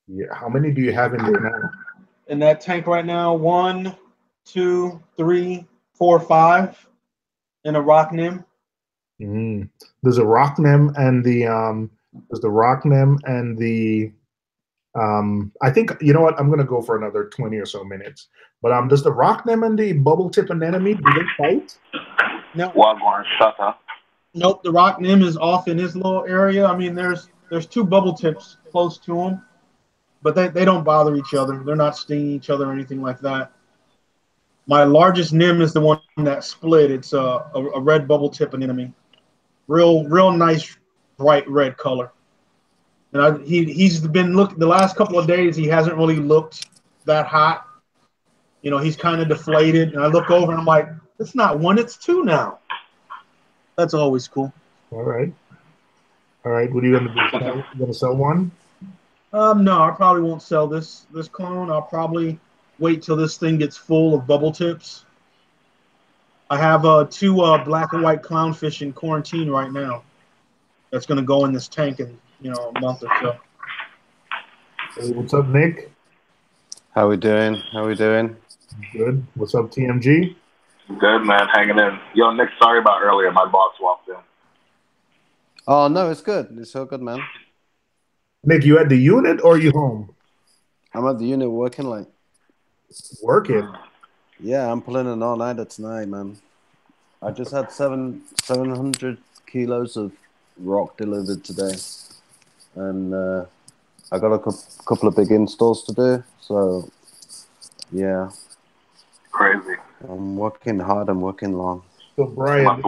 Yeah. How many do you have in there now? In that tank right now, 1, 2, 3, 4, 5 in a rock nymph. There's a rock nymph and I think, you know what, I'm gonna go for another 20 or so minutes. But does the rock nymph and the bubble tip anemone, do they fight? No. Nope, the rock nymph is off in his little area. I mean, there's 2 bubble tips close to him, but they don't bother each other. They're not stinging each other or anything like that. My largest nymph is the one that split. It's a red bubble tip anemone. Real nice, bright red color. And he's been the last couple of days, he hasn't really looked that hot. You know, he's kind of deflated. And I look over and I'm like, it's not 1, it's 2 now. That's always cool. All right. What are you going to do? You going to sell one? No, I probably won't sell this clone. I'll probably wait till this thing gets full of bubble tips. I have 2 black and white clownfish in quarantine right now. That's going to go in this tank in, you know, a month or so. Hey, what's up, Nick? How we doing? Good. What's up, TMG? Good, man. Hanging in. Yo, Nick, sorry about earlier. My boss walked in. Oh, no, it's good. It's so good, man. Nick, you at the unit or you home? I'm at the unit working late. Working? Yeah, I'm pulling an all-nighter tonight, man. I just had 700 kilos of rock delivered today. And I got a couple of big installs to do. So, yeah. Crazy. I'm working hard. I'm working long. So, Brian,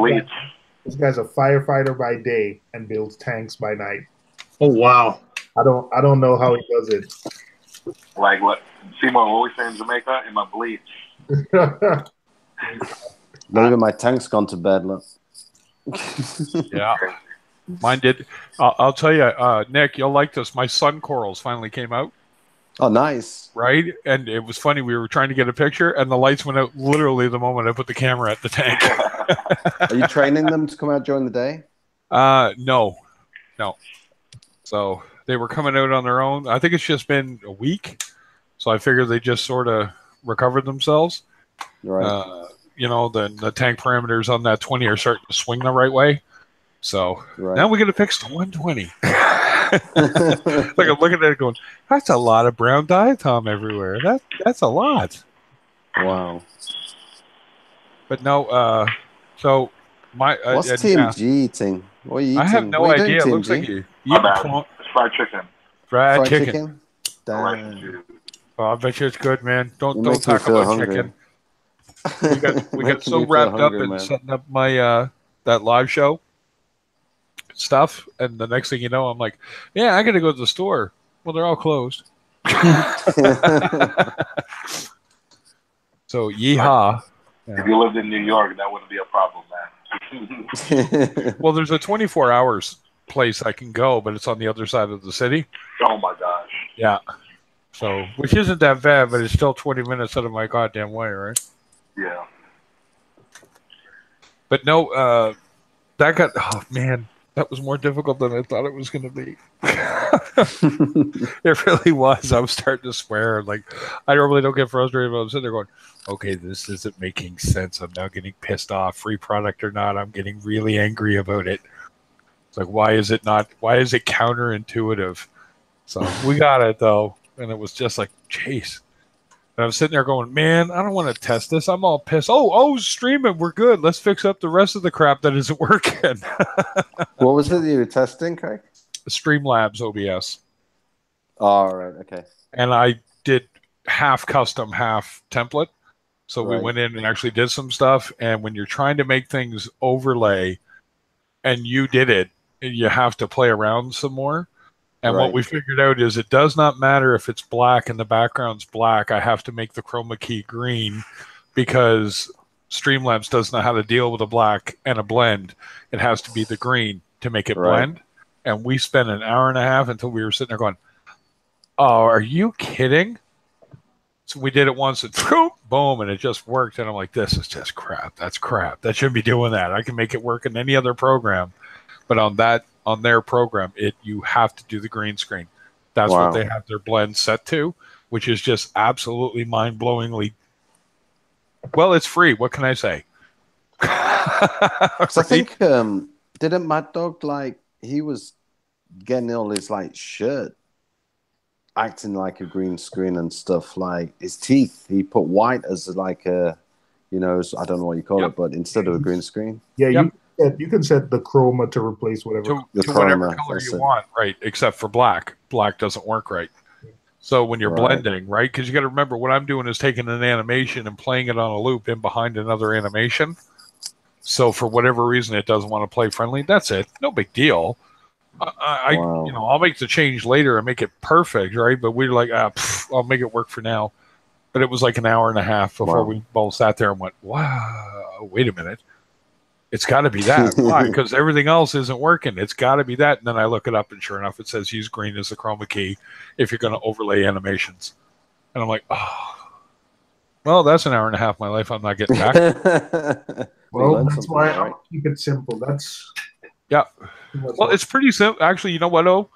this guy's a firefighter by day and builds tanks by night. Oh wow! I don't know how he does it. Like what? Seymour, what we say in Jamaica? In my bleach. Look at my tank's gone to bed. Look. Yeah. Mine did. I'll tell you, Nick, you'll like this. My sun corals finally came out. Oh, nice. Right? And it was funny. We were trying to get a picture, and the lights went out literally the moment I put the camera at the tank. Are you training them to come out during the day? No. So they were coming out on their own. I think it's just been a week. So I figured they just sort of recovered themselves. Right. The tank parameters on that 20 are starting to swing the right way. So now we got to fix the 120. Like I'm looking at it going, that's a lot of brown diatom everywhere. That's a lot. Wow. But no, so my what's Team G eating? What are you eating? I have no idea. It looks like you eat fried chicken. Fried chicken. Damn. Oh, I bet you it's good, man. Don't talk about chicken. We got so wrapped up in setting up my that live show stuff, and the next thing you know, I'm like, yeah, I got to go to the store. Well, they're all closed. So yeehaw. If you lived in New York, that wouldn't be a problem, man. Well, there's a 24 hours place I can go, but it's on the other side of the city. Oh my gosh. Yeah. So, which isn't that bad, but it's still 20 minutes out of my goddamn way, right? Yeah. But no, that was more difficult than I thought it was going to be. It really was. I was starting to swear. Like, I normally don't get frustrated, but I'm sitting there going, okay, this isn't making sense. I'm now getting pissed off, free product or not. I'm getting really angry about it. It's like, why is it counterintuitive? So we got it, though. And it was just like, jeez. And I'm sitting there going, man, I don't want to test this. I'm all pissed. Oh, streaming. We're good. Let's fix up the rest of the crap that isn't working. What was it that you were testing, Craig? Streamlabs OBS. All right. Okay. And I did half custom, half template. So Right. we went in and actually did some stuff. And when you're trying to make things overlay and you did it, you have to play around some more. And Right. what we figured out is it does not matter if it's black and the background's black. I have to make the chroma key green because Streamlabs doesn't know how to deal with a black and a blend. It has to be the green to make it Right. blend. And we spent an hour and a half until we were sitting there going, oh, are you kidding? So we did it once and boom, and it just worked. And I'm like, this is just crap. That's crap. That shouldn't be doing that. I can make it work in any other program. But on their program, you have to do the green screen. That's Wow. what they have their blend set to, which is just absolutely mind-blowingly. Well, it's free. What can I say? So I think didn't Mad Dog he was getting all his shirt acting like a green screen and stuff, like his teeth. He put white as I don't know what you call it, but instead of a green screen. Yeah, you can set the chroma to replace whatever to whatever color you want, right? Except for black. Black doesn't work right. So when you're blending, right? Because you got to remember what I'm doing is taking an animation and playing it on a loop in behind another animation. So for whatever reason, it doesn't want to play friendly. That's it. No big deal. I'll make the change later and make it perfect, right? But we're like, I'll make it work for now. But it was like an hour and a half before we both sat there and went, wow, wait a minute. It's got to be that. Why? Because everything else isn't working. It's got to be that. And then I look it up, and sure enough, it says use green as the chroma key if you're going to overlay animations. And I'm like, oh, well, that's an hour and a half of my life I'm not getting back. Well, that's why I'll keep it simple. Yeah. Well, it's pretty simple. Actually, you know what, though?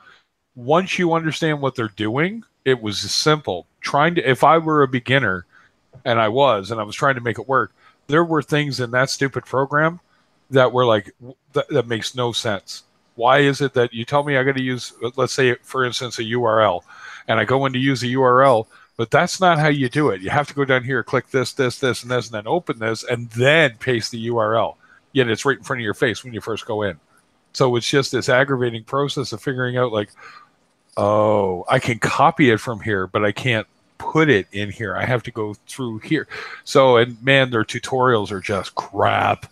Once you understand what they're doing, it was simple. If I were a beginner, and I was trying to make it work, there were things in that stupid program that were like, that makes no sense. Why is it that you tell me I got to use, let's say, for instance, a URL, and I go in to use a URL, but that's not how you do it. You have to go down here, click this, and this, and then open this, and then paste the URL. Yet it's right in front of your face when you first go in. So it's just this aggravating process of figuring out, like, oh, I can copy it from here, but I can't put it in here. I have to go through here. So, and man, their tutorials are just crap.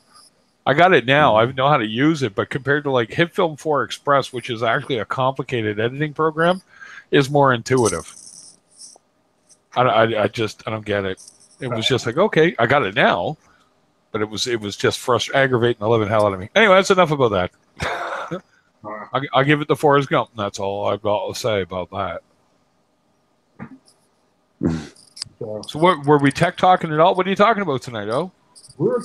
I got it now. I know how to use it, but compared to like HitFilm 4 Express, which is actually a complicated editing program, is more intuitive. I don't get it. It was just like, okay, I got it now, but it was just aggravating the living hell out of me. Anyway, that's enough about that. I'll give it the Forrest Gump. And that's all I've got to say about that. So were we tech talking at all? What are you talking about tonight, Oh?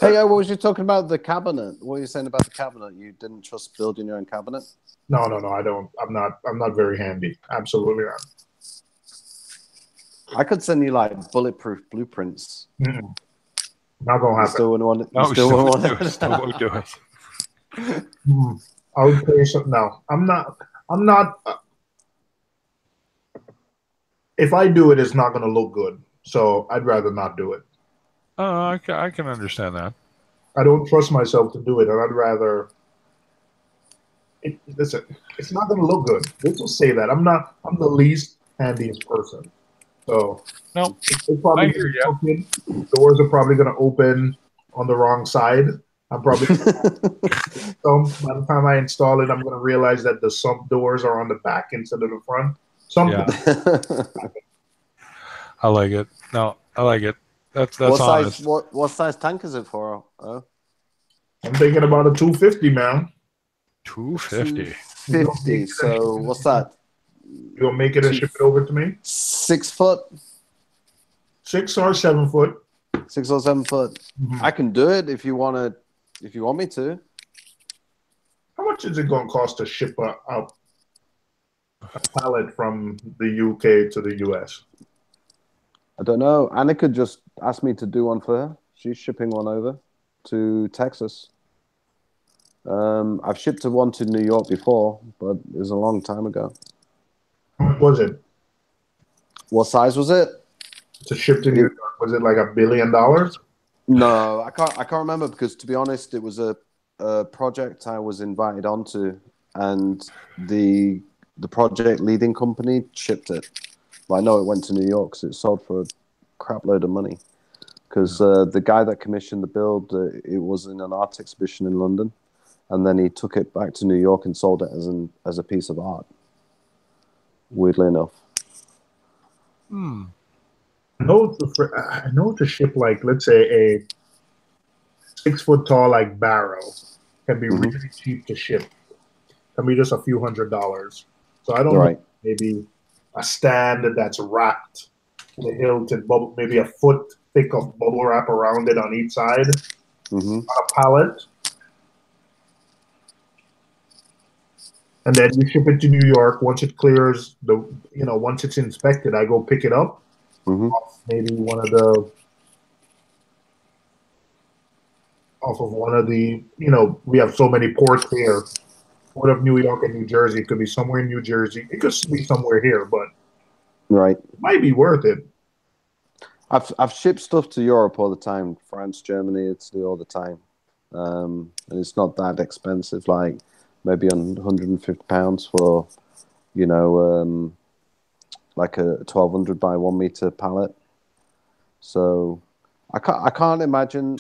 Hey, what was you talking about the cabinet? What were you saying about the cabinet? You didn't trust building your own cabinet? No, I don't. I'm not very handy. Absolutely not. I could send you like bulletproof blueprints. Mm-mm. Not gonna happen. Still wouldn't want it. No, still won't do it. I would tell you something. No, I'm not. If I do it, it's not gonna look good. So I'd rather not do it. Oh, I can understand that. I don't trust myself to do it, and I'd rather. Listen, it's not going to look good. Let's just say that I'm the least handiest person. So no, I hear you. Doors are probably going to open on the wrong side. I'm probably by the time I install it, I'm going to realize that the sump doors are on the back instead of the front. I like it. No, I like it. That's what honest. Size? What size tank is it for? Oh? I'm thinking about a 250, man. 250. 250. So what's that? You'll make it and ship it over to me? 6 foot? 6 or 7 foot. 6 or 7 foot. Mm-hmm. I can do it if you want me to. How much is it going to cost to ship a pallet from the UK to the US? I don't know. Annika just asked me to do one for her. She's shipping one over to Texas. I've shipped one to New York before, but it was a long time ago. How much was it? What size was it? To ship to New York, was it like $1 billion? No, I can't remember because, to be honest, it was a project I was invited onto, and the project leading company shipped it. But I know it went to New York, so it sold for a crap load of money. Because the guy that commissioned the build, it was in an art exhibition in London, and then he took it back to New York and sold it as a piece of art. Weirdly enough. I know to ship, like, let's say a 6 foot tall like barrel can be really cheap to ship. Can be just a few $100s. So I don't know, maybe a stand that's wrapped to the hilt and maybe a foot thick of bubble wrap around it on each side on a pallet. And then you ship it to New York. Once it clears, once it's inspected, I go pick it up. Off of one of the, we have so many ports here. Port of New York and New Jersey. It could be somewhere in New Jersey. It could be somewhere here, but it might be worth it. I've shipped stuff to Europe all the time. France, Germany, Italy all the time. And it's not that expensive, like maybe £150 for, like a 1200 by 1 meter pallet. So I can't imagine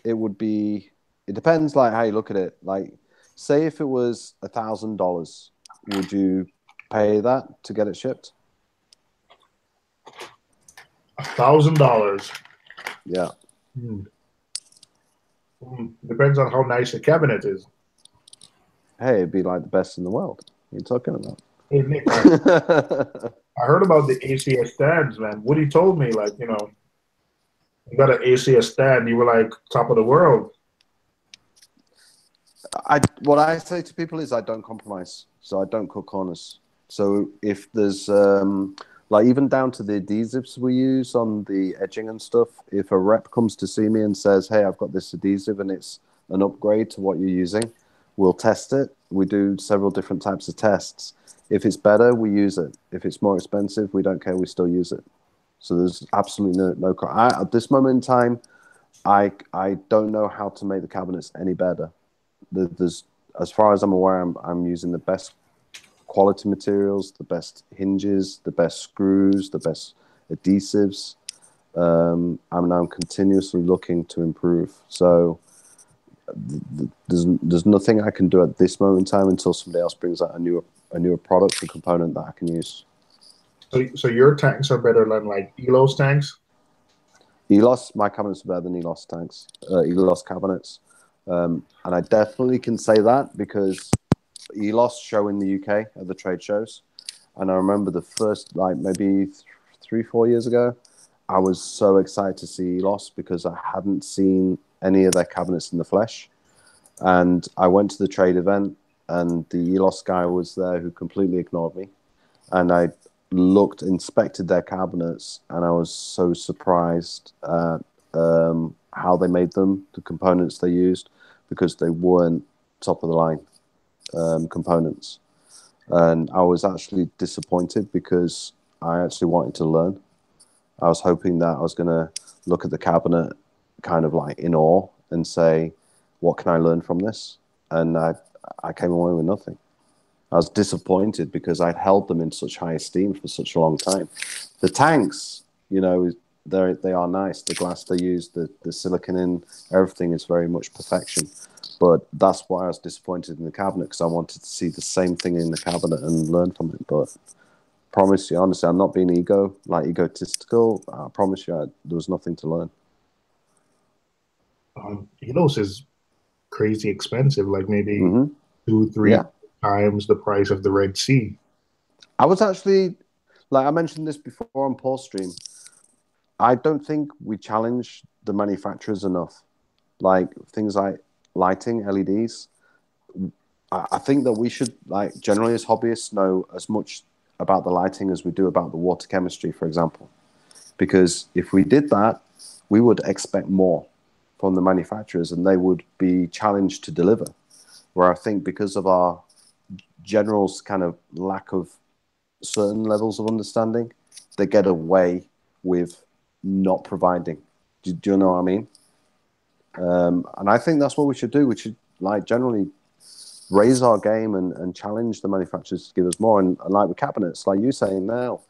it would be. It depends, like how you look at it. Like, say if it was $1,000, would you pay that to get it shipped? $1,000. Yeah. Depends on how nice the cabinet is. Hey, it'd be like the best in the world. What are you talking about? Hey, Nick, I heard about the ACS stands, man. Woody told me, like, you got an ACS stand, you were like top of the world. What I say to people is I don't compromise, so I don't cut corners. So if there's like even down to the adhesives we use on the edging and stuff, if a rep comes to see me and says, hey, I've got this adhesive and it's an upgrade to what you're using, we'll test it. We do several different types of tests. If it's better, we use it. If it's more expensive, we don't care. We still use it. So there's absolutely no at this moment in time, I don't know how to make the cabinets any better. There's, as far as I'm aware, I'm using the best quality materials, the best hinges, the best screws, the best adhesives. I'm now continuously looking to improve. So there's nothing I can do at this moment in time until somebody else brings out a newer product or component that I can use. So your tanks are better than like Elos tanks? Elos, my cabinets are better than Elos tanks, Elos cabinets. And I definitely can say that because Elos show in the UK at the trade shows. And I remember the first, like maybe 3-4 years ago, I was so excited to see Elos because I hadn't seen any of their cabinets in the flesh. And I went to the trade event and the Elos guy was there who completely ignored me. And I inspected their cabinets, and I was so surprised at how they made them, the components they used, because they weren't top of the line components. And I was actually disappointed because I actually wanted to learn. I was hoping that I was going to look at the cabinet kind of like in awe and say, what can I learn from this? And I came away with nothing. I was disappointed because I'd held them in such high esteem for such a long time. The tanks, you know, they are nice. The glass they use, the silicon in, everything is very much perfection. But that's why I was disappointed in the cabinet, because I wanted to see the same thing in the cabinet and learn from it. But I promise you, honestly, I'm not being egotistical. I promise you, there was nothing to learn. Elos is crazy expensive, like maybe 2-3 times the price of the Red Sea. I was actually, like I mentioned this before on Paul's stream, I don't think we challenge the manufacturers enough. Like things like lighting, LEDs. I think that we should, like, generally as hobbyists, know as much about the lighting as we do about the water chemistry, for example. Because if we did that, we would expect more from the manufacturers and they would be challenged to deliver. Where I think because of our general kind of lack of certain levels of understanding, they get away with not providing. Do you know what I mean? And I think that's what we should do. We should, like, generally raise our game and challenge the manufacturers to give us more. And like with cabinets, like you're saying now,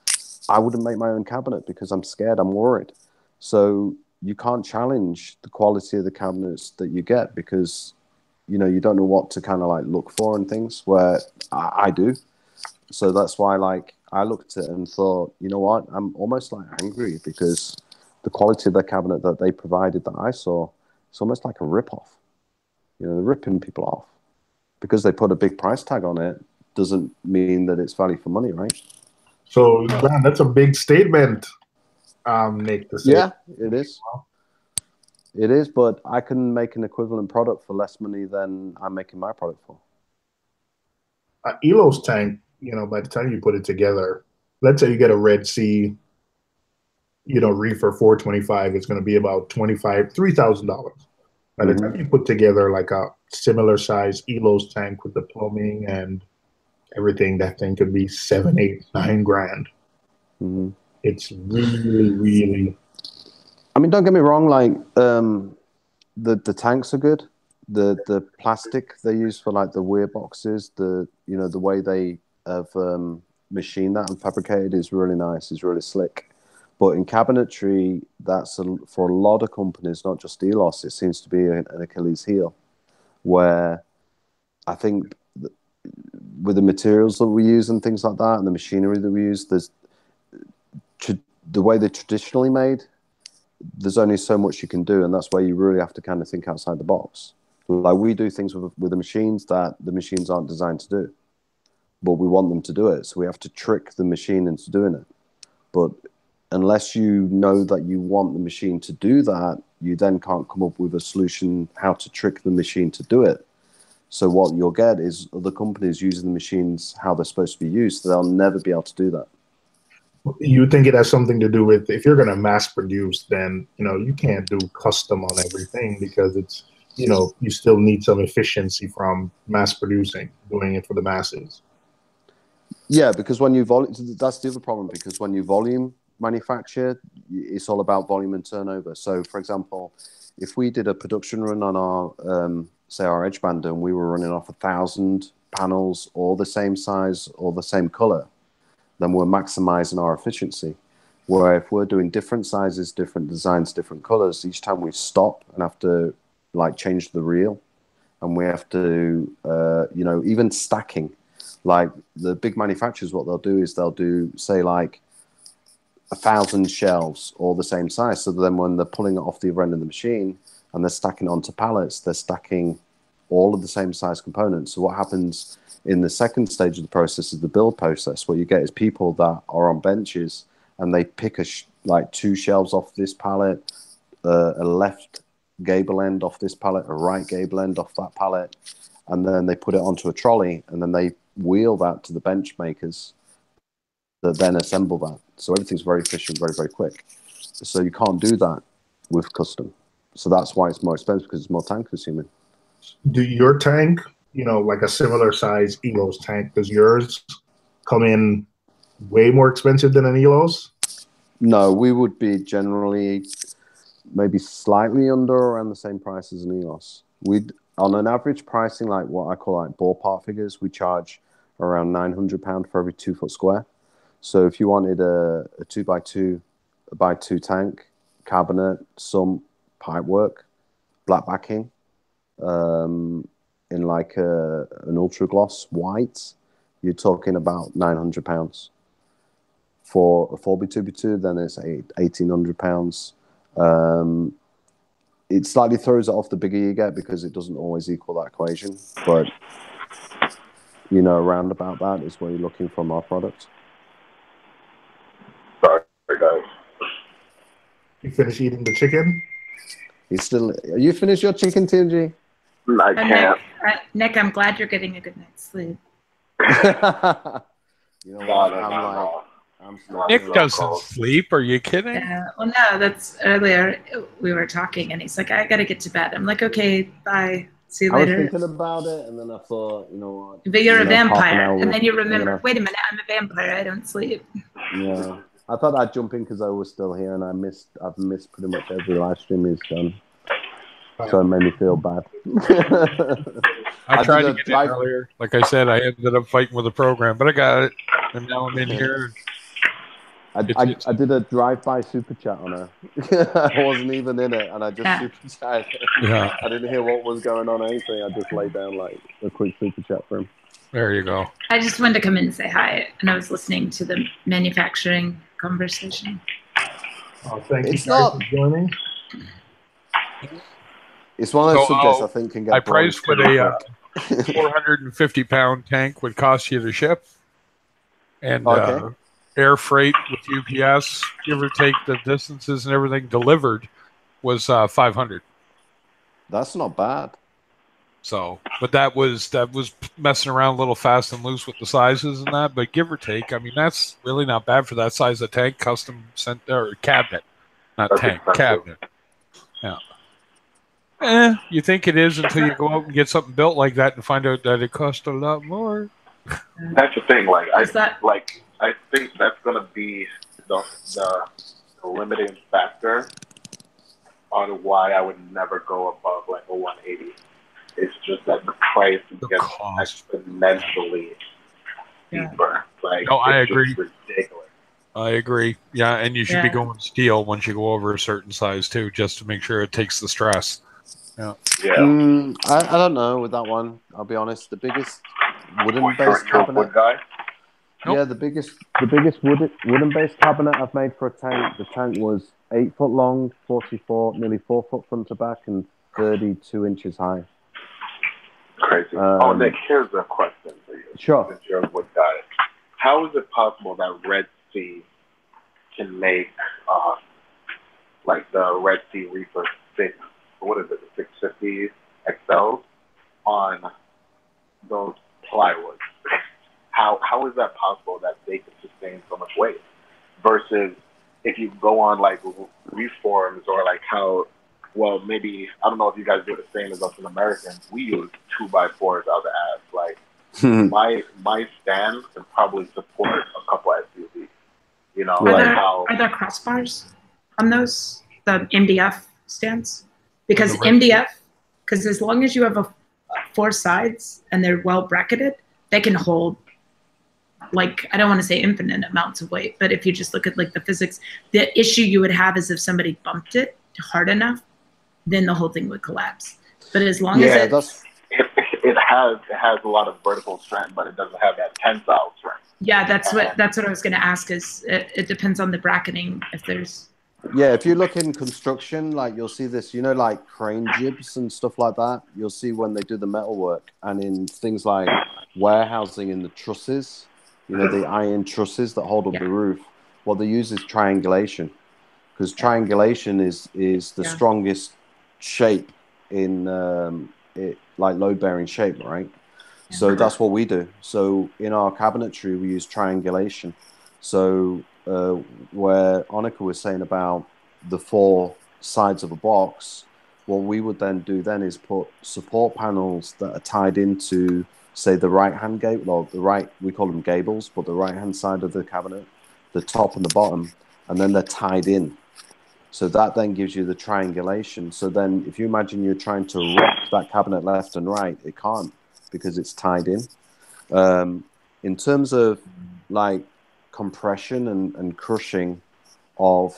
I wouldn't make my own cabinet because I'm scared, I'm worried. So you can't challenge the quality of the cabinets that you get because, you know, you don't know what to kind of like look for and things, where I do. So that's why, like, I looked at it and thought, you know what, I'm almost like angry because the quality of the cabinet that they provided that I saw, it's almost like a rip-off. You know, they're ripping people off. Because they put a big price tag on it doesn't mean that it's value for money, right? So, man, that's a big statement, Nick, to say. Yeah, it is. It is, but I can make an equivalent product for less money than I'm making my product for. Elos tank, you know, by the time you put it together, let's say you get a Red Sea, you know, Reef for $425, it's going to be about $3,000. By the time you put together like a similar size Elos tank with the plumbing and everything, that thing could be $7, $8, $9,000. It's really, really. I mean, don't get me wrong. Like the tanks are good. The plastic they use for like the weir boxes, the way they have machined that and fabricated is really nice. It's really slick. But in cabinetry, for a lot of companies, not just Elos, it seems to be an Achilles heel, where I think with the materials that we use and things like that, and the machinery that we use, the way they're traditionally made, there's only so much you can do, and that's where you really have to kind of think outside the box. Like we do things with the machines that the machines aren't designed to do, but we want them to do it, so we have to trick the machine into doing it. But unless you know that you want the machine to do that, you then can't come up with a solution how to trick the machine to do it. So what you'll get is other companies using the machines how they're supposed to be used. So they'll never be able to do that. You think it has something to do with, if you're going to mass produce, then, you know, you can't do custom on everything because it's, you know, you still need some efficiency from mass producing, doing it for the masses. Yeah, because when you that's the other problem, because when you volume manufacture, it's all about volume and turnover. So, for example, if we did a production run on our, say, our edge band, and we were running off 1,000 panels, all the same size, all the same color, then we're maximizing our efficiency. Where if we're doing different sizes, different designs, different colors, each time we stop and have to like change the reel and we have to, you know, even stacking. Like the big manufacturers, what they'll do is they'll do, say, like 1,000 shelves, all the same size. So then when they're pulling it off the other end of the machine and they're stacking it onto pallets, they're stacking all of the same size components. So what happens in the second stage of the process is the build process. What you get is people that are on benches and they pick like 2 shelves off this pallet, a left gable end off this pallet, a right gable end off that pallet, and then they put it onto a trolley, and then they wheel that to the bench makers that then assemble that. So everything's very efficient, very, very quick. So you can't do that with custom. So that's why it's more expensive, because it's more time consuming. Do your tank, you know, like a similar size Elo's tank, does yours come in way more expensive than an Elo's? No, we would be generally maybe slightly under or around the same price as an EOS. We'd, on an average pricing, like what I call like ballpark figures, we charge around £900 for every 2 foot square. So if you wanted a 2x2 tank, cabinet, some pipe work, black backing, in like an ultra gloss white, you're talking about £900. For a 4x2x2, then it's £1,800. It slightly throws it off the bigger you get, because it doesn't always equal that equation. But, you know, around about that is where you're looking from our product. Sorry, guys. You finished eating the chicken? You finished your chicken, TNG? I can't. Nick, I'm glad you're getting a good night's sleep. You know what? Nick doesn't sleep. Are you kidding? Well, no, that's earlier we were talking, and he's like, I got to get to bed. I'm like, okay, bye. See you later. I was thinking about it, and then I thought, you know what? But you're a vampire, and then you remember, wait a minute, I'm a vampire. I don't sleep. Yeah. I thought I'd jump in because I was still here, and I've missed pretty much every live stream he's done. So it made me feel bad. I tried to get in earlier. Like I said, I ended up fighting with the program, but I got it. And now I'm in here. I did a drive-by super chat on her. I wasn't even in it, and I just super chatted. Yeah. I didn't hear what was going on or anything. I just laid down like a quick super chat for him. There you go. I just wanted to come in and say hi, and I was listening to the manufacturing conversation. Oh, thank you for joining. It's one of those subjects I think can get. I priced what a 450-pound tank would cost you to ship, and air freight with UPS, give or take the distances and everything delivered, was $500. That's not bad. So, but that was messing around a little fast and loose with the sizes and that. But give or take, I mean, that's really not bad for that size of tank, custom sent or cabinet, not tank, cabinet. Yeah. You think it is until you go out and get something built like that and find out that it costs a lot more. That's the thing. Like I think that's gonna be the limiting factor on why I would never go above like a 180. It's just that the price gets exponentially deeper. Like, no, I agree. Ridiculous. I agree. Yeah, and you should be going steel once you go over a certain size too, just to make sure it takes the stress. Yeah. I don't know with that one. I'll be honest. The biggest wooden-based cabinet. Yeah, the biggest wooden-based cabinet I've made for a tank. The tank was 8 foot long, 44, nearly 4 foot front to back, and 32 inches high. Crazy. Nick, here's a question for you. Sure. Since you're a wood guy, how is it possible that Red Sea can make like the Red Sea Reaper 6? What is it, the 650 XLs on those plywoods? How is that possible that they can sustain so much weight? Versus if you go on like Reef forums or like how, well, maybe, I don't know if you guys do the same as us in Americans, we use 2x4s out the ass. Like my stand can probably support a couple SUVs. You know, are there crossbars on those, the MDF stands? Because MDF, because as long as you have 4 sides and they're well bracketed, they can hold, like, I don't want to say infinite amounts of weight, but if you just look at like the physics, the issue you would have is if somebody bumped it hard enough, then the whole thing would collapse. But as long as it has a lot of vertical strength, but it doesn't have that tensile strength. Yeah, that's what I was going to ask. Is it depends on the bracketing if there's. Yeah, if you look in construction, like you'll see this, you know, like crane jibs and stuff like that. You'll see when they do the metal work, and in things like warehousing in the trusses, you know, the iron trusses that hold up the roof. What they use is triangulation, because triangulation is the strongest shape in like load-bearing shape, right? So that's what we do. So in our cabinetry, we use triangulation. So where Annika was saying about the four sides of a box, what we would then do then is put support panels that are tied into, say, the right-hand gable, or the right, we call them gables, but the right-hand side of the cabinet, the top and the bottom, and then they're tied in. So that then gives you the triangulation. So then if you imagine you're trying to rock that cabinet left and right, it can't because it's tied in. In terms of like compression and crushing of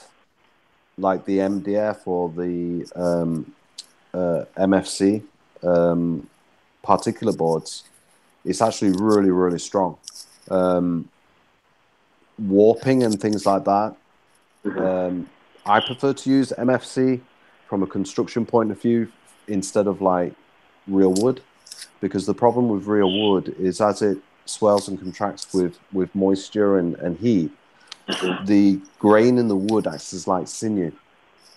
like the MDF or the MFC particular boards, it's actually really, really strong. Warping and things like that. I prefer to use MFC from a construction point of view instead of like real wood, because the problem with real wood is as it swells and contracts with moisture and heat, the grain in the wood acts as like sinew.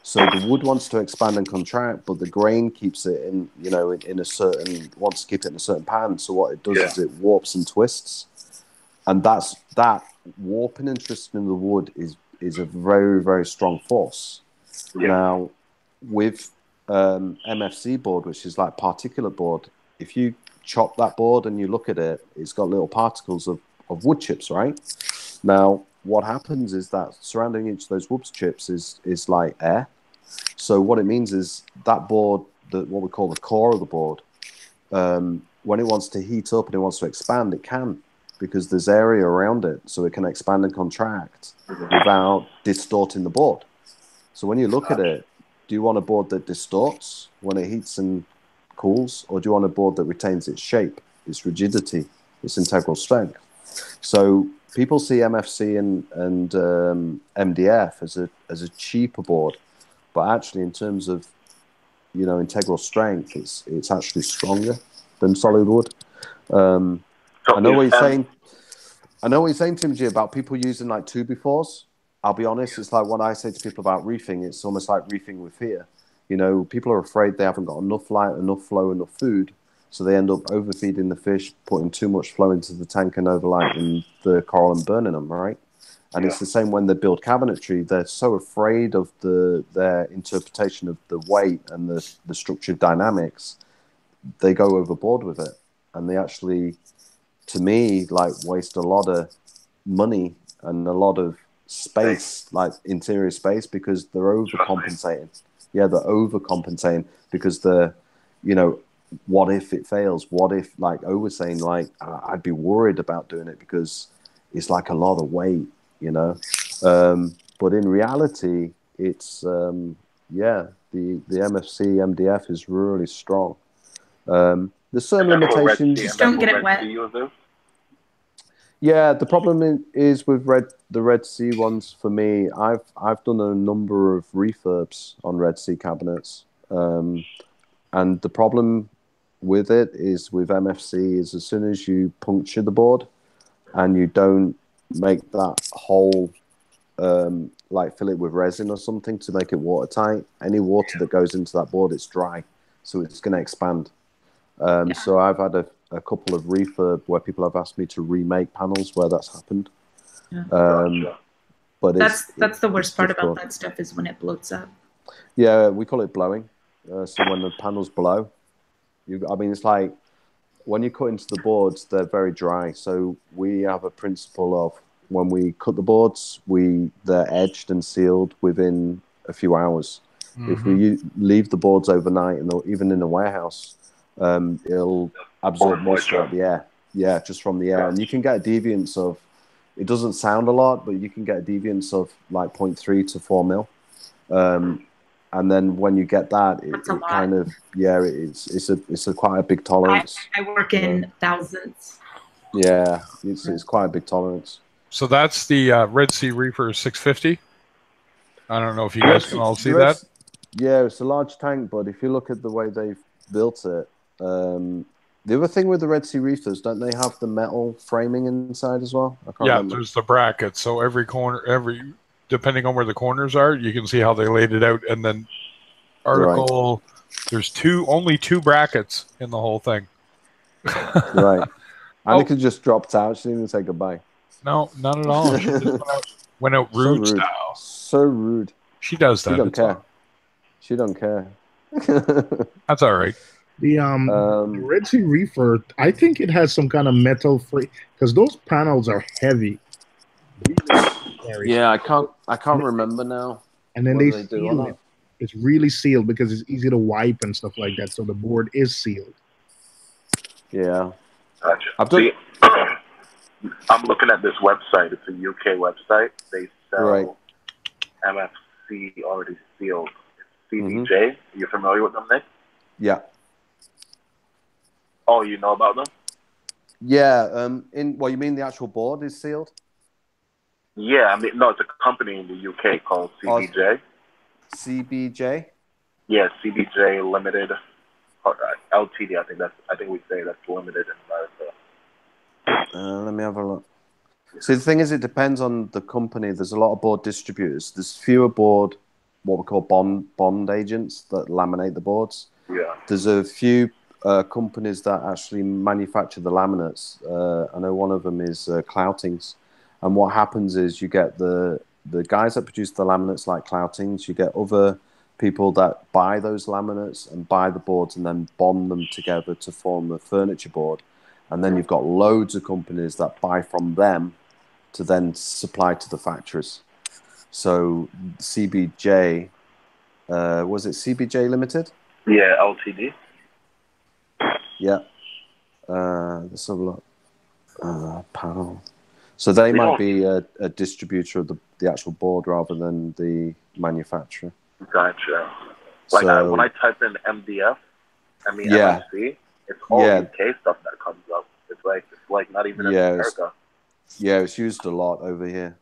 So the wood wants to expand and contract, but the grain keeps it in, you know, in a certain, wants to keep it in a certain pattern. So what it does is it warps and twists. And that warping and twisting in the wood is a very, very strong force. Now, with MFC board, which is like particulate board, if you chop that board and you look at it, it's got little particles of wood chips, right? Now, what happens is that surrounding each of those wood chips is like air. So what it means is that board, what we call the core of the board, when it wants to heat up and it wants to expand, it can, because there's area around it, so it can expand and contract without distorting the board. So when you look at it, do you want a board that distorts when it heats and cools, or do you want a board that retains its shape, its rigidity, its integral strength? So people see MFC and MDF as a cheaper board, but actually in terms of, you know, integral strength, it's actually stronger than solid wood. I know what you're saying. I know what you're saying, Tim G, about people using like 2x4s. I'll be honest, it's like what I say to people about reefing. It's almost like reefing with fear. You know, people are afraid they haven't got enough light, enough flow, enough food, so they end up overfeeding the fish, putting too much flow into the tank and overlighting the coral and burning them, right? And it's the same when they build cabinetry. They're so afraid of their interpretation of the weight and the structured dynamics, they go overboard with it. And they actually, to me, like waste a lot of money and a lot of space, like interior space, because they're overcompensating. Yeah, they're overcompensating because you know, what if it fails? What if, like O was saying, like I'd be worried about doing it because it's like a lot of weight, you know. But in reality, it's the MFC MDF is really strong. There's certain limitations. Just don't get it wet. Yeah, the problem is with the Red Sea ones. For me, I've done a number of refurbs on Red Sea cabinets, and the problem with it is with MFC is as soon as you puncture the board and you don't make that hole, like fill it with resin or something to make it watertight, any water that goes into that board, it's dry, so it's going to expand. So I've had a couple of refurb where people have asked me to remake panels where that's happened. But that's the worst part about that stuff is when it bloats up. Yeah, we call it blowing. So when the panels blow, I mean, it's like when you cut into the boards, they're very dry. So we have a principle of when we cut the boards, they're edged and sealed within a few hours. Mm-hmm. If we leave the boards overnight, and even in a warehouse, it'll absorb moisture out the air. Yeah, just from the air. And you can get a deviance of, it doesn't sound a lot, but you can get a deviance of like 0.3 to 4 mil. and then when you get that, it kind of it's quite a big tolerance. I work in thousands. Yeah, it's quite a big tolerance. So that's the Red Sea Reefer 650. I don't know if you guys can all see that. Yeah, it's a large tank, but if you look at the way they've built it, the other thing with the Red Sea Reefers, don't they have the metal framing inside as well? I can't remember. There's the bracket. So every corner, depending on where the corners are, you can see how they laid it out. And then there's only two brackets in the whole thing. Right. Annika just dropped out. She didn't even say goodbye. No, not at all. She just went out rude style. So rude. She does that. She don't care. She don't care. That's all right. The Red Sea Reefer, I think it has some kind of metal free, because those panels are heavy. Yeah, I can't remember now. And then they seal it. It's really sealed because it's easy to wipe and stuff like that. So the board is sealed. Yeah. Gotcha. I'm looking at this website. It's a UK website. They sell MFC already sealed. It's CBJ. Are you familiar with them, Nick? Yeah. Oh, you know about them? Yeah. You mean the actual board is sealed? Yeah, I mean, no, it's a company in the UK called CBJ. CBJ? Yeah, CBJ Limited, LTD. I think we say that's limited in America. Let me have a look. See, the thing is, it depends on the company. There's a lot of board distributors. There's fewer board, what we call bond agents that laminate the boards. Yeah. There's a few companies that actually manufacture the laminates. I know one of them is Cloutings. And what happens is you get the guys that produce the laminates like Cloutings, you get other people that buy those laminates and buy the boards and then bond them together to form a furniture board. And then you've got loads of companies that buy from them to then supply to the factories. So CBJ, was it CBJ Limited? Yeah, LTD. Yeah. Let's have a look. Panel. So they might be a distributor of the actual board rather than the manufacturer. Gotcha. When I type in MDF, MFC, it's all UK stuff that comes up. It's like not even in America. Yeah, it's used a lot over here.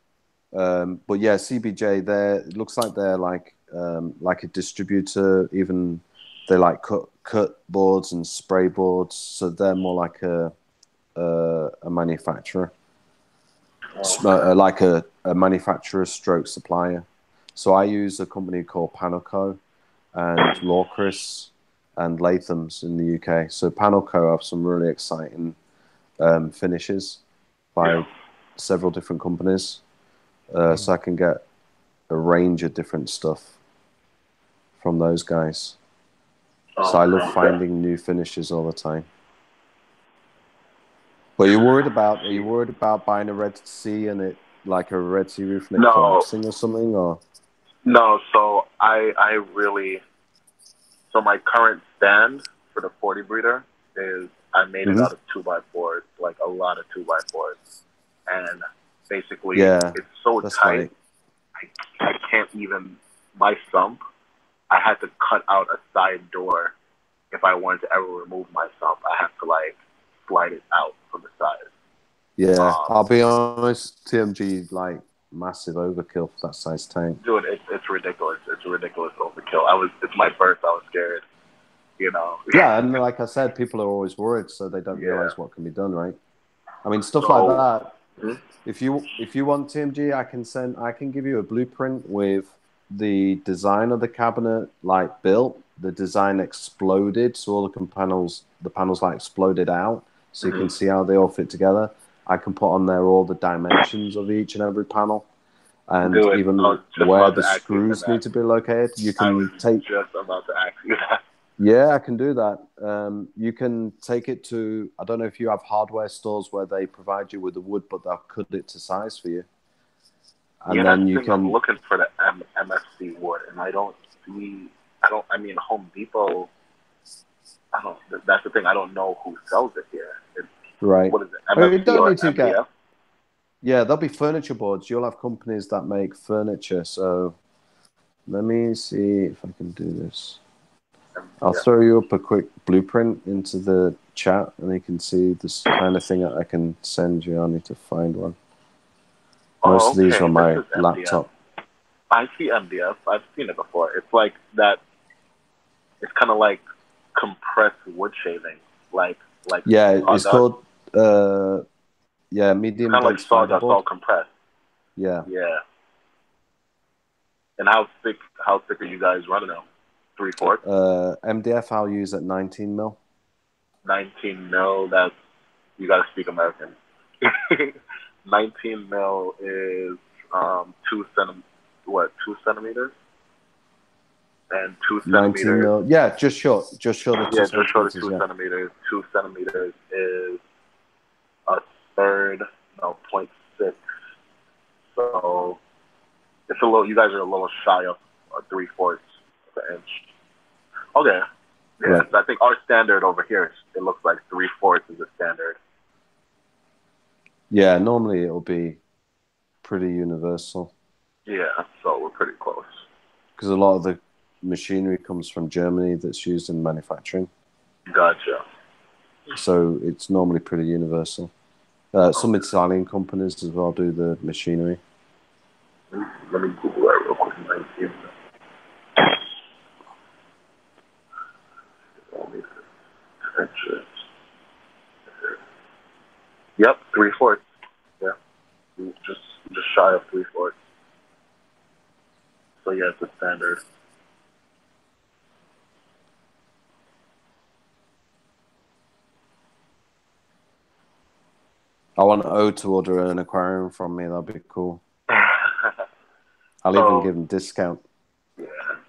But yeah, CBJ, it looks like they're like a distributor. Even they like cut boards and spray boards, so they're more like a manufacturer. Like a manufacturer stroke supplier. So I use a company called Panelco and Lawcris and Latham's in the UK. So Panelco have some really exciting finishes by several different companies. So I can get a range of different stuff from those guys. So I love finding new finishes all the time. But are you worried about buying a Red Sea and it like a Red Sea roof and it collapsing or something? Or no, so so my current stand for the 40 breeder is I made it out of 2x4s, like a lot of 2x4s, and basically it's so tight. I can't even my sump. I had to cut out a side door if I wanted to ever remove my sump. I have to slide it out from the side. Yeah, I'll be honest, TMG like massive overkill for that size tank. Dude, it's ridiculous. It's a ridiculous overkill. It's my first. I was scared. Yeah, and like I said, people are always worried, so they don't realize what can be done, right? I mean, stuff like that. Mm-hmm. If you want TMG, I can give you a blueprint with the design of the cabinet built. The design exploded, so all the panels exploded out, so you can see how they all fit together. I can put on there all the dimensions of each and every panel, and even where the screws need to be located. You can take. Just about to ask you that. Yeah, I can do that. You can take it to. I don't know if you have hardware stores where they provide you with the wood, but they'll cut it to size for you. And then you can. I'm looking for the MFC wood, and I don't see. I mean, Home Depot. That's the thing. I don't know who sells it here. Right. What is it? MFC you don't need to MDF? Yeah, there'll be furniture boards. You'll have companies that make furniture. So Let me see if I can do this. I'll throw you up a quick blueprint into the chat, and you can see this kind of thing that I can send you. I need to find one. Most of these are on my laptop. I see MDF. I've seen it before. It's like that. It's kind of like compressed wood shaving, like yeah, it's called medium. Kind of like sawdust, all compressed. Yeah. Yeah. And how thick are you guys running them? 3/4? MDF I'll use at 19 mil. 19 mil. That's, you gotta speak American. 19 mil is 2 centimeters? And 2 centimeters. 19 mil. Yeah, just short of 2 just short of 2 centimeters. 2 centimeters is a third, 0.6. So it's a little. You guys are a little shy of 3/4 of an inch. Okay. Yeah, right. I think our standard over here, it looks like 3/4 is the standard. Yeah, normally it'll be pretty universal. Yeah, so we're pretty close. Because a lot of the machinery comes from Germany that's used in manufacturing. Gotcha. So it's normally pretty universal. Some Italian companies as well do the machinery. Let me Google that real quick. Yep, 3/4. Yeah, just shy of 3/4. So yeah, it's a standard. I want O to order an aquarium from me. That'd be cool. I'll even give them discount. Yeah.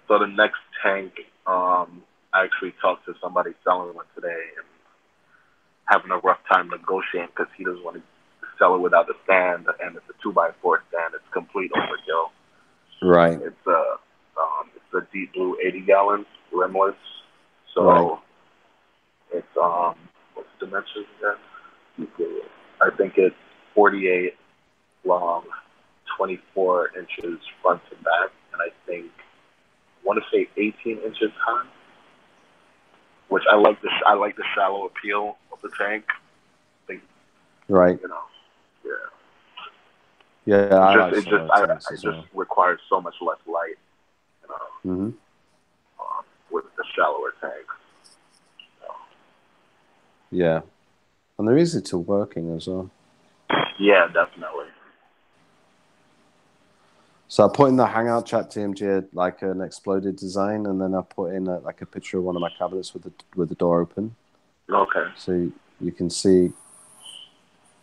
So the next tank, I actually talked to somebody selling one today and having a rough time negotiating because he doesn't want to sell it without the stand, and it's a 2x4 stand. It's complete overkill. Right. It's a deep blue 80-gallon rimless. So right. It's what's the dimensions again? I think it's 48 long, 24 inches front to back, and I want to say 18 inches high. Which I like the shallow appeal of the tank. Right. Yeah. It just requires so much less light. With the shallower tanks. Yeah. And they're easy to working as well. Yeah, definitely. So I put in the Hangout chat TMG like an exploded design, and then I put in like a picture of one of my cabinets with the door open. Okay. So you can see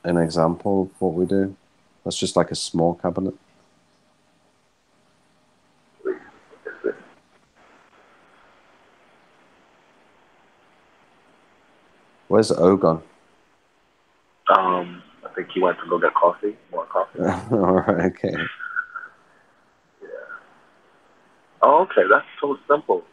an example of what we do. That's just like a small cabinet. Where's Ogon? I think he went to go get coffee. More coffee. All right. Okay. Yeah. Oh, okay. That's so simple.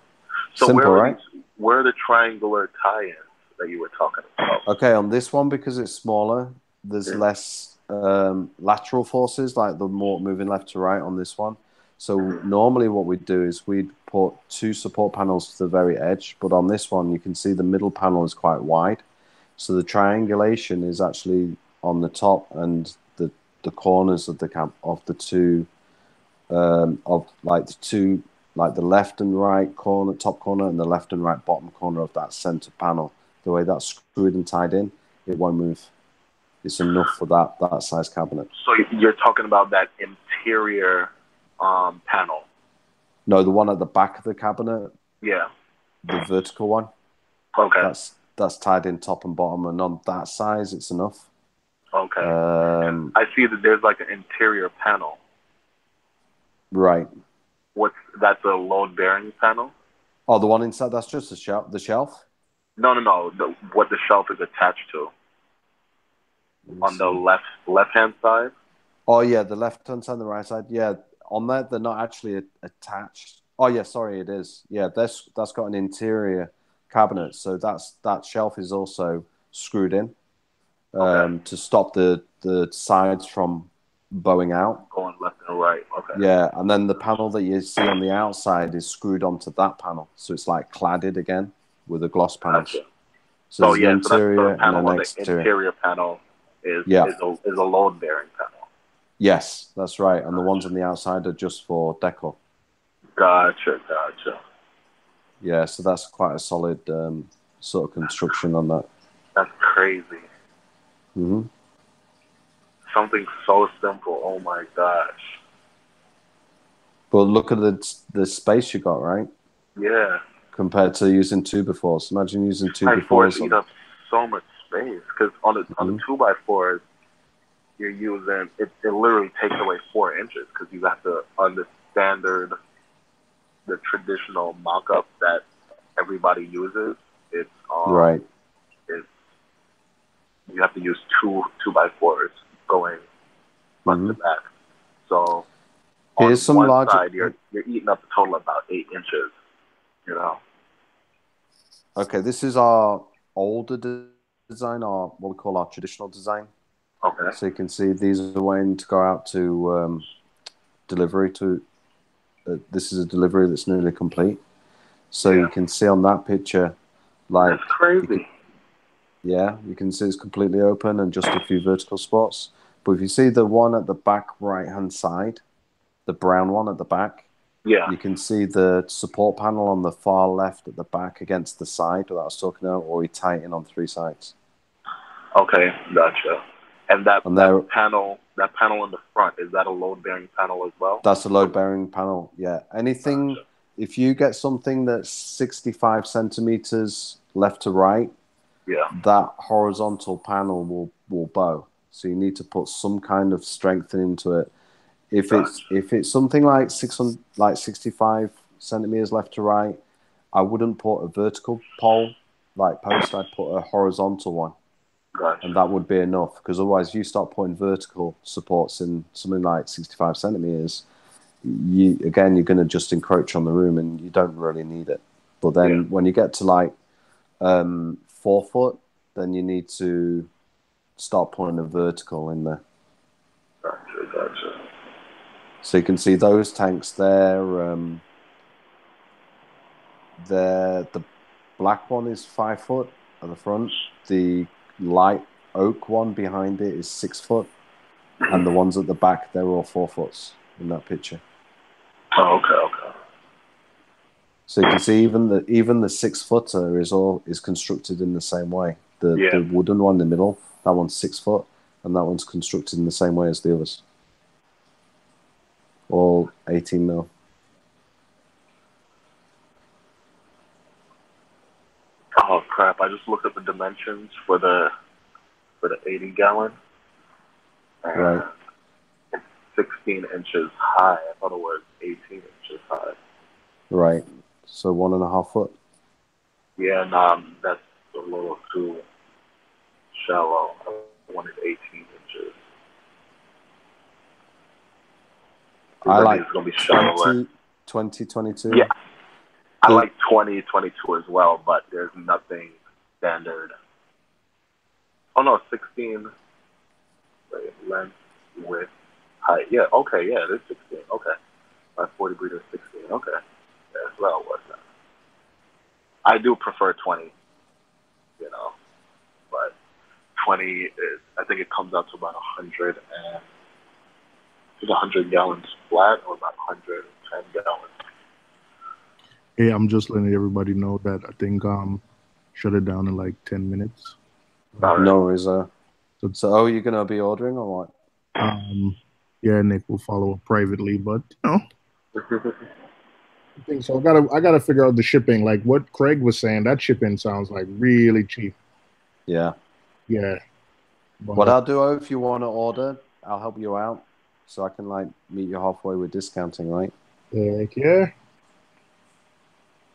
So simple, right? Where are the triangular tie-ins that you were talking about? Okay, on this one, because it's smaller, there's less lateral forces, like the more moving left to right on this one. So normally what we'd do is we'd put 2 support panels to the very edge, but on this one, you can see the middle panel is quite wide. So the triangulation is actually on the top and the corners of the two the left and right corner, top corner, and the left and right bottom corner of that center panel. The way that's screwed and tied in, it won't move. It's enough for that size cabinet. So you're talking about that interior panel? No, the one at the back of the cabinet. Yeah. The vertical one. Okay. That's tied in top and bottom, and on that size, it's enough. Okay. I see that there's like an interior panel. Right. That's a load bearing panel? Oh, the one inside, that's just the shelf? No. What the shelf is attached to. On the left-hand side? Oh, yeah, the left-hand side and the right side. Yeah, on that, they're not actually attached. Oh, yeah, sorry, it is. Yeah, that's got an interior cabinet, so that shelf is also screwed in to stop the sides from bowing out. Going left and right. Okay. Yeah, and then the panel that you see on the outside is screwed onto that panel, so it's like cladded again with the gloss panels. Gotcha. So So there's yeah, an so that's interior the panel and an on the exterior. interior panel is a load bearing panel. Yes, that's right. And the ones on the outside are just for decor. Gotcha. Yeah, so that's quite a solid sort of construction on that. That's crazy. Mm-hmm. Something so simple. Oh my gosh. But look at the space you got, right? Yeah. Compared to using 2x4s. Imagine using 2x4s on eat up so much space because on the 2x4s you're using it literally takes away 4 inches because you have to on the traditional mock-up that everybody uses. It's right. It's you have to use 2x4s going front to back. So on Here's some one larger... side you're eating up a total of about 8 inches. You know. Okay, this is our older design, our what we call our traditional design. Okay. So you can see these are waiting to go out to delivery to. This is a delivery that's nearly complete. So you can see on that picture, like that's crazy. You can see it's completely open and just a few vertical spots. But if you see the one at the back right-hand side, the brown one at the back. Yeah. You can see the support panel on the far left at the back against the side that I was talking about, or we tighten on 3 sides. Okay, gotcha. And that panel in the front, is that a load-bearing panel as well? That's a load-bearing panel, yeah. Anything, if you get something that's 65 centimeters left to right, that horizontal panel will bow. So you need to put some kind of strengthening into it. If it's something like 65 centimeters left to right, I wouldn't put a vertical pole like post. I'd put a horizontal one, and that would be enough. Because otherwise, if you start putting vertical supports in something like 65 centimeters, you're going to just encroach on the room, and you don't really need it. But then when you get to like 4 foot, then you need to start putting a vertical in there. Gotcha. So you can see those tanks there. The black one is 5 foot at the front. The light oak one behind it is 6 foot. And the ones at the back, they're all 4 foots in that picture. Oh, okay. So you can see even the 6 footer is constructed in the same way. The wooden one in the middle, that one's 6 foot, and that one's constructed in the same way as the others. All 18 mil. Oh crap! I just looked at the dimensions for the 80 gallon. Right. It's 16 inches high. I thought it was 18 inches high. Right. So 1.5 foot. Yeah, nah, that's a little too shallow. I wanted 18 inches. I like it's gonna be shallower. 20, 22. Yeah. I like 20, 22 as well, but there's nothing standard. Oh no, 16. Wait, length, width, height. Yeah, okay, yeah, it is 16. Okay. My 40 breeder is 16. Okay. Yeah, that's what I was. I do prefer 20, but 20 is, I think it comes out to about 100 gallons flat or about 110 gallons. Hey, I'm just letting everybody know that I think shut it down in like 10 minutes. No worries. So you're gonna be ordering or what? Yeah, Nick will follow up privately, but I think so. I gotta figure out the shipping. Like what Craig was saying, that shipping sounds like really cheap. Yeah. Yeah. But, what I'll do, if you want to order, I'll help you out, so I can like meet you halfway with discounting, right? Heck yeah.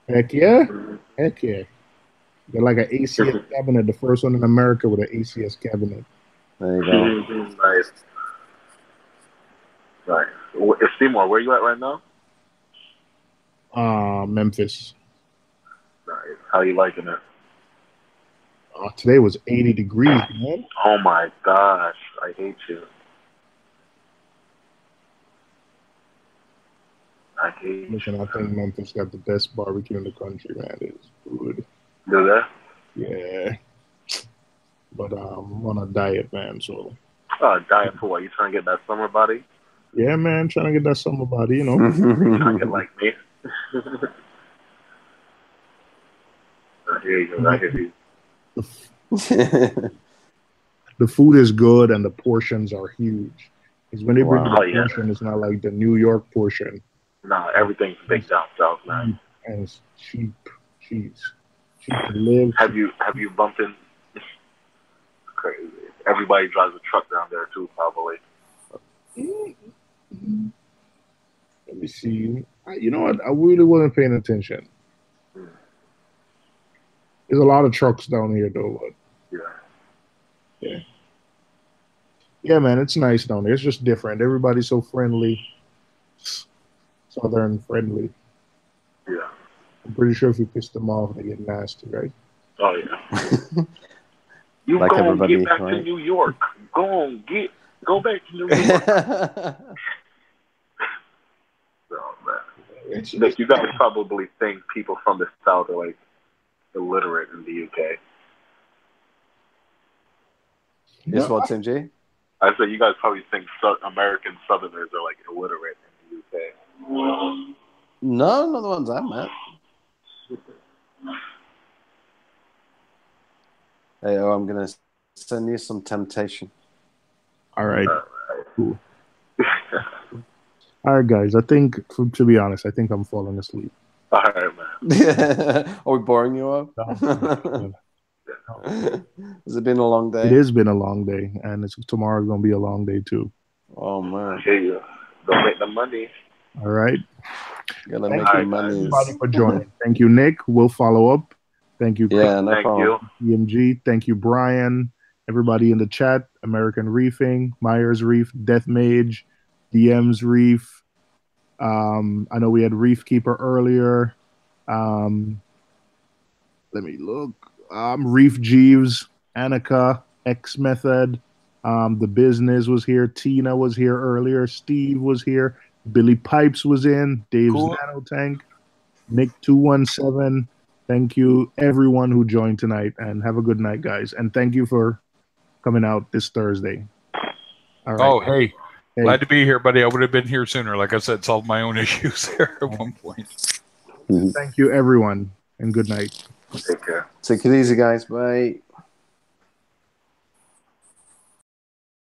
Heck yeah. Heck yeah. They're like an ACS cabinet, the first one in America with an ACS cabinet. There you go. Nice. Nice. Seymour, where are you at right now? Memphis. Nice. How are you liking it? Today was 80 degrees, man. Oh my gosh. I hate you. Listen, I think Memphis got the best barbecue in the country, man. It's good. Do that? Yeah. But I'm on a diet, man, so. Diet for what? You trying to get that summer body? Yeah, man, trying to get that summer body, you know. Trying to get like me. I hear you. I hear you. The food is good and the portions are huge. Because when they bring the portion, it's not like the New York portion. No, everything's big down south, man. And it's cheap. Jeez. Cheap to live. Have you bumped in? Crazy. Everybody drives a truck down there too, probably. Let me see. You know what? I really wasn't paying attention. There's a lot of trucks down here, though. But yeah. Yeah, man, it's nice down there. It's just different. Everybody's so friendly. Southern friendly. Yeah. I'm pretty sure if you piss them off, they get nasty, right? Oh, yeah. You like go everybody, get back right? to New York. Go back to New York. Oh, man. Look, you guys probably think people from the South are like illiterate in the UK. Yes, what, Tim G? I said you guys probably think American Southerners are like illiterate in the UK. No, not the ones I met. Hey, I'm gonna send you some temptation. All right. Cool. All right, guys. I think, to be honest, I think I'm falling asleep. All right, man. Are we boring you up? Has it been a long day? It has been a long day, and tomorrow's gonna be a long day too. Oh man! Here you go. Don't make the money. All right. Gotta make the money. Everybody for joining. Thank you, Nick. We'll follow up. Thank you. Yeah, no problem. EMG. Thank you, Brian. Everybody in the chat. American Reefing, Myers Reef, Death Mage, DM's Reef. I know we had Reef Keeper earlier. Let me look. Reef Jeeves, Annika, X Method. The Business was here. Tina was here earlier. Steve was here. Billy Pipes was in. Dave's Nano Tank. Nick 217. Thank you, everyone who joined tonight, and have a good night, guys. And thank you for coming out this Thursday. All right. Oh, hey. Glad to be here, buddy. I would have been here sooner. Like I said, solved my own issues there at one point. Thank you, everyone, and good night. Take care. Take it easy, guys. Bye.